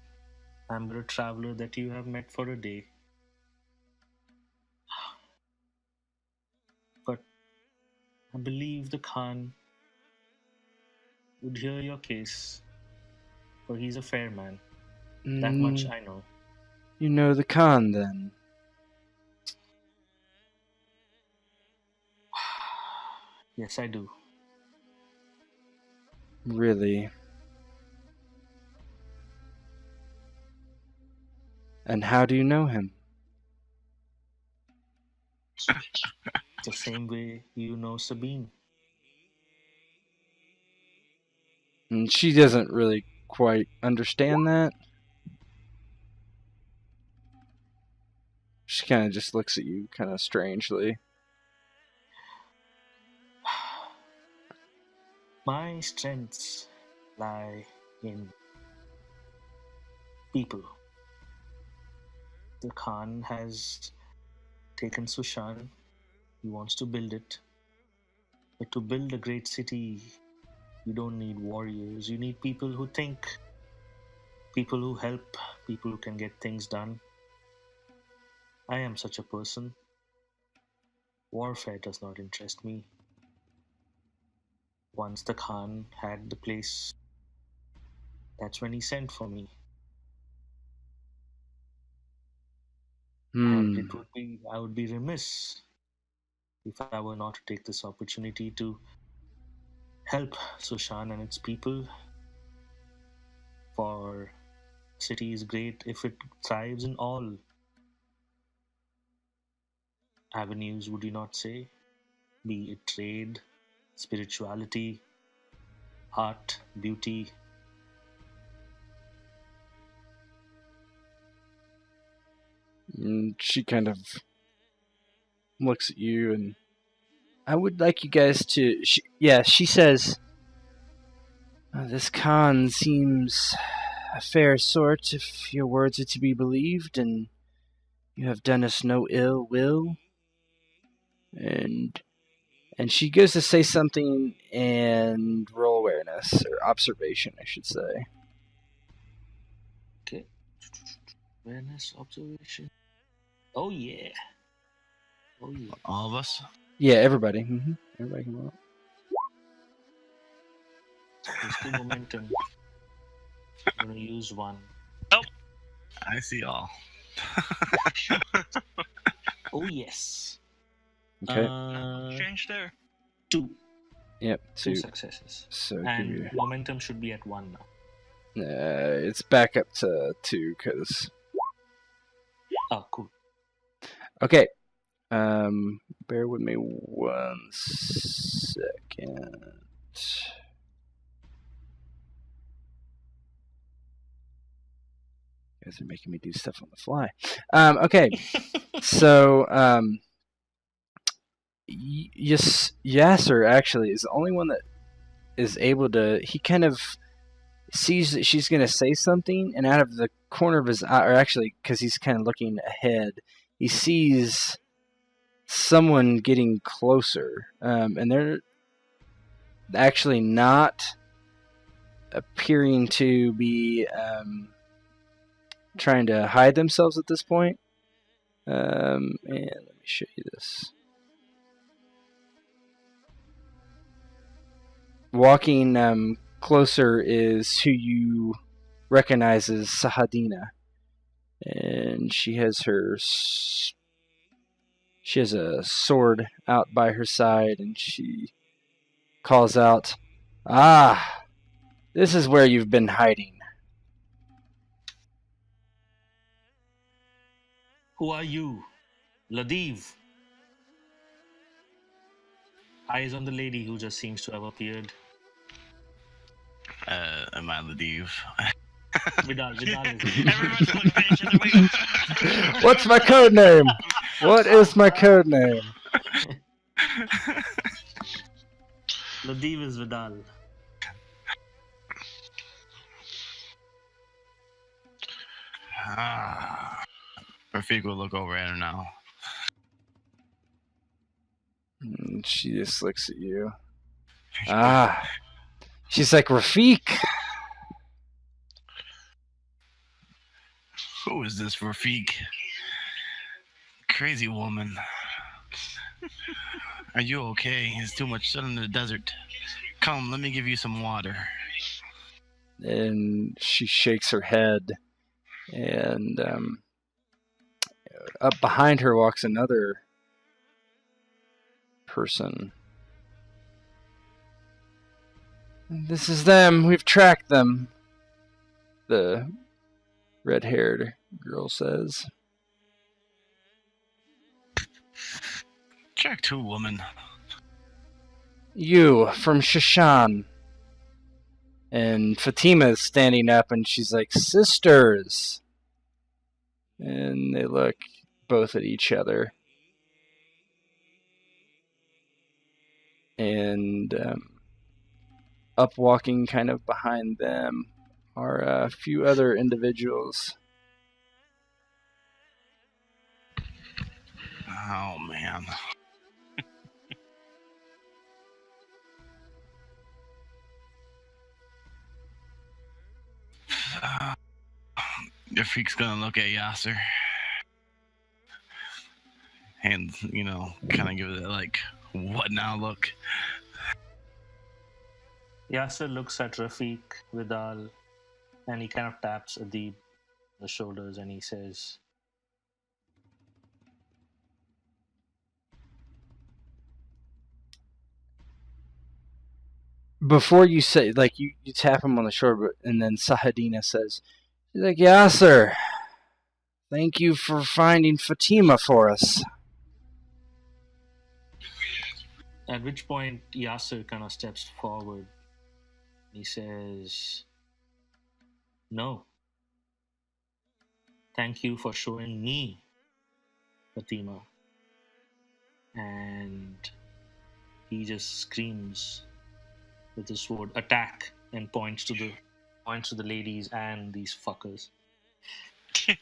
I'm but a traveler that you have met for a day. But I believe the Khan would hear your case, for he's a fair man. That much I know. You know the Khan, then? Yes, I do. Really? And how do you know him? The same way you know Sabine. And she doesn't really quite understand that. She kind of just looks at you kind of strangely. My strengths lie in people. The Khan has taken Sushan. He wants to build it. But to build a great city, you don't need warriors. You need people who think, people who help, people who can get things done. I am such a person. Warfare does not interest me. Once the Khan had the place, that's when he sent for me. And I would be remiss if I were not to take this opportunity to help Sushan and its people. For city is great if it thrives in all avenues, would you not say? Be it trade, spirituality, art, beauty. And she kind of looks at you, and I would like you guys to... She says, this Khan seems a fair sort, if your words are to be believed, and you have done us no ill will. And she goes to say something, and roll awareness, or observation, I should say. Okay. Awareness, observation. Oh yeah. Oh yeah. All of us? Yeah, everybody. Mm-hmm. Everybody can roll. There's 2 momentum. I'm gonna use 1. I see all. Oh yes. Okay. Change there. 2. Yep. 2 successes. So give And you... momentum should be at 1 now. it's back up to 2, because... Oh, cool. Okay. Bear with me 1 second. You guys are making me do stuff on the fly. Okay. So, Yasser actually is the only one that is able to... He kind of sees that she's going to say something, and out of the corner of his eye, or actually, because he's kind of looking ahead, he sees someone getting closer, and they're actually not appearing to be trying to hide themselves at this point. And let me show you this. Walking closer is who you recognize as Sahadina, and she has a sword out by her side, and she calls out, "Ah, this is where you've been hiding." Who are you? Ladiv. Eyes on the lady who just seems to have appeared. Am I Ladiv? Vidal is Everyone's looking at each other. Wait. What's my code name? What is my code name? Ladiv is Vidal. Rafik will look over at her now. And she just looks at you. She's like, Rafik. Who is this Rafik? Crazy woman. Are you okay? It's too much sun in the desert. Come, let me give you some water. And she shakes her head. And up behind her walks another person. This is them. We've tracked them. The red-haired girl says. Track 2, woman. You, from Shashan. And Fatima's standing up and she's like, sisters. And they look both at each other. And up walking kind of behind them are a few other individuals. Oh, man. Rafik's gonna look at Yasser. And, kind of give it that, like, what now look. Yasser looks at Rafik, Vidal, and he kind of taps Adib on the shoulders and he says, Before you say, like, you tap him on the shoulder, and then Sahadina says, she's like, Yasser, thank you for finding Fatima for us. at which point Yasser kind of steps forward. He says, no. Thank you for showing me Fatima. And he just screams with his sword, attack, and points to the ladies and these fuckers. We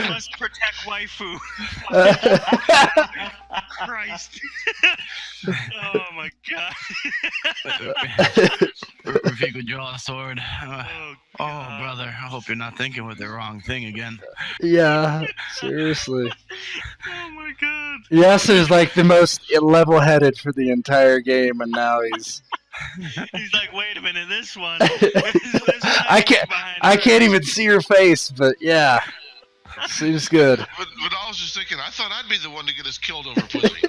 must protect waifu. Christ. Oh my god. Rafik would draw a sword. Oh, brother, I hope you're not thinking with the wrong thing again. Yeah, seriously. Oh my god. Yasser's like the most level-headed for the entire game, and now he's like, wait a minute, this one. I can't even see her face, but yeah. Seems good. But I was just thinking, I thought I'd be the one to get us killed over pussy.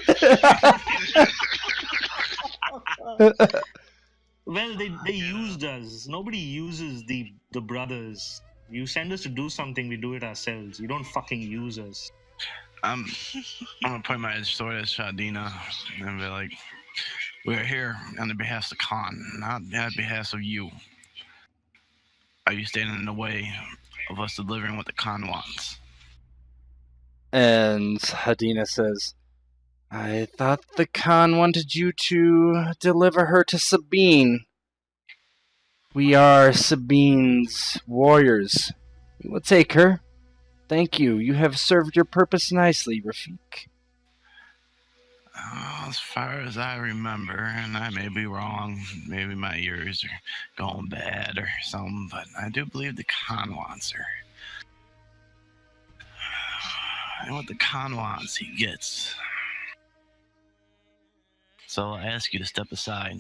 Well, they used us. Nobody uses the brothers. You send us to do something, we do it ourselves. You don't fucking use us. I'm gonna point my sword at Shadina and be like, we're here on the behalf of the Khan, not on behalf of you. Are you standing in the way of us delivering what the Khan wants? And Hadina says, I thought the Khan wanted you to deliver her to Sabine. We are Sabine's warriors. We will take her. Thank you. You have served your purpose nicely, Rafik. As far as I remember, and I may be wrong, maybe my ears are going bad or something, but I do believe the Khan wants her. And what the Khan wants, he gets. So I'll ask you to step aside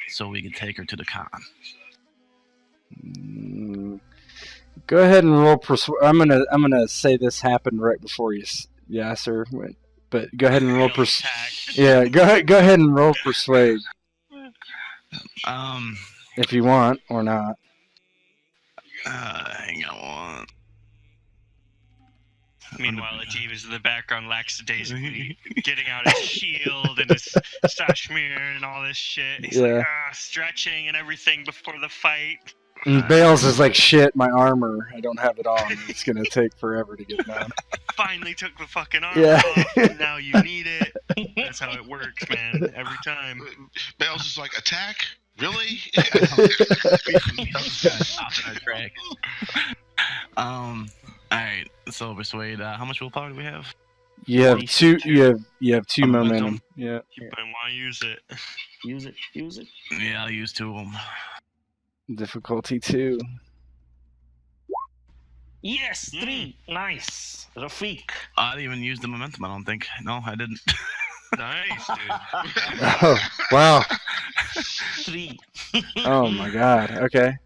so we can take her to the Khan. Go ahead and roll persuade. I'm gonna say this happened right before you, Yasser went. But go ahead and roll persuade. Yeah, go ahead and roll persuade. If you want or not. Hang on. Meanwhile, Adib is in the background lackadaisically getting out his shield and his Sashmir and all this shit. He's like, stretching and everything before the fight. And Bales is like, shit, my armor, I don't have it on. It's gonna take forever to get done. Finally took the fucking armor off, and now you need it. That's how it works, man, every time. Bales is like, attack? Really? Alright, so persuade, how much willpower do we have? You have two. You have two momentum. Yeah. You might want to use it. Use it. Yeah, I'll use 2 of them. Difficulty 2. Yes, 3. Nice. Rafik. I didn't even use the momentum, I don't think. No, I didn't. Nice, dude. Oh, wow. 3. Oh my god. Okay.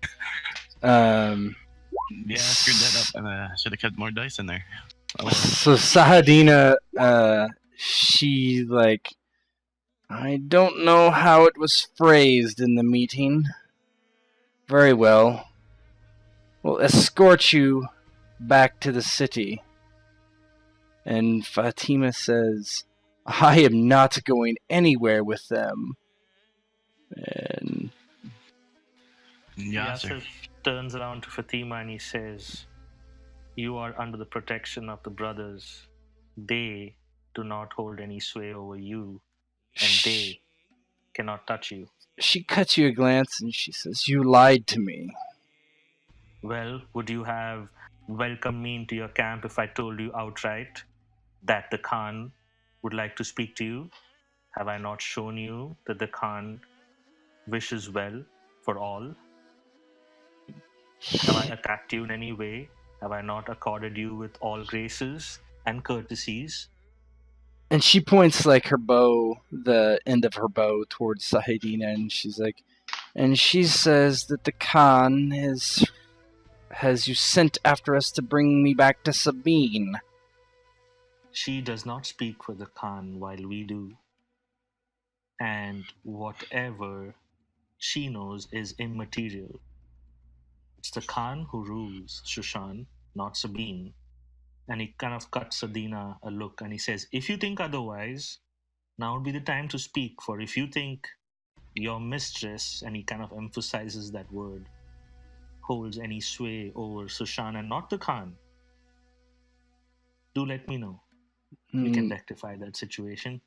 Yeah, I screwed that up, and I should have kept more dice in there. Oh, well. So Sahadina, she, like, I don't know how it was phrased in the meeting. Very well. We'll escort you back to the city. And Fatima says, I am not going anywhere with them. And Yasser. Yasser turns around to Fatima and he says, you are under the protection of the brothers. They do not hold any sway over you, and they cannot touch you. She cuts you a glance and she says, you lied to me. Well, would you have welcomed me into your camp if I told you outright that the Khan would like to speak to you? Have I not shown you that the Khan wishes well for all? Have I attacked you in any way? Have I not accorded you with all graces and courtesies? And she points like her bow, the end of her bow, towards Sahedina, and she's like, and she says that the Khan has you sent after us to bring me back to Sabine. She does not speak for the Khan while we do. And whatever she knows is immaterial. It's the Khan who rules Shushan, not Sabine. And he kind of cuts Sadina a look and he says, if you think otherwise, now would be the time to speak. For if you think your mistress, and he kind of emphasizes that word, holds any sway over Shushan and not the Khan, do let me know. We can rectify that situation.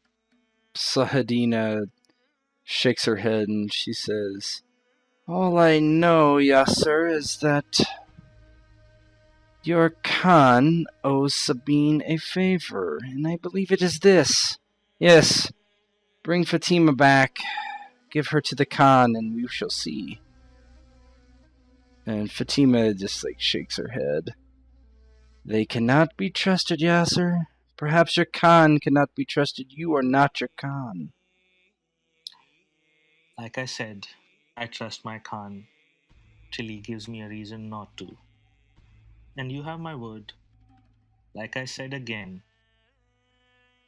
Sahedina shakes her head and she says, all I know, Yasser, is that your Khan owes Sabine a favor, and I believe it is this. Yes, bring Fatima back, give her to the Khan, and we shall see. And Fatima just, like, shakes her head. They cannot be trusted, Yasser. Perhaps your Khan cannot be trusted. You are not your Khan. Like I said, I trust my Khan till he gives me a reason not to. And you have my word. Like I said again,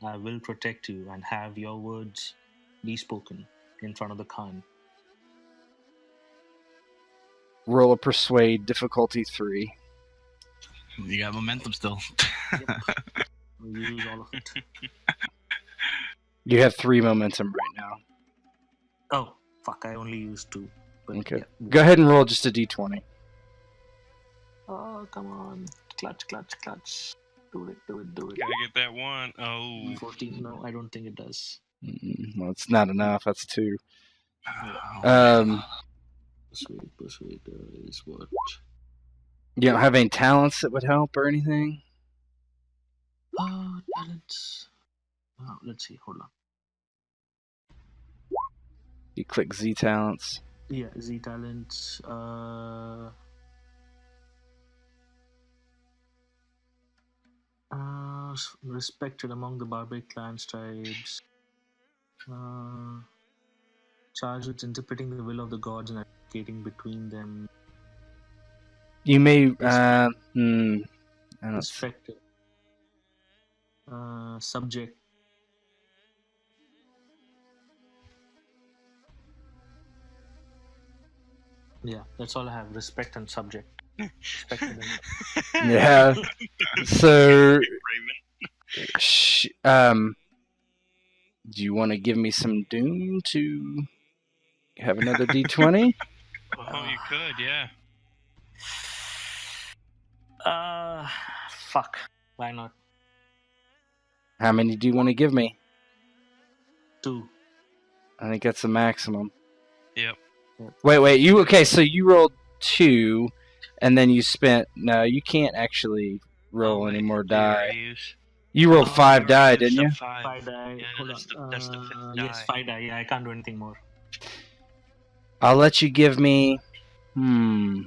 I will protect you and have your words be spoken in front of the Khan. Roll a persuade, difficulty 3. You got momentum still. We'll use all of it. You have 3 momentum right now. Oh, fuck, I only used 2. But Okay. yeah. Go ahead and roll just a d20. Oh, come on. Clutch. Do it. Gotta get that one. Oh. 14. No, I don't think it does. Well, it's not enough. That's 2. Persuade is what? You don't have any talents that would help or anything? Talents. Oh, let's see. Hold on. You click Z talents. Yeah, Z talents. Respected among the barbaric clans, tribes. Charged with interpreting the will of the gods and advocating between them. You may. I don't. Respected. Subject. Yeah, that's all I have. Respect and subject. Respected and Yeah. So. Do you want to give me some doom to have another d20? Oh, you could, yeah. Fuck. Why not? How many do you want to give me? 2. I think that's the maximum. Yep. Wait. Okay, so you rolled 2, and then you spent. No, you can't actually roll any more die. You rolled 5 die, didn't you? 5 die. Yeah, Hold that's on. the 5th die. Yes, 5 die. Yeah, I can't do anything more. I'll let you give me. No,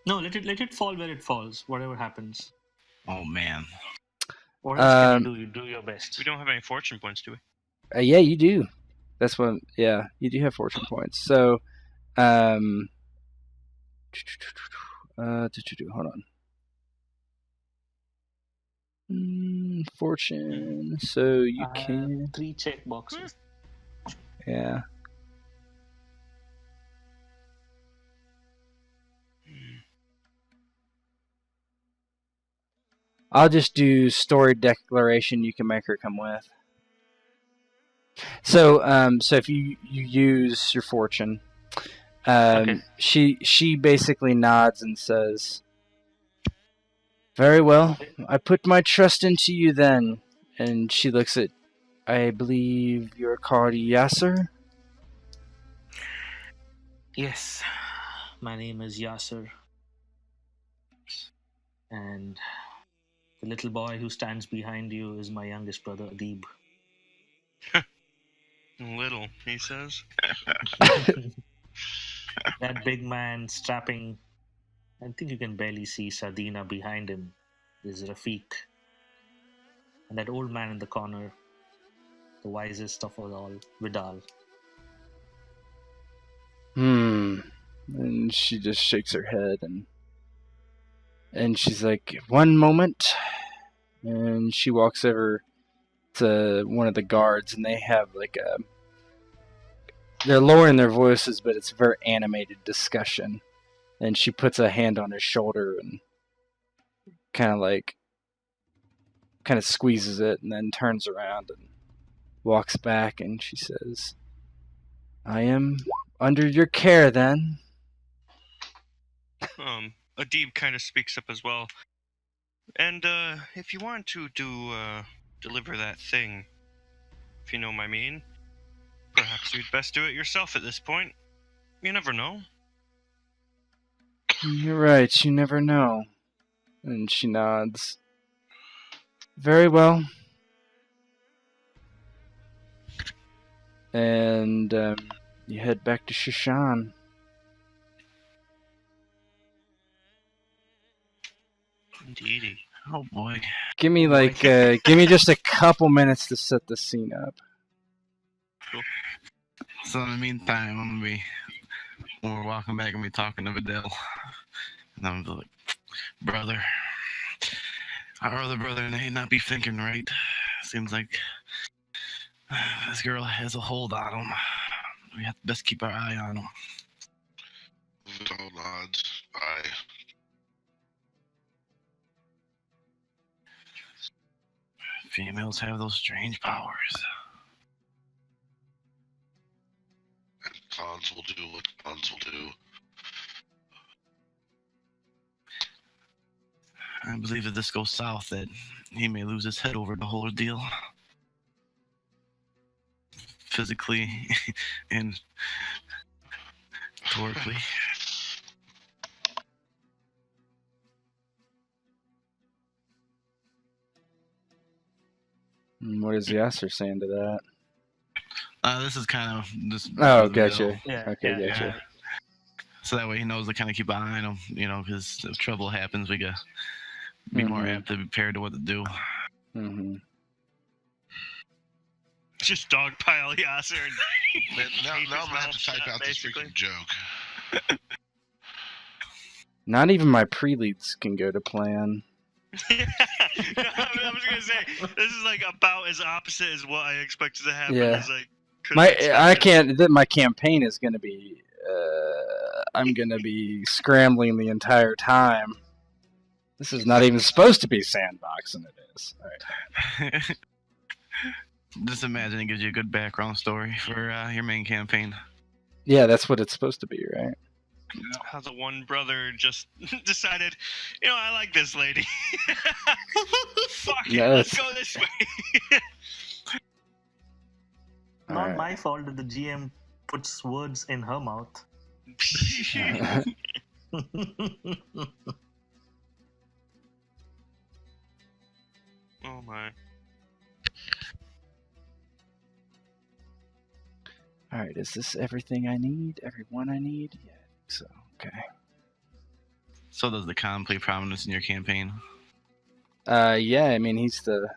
let it fall where it falls. Whatever happens. Oh man. What else can you do? You do your best. We don't have any fortune points, do we? Yeah, you do. That's what. Yeah, you do have fortune points. So, hold on. Fortune. So you I can. have 3 check boxes. Yeah. I'll just do story declaration. You can make her come with. So, so if you use your fortune, Okay. she basically nods and says, "Very well. I put my trust into you then." And she looks at, I believe you're called Yasser. Yes, my name is Yasser. And the little boy who stands behind you is my youngest brother, Adib. Little, he says. That big man strapping, I think you can barely see Sardina behind him, is Rafiq. And that old man in the corner, the wisest of us all, Vidal. And she just shakes her head and she's like, "One moment." And she walks over to one of the guards, and they have like they're lowering their voices, but it's a very animated discussion. And she puts a hand on his shoulder and kind of squeezes it, and then turns around and walks back, and she says, "I am under your care then." Adib kind of speaks up as well. And if you want to deliver that thing, if you know what I mean, perhaps you'd best do it yourself at this point. You never know. You're right, you never know. And she nods. Very well. And you head back to Shishan. Indeedy. Oh boy. Give me give me just a couple minutes to set the scene up. Cool. So in the meantime, when we're walking back, I'm gonna be talking to Vidal. And I'm like, brother, our other brother may not be thinking right. Seems like this girl has a hold on him. We have to best keep our eye on him. Vidal nods. Aye. Females have those strange powers. And cons will do what cons will do. I believe if this goes south, that he may lose his head over the whole ordeal. Physically and rhetorically. And what is Yasser saying to that? This is kind of this. Oh, gotcha. Yeah, Okay, yeah, gotcha. Yeah. So that way he knows to kind of keep an eye on him, because if trouble happens, we gotta be more apt to be prepared to what to do. Mm-hmm. Just dogpile Yasser and Man, now keep I'm his gonna have mouth to type shut, out basically. this freaking joke. Not even my preludes can go to plan. Yeah. No, I was gonna say this is like about as opposite as what I expected to happen. Yeah. As I could have expected. My campaign is going to be. I'm going to be scrambling the entire time. This is not even supposed to be sandbox, and it is. All right. Just imagine it gives you a good background story for your main campaign. Yeah, that's what it's supposed to be, right? How the one brother just decided, I like this lady. Fuck it, let's go this way. All Not right. my fault that the GM puts words in her mouth. Oh my. All right, is this everything I need? Everyone I need? Yeah, so, okay. So does the con play prominence in your campaign? Yeah, I mean, he's the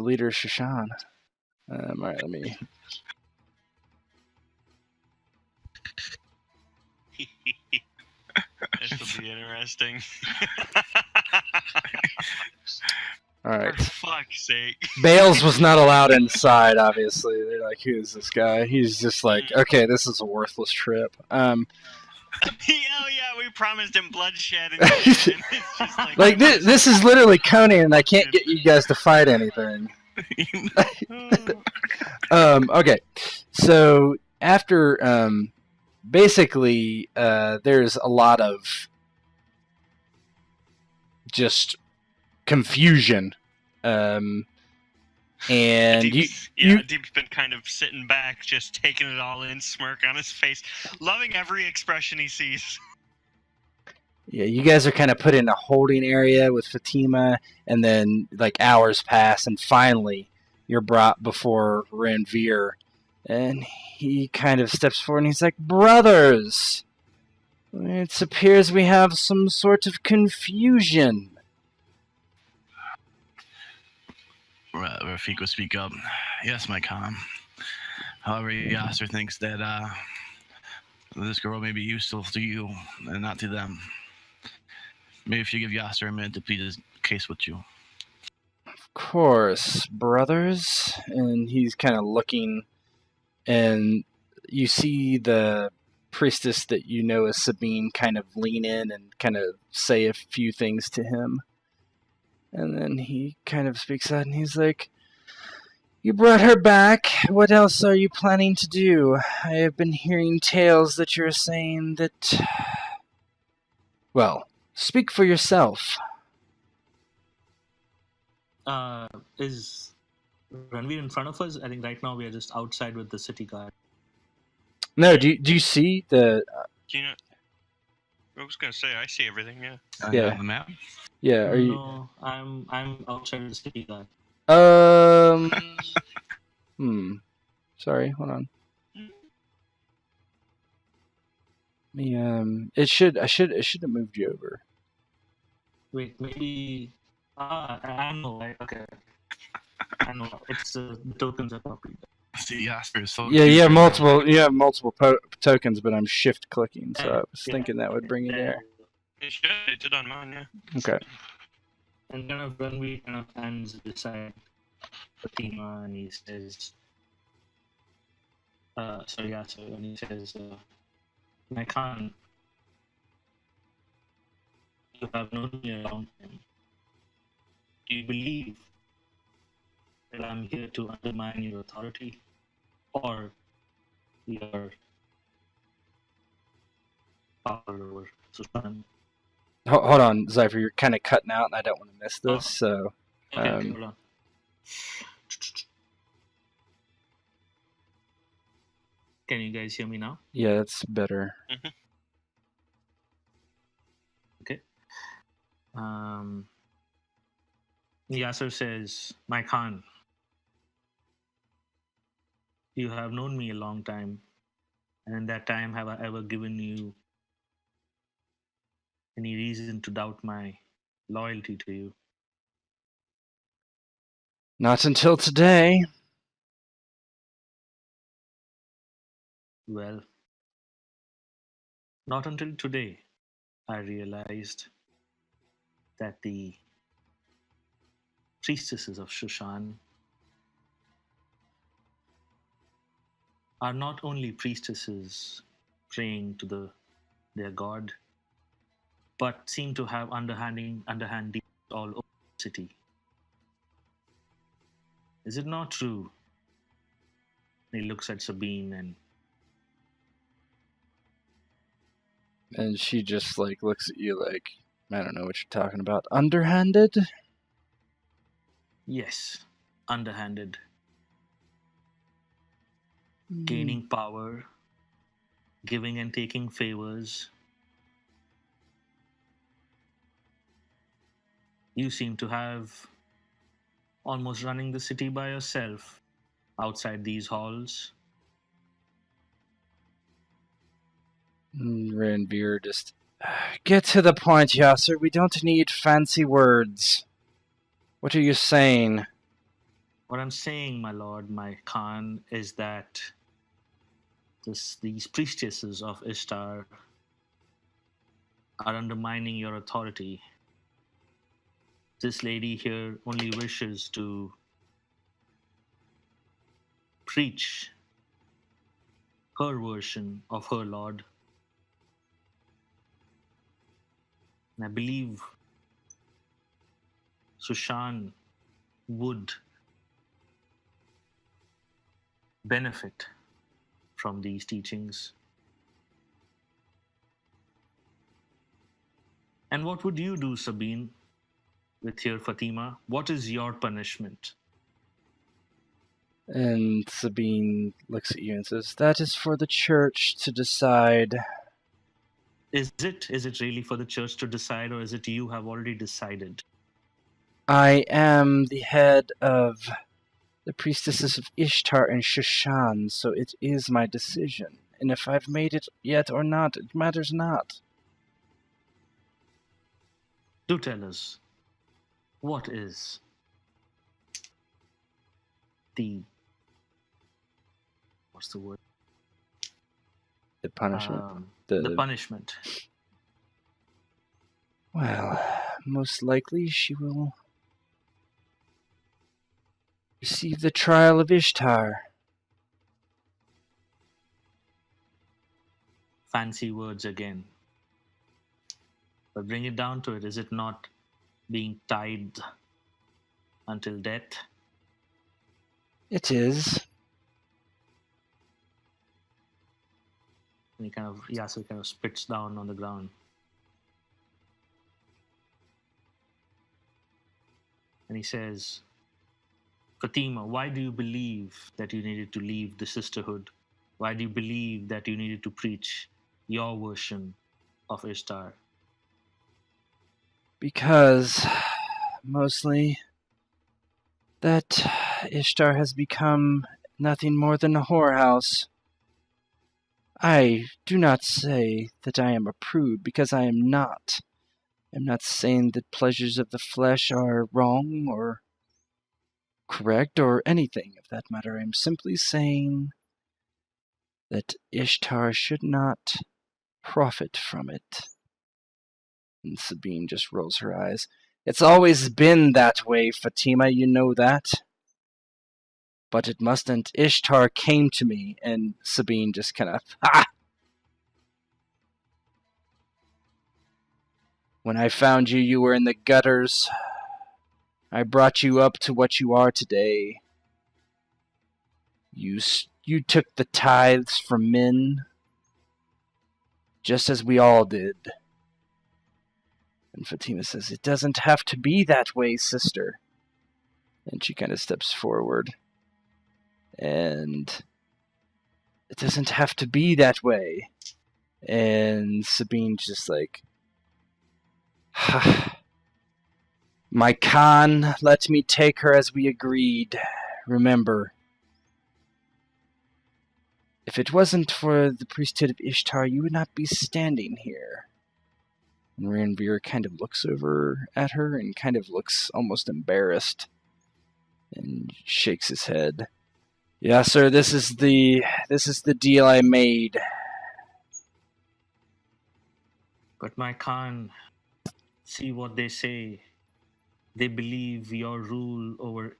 leader of Shishan. All right, let me... This will be interesting. All right. For fuck's sake. Bales was not allowed inside, obviously. They're like, who is this guy? He's just like, okay, this is a worthless trip. Oh yeah, we promised him bloodshed and shit, and it's just like this is literally Conan, and I can't get you guys to fight anything. Okay, so after basically there's a lot of just confusion, and Deep's been kind of sitting back, just taking it all in, smirk on his face, loving every expression he sees. Yeah, you guys are kind of put in a holding area with Fatima, and then like hours pass, and finally you're brought before Ranveer, and he kind of steps forward and he's like, "Brothers, it appears we have some sort of confusion." Rafik will speak up. Yes, my Khan. However, Yasser thinks that this girl may be useful to you and not to them. Maybe if you give Yasser a minute to plead his case with you. Of course, brothers. And he's kind of looking, and you see the priestess that you know as Sabine kind of lean in and kind of say a few things to him. And then he kind of speaks out and he's like, "You brought her back. What else are you planning to do? I have been hearing tales that you're saying that... Well, speak for yourself." Is Ranveer in front of us? I think right now we are just outside with the city guard. No, do you see the... Do you know? I was gonna say I see everything. Yeah. Yeah. On the map? Yeah, are you... No, I'm outside with the city guard. Sorry, hold on. It should have moved you over. Wait, maybe... I know, right? Okay. I know. It's the tokens are copied. See, Yasser is so... Yeah, you have multiple tokens, but I'm shift clicking, so I was thinking that would bring you there. It did on mine, yeah. Okay. And kind of when we kind of hands beside Fatima, and he says, when he says, "My Khan, you have known me a long time. Do you believe that I'm here to undermine your authority or your power over Susan?" Hold on, Zypher, you're kind of cutting out, and I don't want to miss this, so... Okay, hold on. Can you guys hear me now? Yeah, that's better. Mm-hmm. Okay. Yasser says, "My Khan, you have known me a long time, and in that time have I ever given you any reason to doubt my loyalty to you?" Not until today. Well, not until today I realized that the priestesses of Shushan are not only priestesses praying to their god, but seem to have underhand deals all over the city. Is it not true? He looks at Sabine And she just, like, looks at you like, I don't know what you're talking about. Underhanded? yes, underhanded, gaining power, giving and taking favors. You seem to have almost running the city by yourself outside these halls. Ranveer just... Get to the point, Yasser. We don't need fancy words. What are you saying? What I'm saying, my lord, my Khan, is that these priestesses of Ishtar are undermining your authority. this lady here only wishes to preach her version of her Lord. And I believe Sushan would benefit from these teachings. And what would you do, Sabine, with your Fatima? What is your punishment? And Sabine looks at you and says, "That is for the church to decide." Is it really for the church to decide, or is it you have already decided? I am the head of the priestesses of Ishtar and Shushan, so it is my decision. And if I've made it yet or not, it matters not. Do tell us, what is what's the word? The punishment? The punishment. Well, most likely she will receive the trial of Ishtar. Fancy words again. But bring it down to it. Is it not being tied until death? It is. And Yasser kind of spits down on the ground. And he says, Fatima, why do you believe that you needed to leave the sisterhood? Why do you believe that you needed to preach your version of Ishtar? Because, mostly, that Ishtar has become nothing more than a whorehouse. I do not say that I am a prude, because I am not. I'm not saying that pleasures of the flesh are wrong or correct or anything of that matter. I'm simply saying that Ishtar should not profit from it. And Sabine just rolls her eyes. It's always been that way, Fatima, you know that. But it mustn't. Ishtar came to me, and Sabine just kind of, ha! When I found you, you were in the gutters. I brought you up to what you are today. You took the tithes from men, just as we all did. And Fatima says, "It doesn't have to be that way, sister." And she kind of steps forward. And it doesn't have to be that way. And Sabine's just like, my Khan, let me take her as we agreed. Remember, if it wasn't for the priesthood of Ishtar, you would not be standing here. And Ranveer kind of looks over at her and kind of looks almost embarrassed and shakes his head. Yeah, sir, this is the deal I made. But my Khan, see what they say. They believe your rule over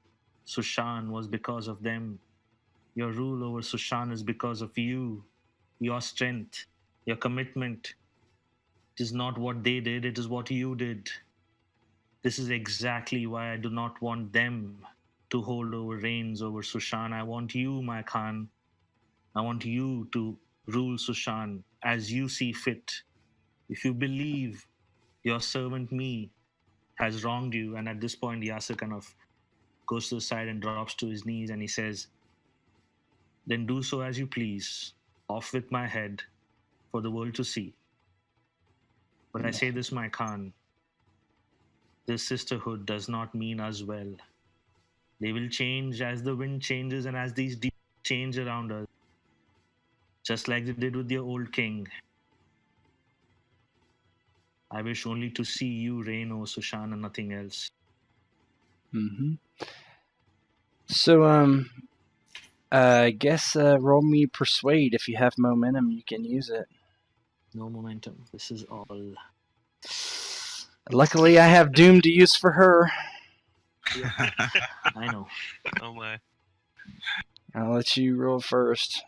Sushan was because of them. Your rule over Sushan is because of you. Your strength, your commitment. It is not what they did, it is what you did. This is exactly why I do not want them to hold over reins over Sushan. I want you, my Khan. I want you to rule Sushan as you see fit. If you believe your servant me has wronged you, and at this point Yasser kind of goes to the side and drops to his knees and he says, then do so as you please. Off with my head for the world to see. But I say this, my Khan, this sisterhood does not mean us well. They will change as the wind changes and as these deeds change around us. Just like they did with their old king. I wish only to see you reign, O Sushan, and nothing else. Mm-hmm. So, I guess roll me persuade. If you have momentum, you can use it. No momentum. This is all. Luckily, I have Doom to use for her. I know. Oh my. I'll let you roll first.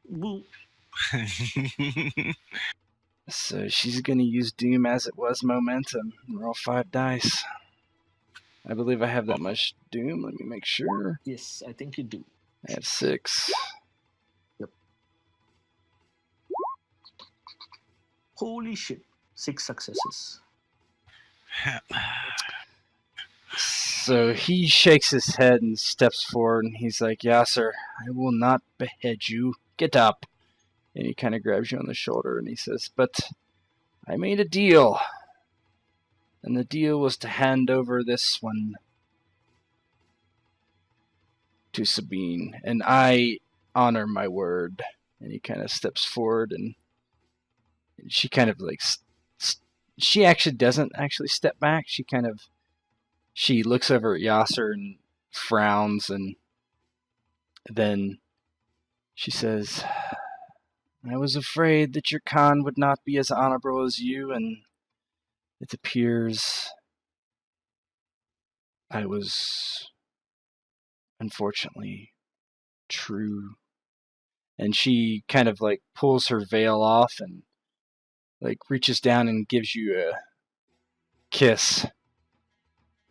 Boo. So she's going to use Doom as it was momentum. Roll 5 dice. I believe I have that much Doom. Let me make sure. Yes, I think you do. I have 6. Holy shit. 6 successes. So he shakes his head and steps forward, and he's like, Yasser, I will not behead you. Get up. And he kind of grabs you on the shoulder, and he says, but I made a deal. And the deal was to hand over this one to Sabine. And I honor my word. And he kind of steps forward, and she kind of like... She actually doesn't actually step back. She looks over at Yasser and frowns, and then she says, I was afraid that your Khan would not be as honorable as you, and it appears I was, unfortunately, true. And she kind of like pulls her veil off and like reaches down and gives you a kiss,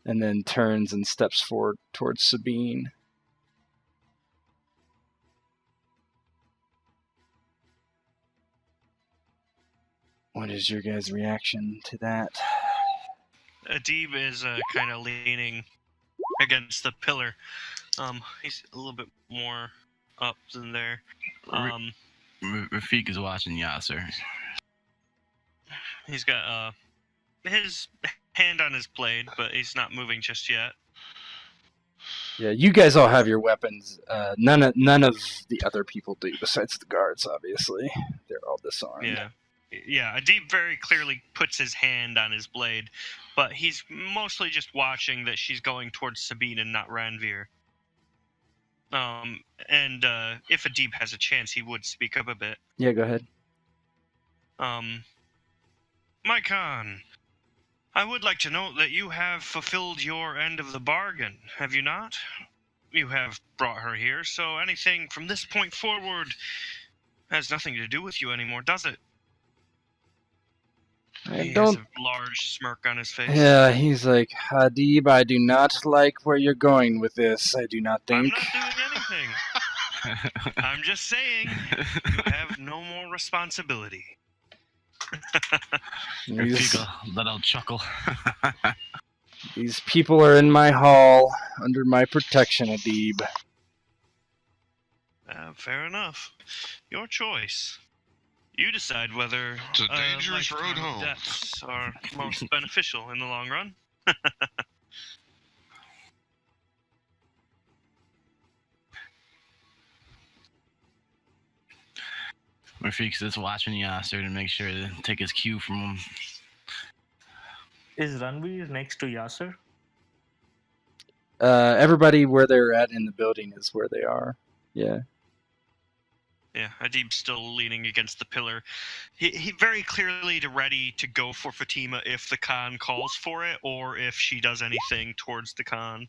and then turns and steps forward towards Sabine. What is your guys' reaction to that? Adib is kind of leaning against the pillar. He's a little bit more up than there. Rafik is watching Yasser. He's got his hand on his blade, but he's not moving just yet. Yeah, you guys all have your weapons. None of the other people do, besides the guards, obviously. They're all disarmed. Yeah, Adib very clearly puts his hand on his blade, but he's mostly just watching that she's going towards Sabine and not Ranveer. And if Adib has a chance, he would speak up a bit. Yeah, go ahead. My Khan, I would like to note that you have fulfilled your end of the bargain, have you not? You have brought her here, so anything from this point forward has nothing to do with you anymore, does it? He has a large smirk on his face. Yeah, he's like, Adib, I do not like where you're going with this. I do not think. I'm not doing anything. I'm just saying, you have no more responsibility. Little chuckle. These people are in my hall, under my protection, Adib. Fair enough. Your choice. You decide whether it's a dangerous road home. Deaths are most beneficial in the long run. Rafik's just watching Yasser to make sure to take his cue from him. Is Ranveer next to Yasser? Everybody where they're at in the building is where they are. Yeah. Yeah, Adib's still leaning against the pillar. He very clearly ready to go for Fatima if the Khan calls for it, or if she does anything towards the Khan.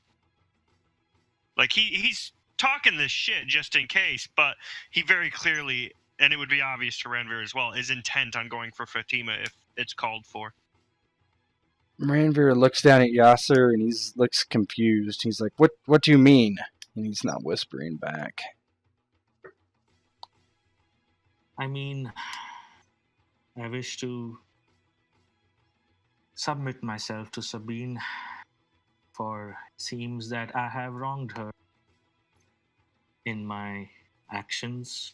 Like, he's talking this shit just in case, but he very clearly, and it would be obvious to Ranveer as well, is intent on going for Fatima if it's called for. Ranveer looks down at Yasser and he looks confused. He's like, What do you mean? And he's not whispering back. I mean, I wish to submit myself to Sabine, for it seems that I have wronged her in my actions.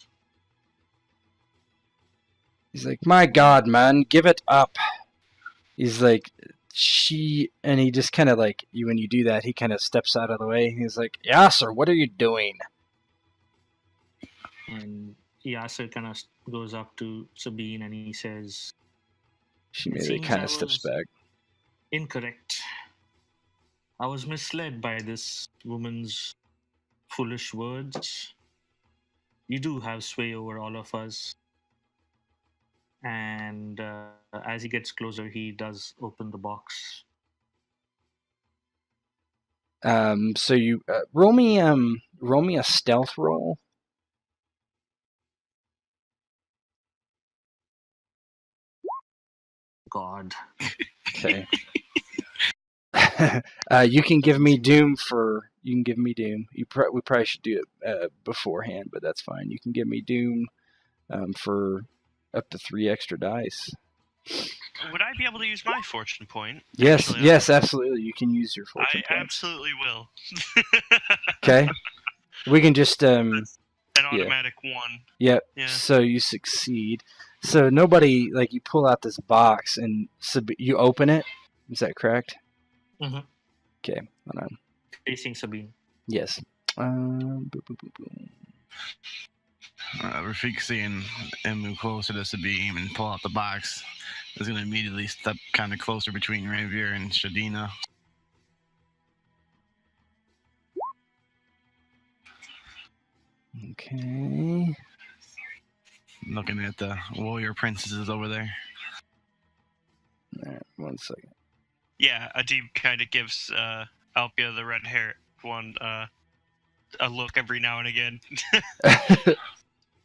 He's like, my God, man, give it up. He's like, and he just kind of like, when you do that, he kind of steps out of the way. He's like, Yasser, what are you doing? And Yasser kind of goes up to Sabine and he says, she immediately kind of steps back. Incorrect. I was misled by this woman's foolish words. You do have sway over all of us. and as he gets closer, he does open the box. So you roll me a stealth roll. God. Okay. You can give me Doom for. You can give me Doom. We probably should do it beforehand, but that's fine. You can give me Doom for up to 3 extra dice. Would I be able to use my fortune point? Yes, Actually, yes, absolutely. You can use your fortune I points. absolutely will. Okay. We can just An automatic 1. Yep. Yeah. So you succeed. So nobody you pull out this box and you open it. Is that correct? Mm-hmm. Okay. Hold on. Facing Sabine. Yes. Boom, boom, boom, boom. Rafik seeing him move closer to Sabine and pull out the box is going to immediately step kind of closer between Ranveer and Shadina. Okay. Looking at the warrior princesses over there. All right, 1 second. Yeah, Adib kind of gives Alpia, the red hair one, a look every now and again. I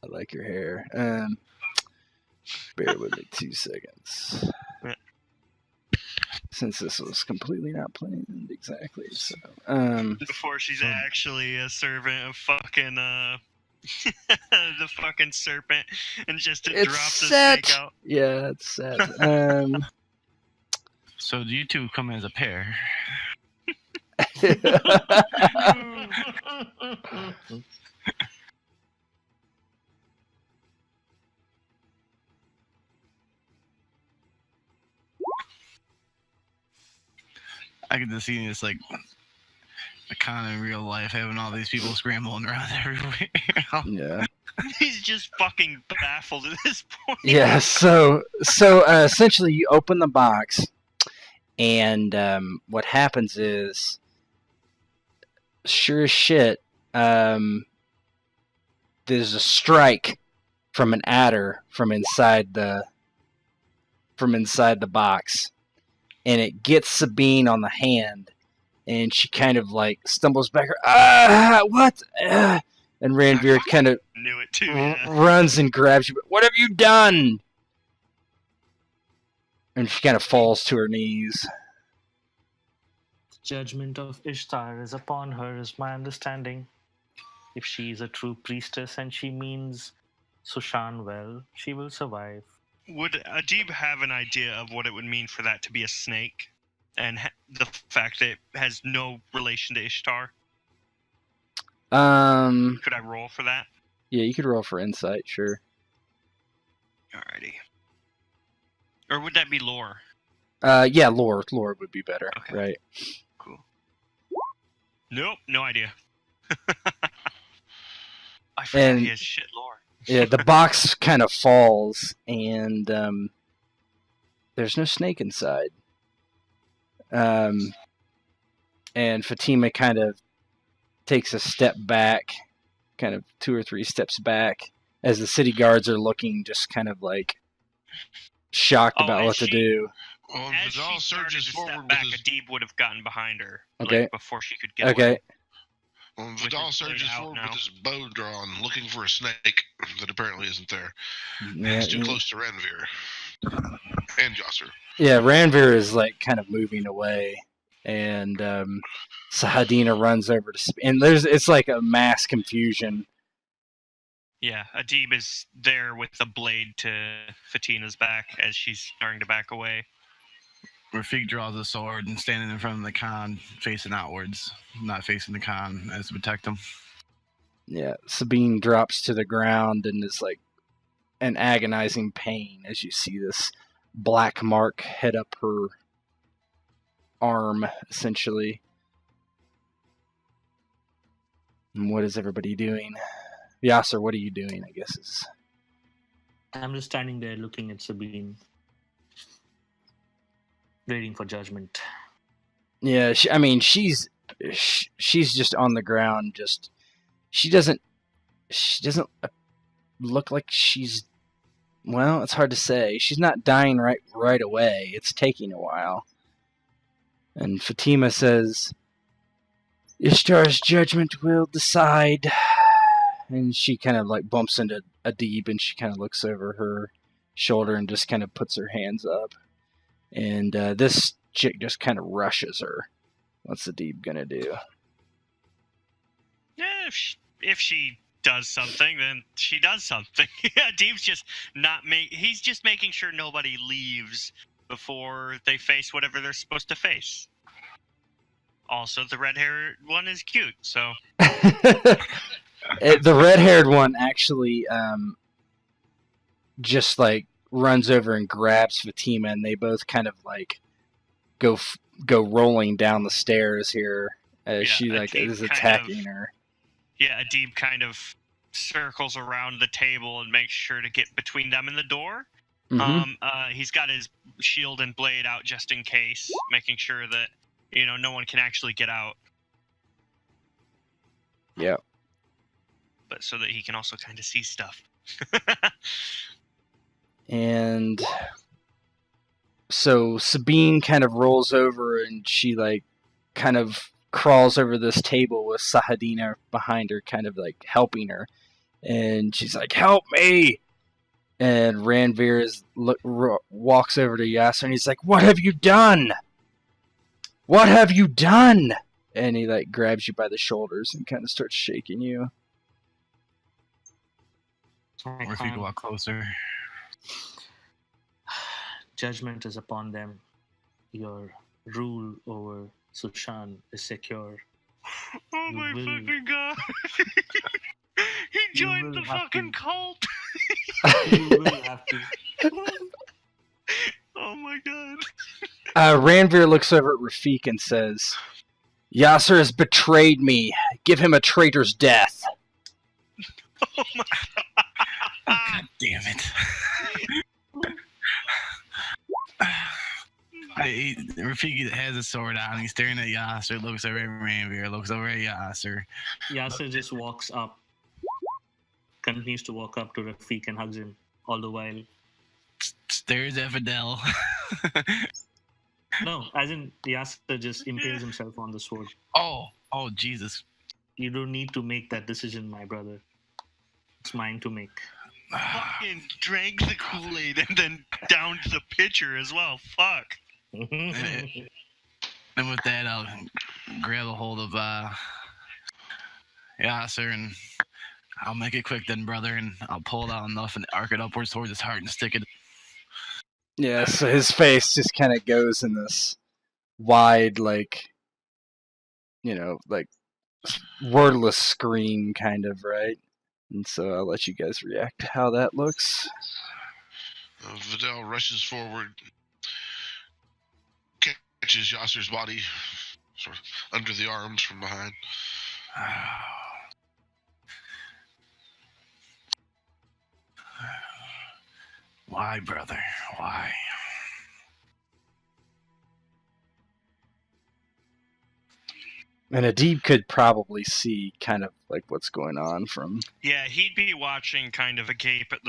like your hair. Bear with me 2 seconds. Since this was completely not planned exactly, so Before she's actually a servant of fucking the fucking serpent, and just to drop the snake out. Yeah, it's set. So do you two come as a pair? I get to see this like kind of real life, having all these people scrambling around everywhere. Yeah. He's just fucking baffled at this point. Yeah. So essentially, you open the box, and what happens is, sure as shit, there's a strike from an adder from inside the box, and it gets Sabine on the hand, and she kind of stumbles back. What? And Ranveer kind of knew it too. Runs and grabs you. What have you done? And she kind of falls to her knees. The judgment of Ishtar is upon her, is my understanding. If she is a true priestess and she means Sushan well, she will survive. Would Adib have an idea of what it would mean for that to be a snake? And the fact that it has no relation to Ishtar? Could I roll for that? Yeah, you could roll for insight, sure. Alrighty. Or would that be lore? Yeah, lore would be better, okay. Right? Cool. Nope, no idea. I forgot he has shit lore. Yeah, the box kind of falls, and there's no snake inside. And Fatima kind of takes a step back, kind of 2 or 3 steps back, as the city guards are looking just kind of shocked about what to do. Well, as Vidal she started surges to forward step with back, his... Adib would have gotten behind her before she could get Okay. away. Well, Vidal surges forward with his bow drawn, looking for a snake that apparently isn't there. Yeah, He's too close to Ranveer. And Yasser. Yeah, Ranveer is kind of moving away, and Sahadina runs over to, and it's like a mass confusion. Yeah, Adib is there with the blade to Fatina's back as she's starting to back away. Rafik draws a sword and standing in front of the Khan, facing outwards, not facing the Khan, as to protect him. Yeah, Sabine drops to the ground and is an agonizing pain as you see this black mark head up her arm, essentially. And what is everybody doing? Yasser, what are you doing, I guess is... I'm just standing there looking at Sabine, waiting for judgment. Yeah, she's just on the ground. She doesn't look like she's Well, it's hard to say. She's not dying right away. It's taking a while. And Fatima says, Ishtar's judgment will decide. And she kind of like bumps into Adib, and she kind of looks over her shoulder and just kind of puts her hands up. And this chick just kind of rushes her. What's Adib gonna do? Yeah, if she does something, then she does something. Adib's just he's just making sure nobody leaves before they face whatever they're supposed to face. Also, the red-haired one is cute, so... The red-haired one actually just, like, runs over and grabs Fatima, and they both kind of, like, go rolling down the stairs here as she, like, is attacking her. Yeah, Adib kind of circles around the table and makes sure to get between them and the door. Mm-hmm. He's got his shield and blade out just in case, making sure that no one can actually get out. Yeah. But so that he can also kind of see stuff. And so Sabine kind of rolls over and she like kind of crawls over this table with Sahadina behind her, kind of like helping her. And she's like, "Help me!" And Ranveer walks over to Yasser and he's like, "What have you done? What have you done?" And he like grabs you by the shoulders and kind of starts shaking you. Or if you go out closer. Judgment is upon them. Your rule over Sushan is secure. Oh my fucking god! He joined the fucking cult! You will have to. Oh my god. Ranveer looks over at Rafik and says, "Yasser has betrayed me. Give him a traitor's death." Oh my god. God damn it. Rafiki has a sword out and he's staring at Yasser, looks over at Ranveer, looks over at Yasser. Yasser just walks up, continues to walk up to Rafik and hugs him all the while. Stares at Fidel. No, as in Yasser just impales himself on the sword. Oh, Jesus. You don't need to make that decision, my brother. It's mine to make. Fucking drank the Kool-Aid and then downed the pitcher as well. Fuck. And with that, I'll grab a hold of Yasser and I'll make it quick then, brother, and I'll pull it out enough and arc it upwards towards his heart and stick it. Yeah, so his face just kind of goes in this wide, like, like wordless scream, kind of, right? And so I'll let you guys react to how that looks. Vidal rushes forward, catches Yasser's body sort of under the arms from behind. Why, brother? Why? And Adib could probably see kind of like what's going on from... Yeah, he'd be watching kind of agape at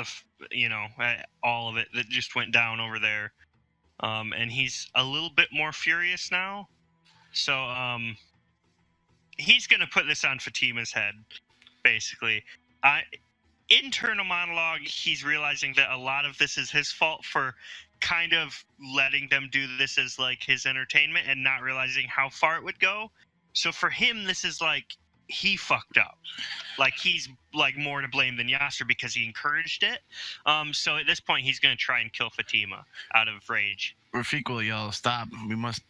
at all of it that just went down over there. And he's a little bit more furious now. So, he's going to put this on Fatima's head, basically. Internal monologue, he's realizing that a lot of this is his fault for kind of letting them do this as like his entertainment and not realizing how far it would go. So for him, this is like he fucked up. Like he's like more to blame than Yasser because he encouraged it. So at this point, he's going to try and kill Fatima out of rage. Rafik will yell, "Stop! We must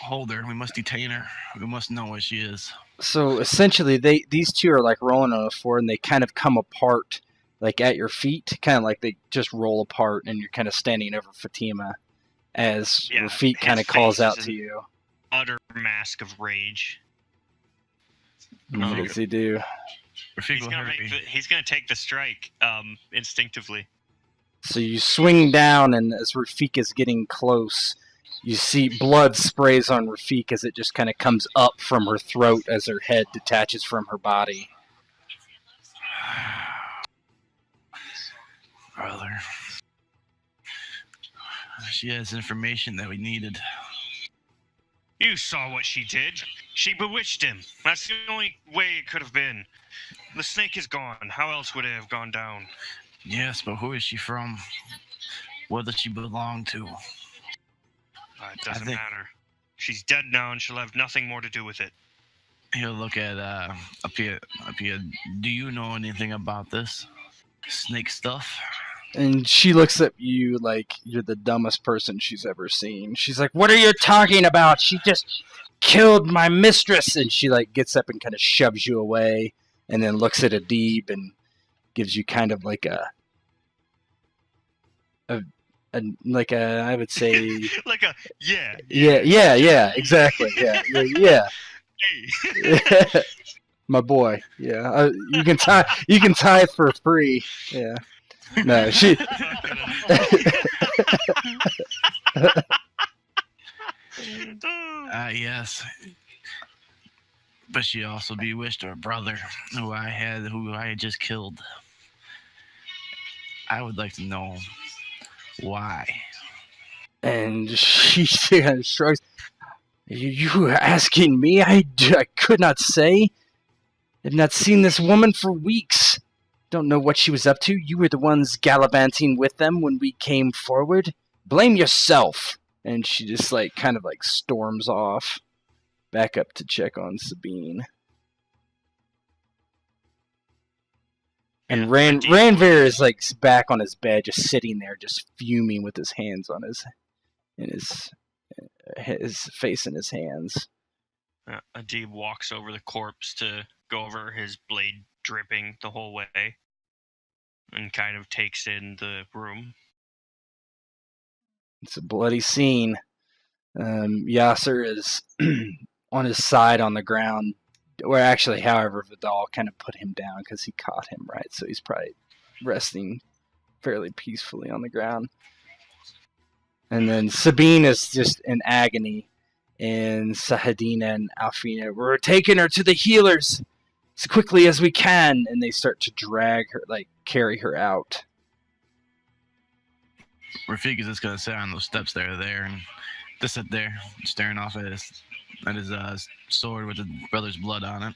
hold her. We must detain her. We must know where she is." So essentially, these two are like rolling on the floor, and they kind of come apart, like at your feet, kind of like they just roll apart, and you're kind of standing over Fatima as Rafik kind of calls out to you. Utter mask of rage. What does he do? He's gonna take the strike instinctively. So you swing down, and as Rafik is getting close, you see blood sprays on Rafik as it just kind of comes up from her throat as her head detaches from her body. Brother, brother. She has information that we needed. You saw what she did. She bewitched him. That's the only way it could have been. The snake is gone. How else would it have gone down? Yes, but who is she from? What does she belong to? It doesn't matter. She's dead now, and she'll have nothing more to do with it. He'll look at Apia. Do you know anything about this snake stuff? And she looks at you like you're the dumbest person she's ever seen. She's like, "What are you talking about? She just killed my mistress." And she like gets up and kind of shoves you away, and then looks at Adib and gives you kind of like a I would say like a yeah exactly yeah. Hey. My boy, yeah. You can tithe for free, yeah. No, she. Yes. But she also bewitched her brother, who I had just killed. I would like to know why. And she kind of shrugs. You were asking me? I could not say. I've not seen this woman for weeks. Don't know what she was up to. You were the ones gallivanting with them when we came forward. Blame yourself. And she just kind of storms off back up to check on Sabine. And Ranveer is back on his bed, just sitting there, just fuming with his hands on his face in his hands. Adib walks over the corpse to go over his blade dripping the whole way and kind of takes in the room. It's a bloody scene. Yasser is on his side on the ground, or actually, however, Vidal kind of put him down because he caught him, right? So he's probably resting fairly peacefully on the ground. And then Sabine is just in agony, and Sahadina and Alfina, we're taking her to the healers as quickly as we can, and they start to drag her, carry her out. Rafik is just gonna sit on those steps there, and just sit there, staring off at his sword with the brother's blood on it.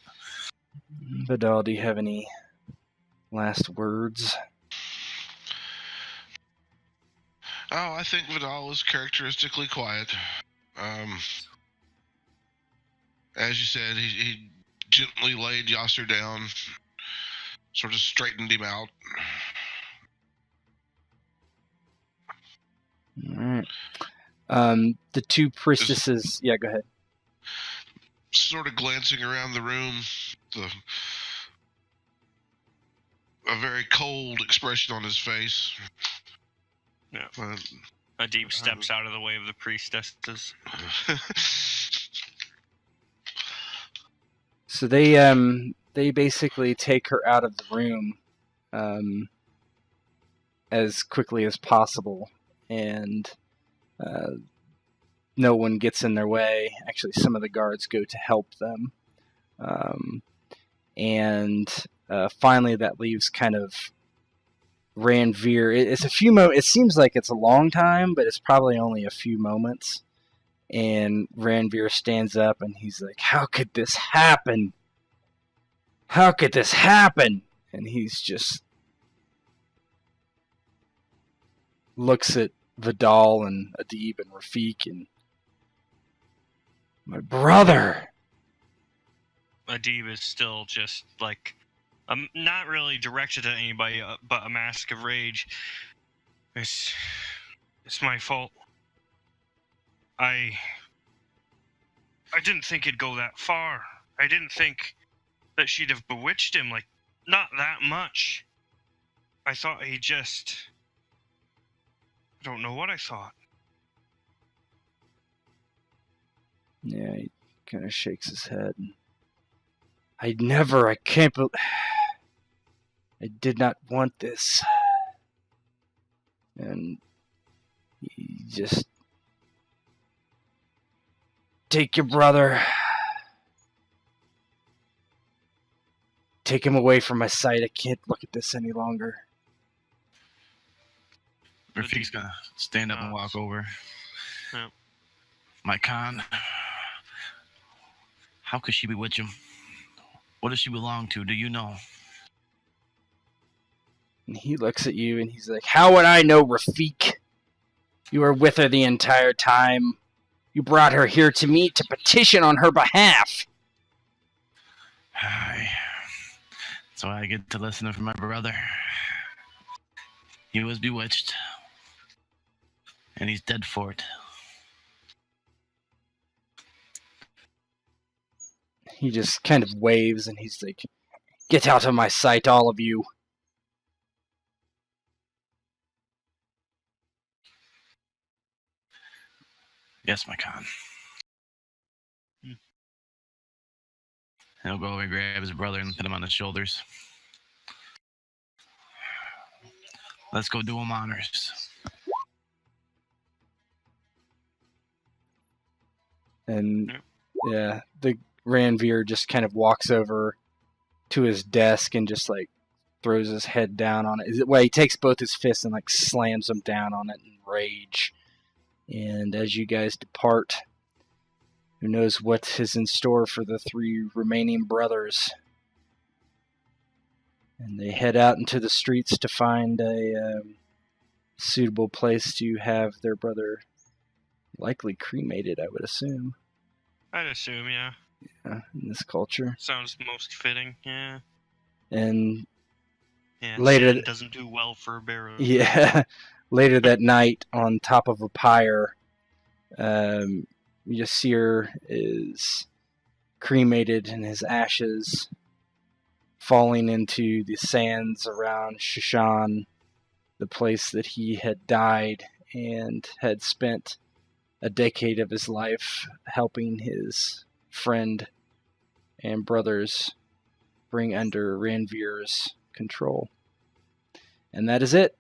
Vidal, do you have any last words? Oh, I think Vidal is characteristically quiet. As you said, he gently laid Yasser down, sort of straightened him out. All right. The two priestesses... Yeah, go ahead. Sort of glancing around the room, a very cold expression on his face. Yeah. Adib steps out of the way of the priestesses. So they basically take her out of the room as quickly as possible, and no one gets in their way. Actually, some of the guards go to help them, and finally that leaves kind of Ranveer. It's a few moments. It seems like it's a long time, but it's probably only a few moments. And Ranveer stands up and he's like, "How could this happen? How could this happen?" And he's just looks at Vidal and Adib and Rafik and my brother. Adib is still just not really directed at anybody, but a mask of rage. It's my fault. I didn't think it'd go that far. I didn't think that she'd have bewitched him, not that much. I thought he just... I don't know what I thought. Yeah, he kind of shakes his head. I can't believe... I did not want this. And he just... Take your brother. Take him away from my sight. I can't look at this any longer. Rafik's gonna stand up and walk over. Yep. My Khan, how could she bewitch him? What does she belong to? Do you know? And he looks at you and he's like, "How would I know, Rafik? You were with her the entire time. You brought her here to me to petition on her behalf." So I get to listen from my brother. He was bewitched. And he's dead for it. He just kind of waves and he's like, "Get out of my sight, all of you." Yes, my Khan. He'll go over and grab his brother and put him on his shoulders. Let's go do him honors. And yeah, the Ranveer just kind of walks over to his desk and just like throws his head down on it. Well, he takes both his fists and like slams them down on it in rage. And as you guys depart, who knows what is in store for the three remaining brothers. And they head out into the streets to find a suitable place to have their brother likely cremated, I would assume. I'd assume, yeah. Yeah, in this culture. Sounds most fitting, yeah. And later it doesn't do well for a barrow. Yeah. Later that night, on top of a pyre, Yasir is cremated and his ashes falling into the sands around Shishan, the place that he had died and had spent a decade of his life helping his friend and brothers bring under Ranveer's control. And that is it.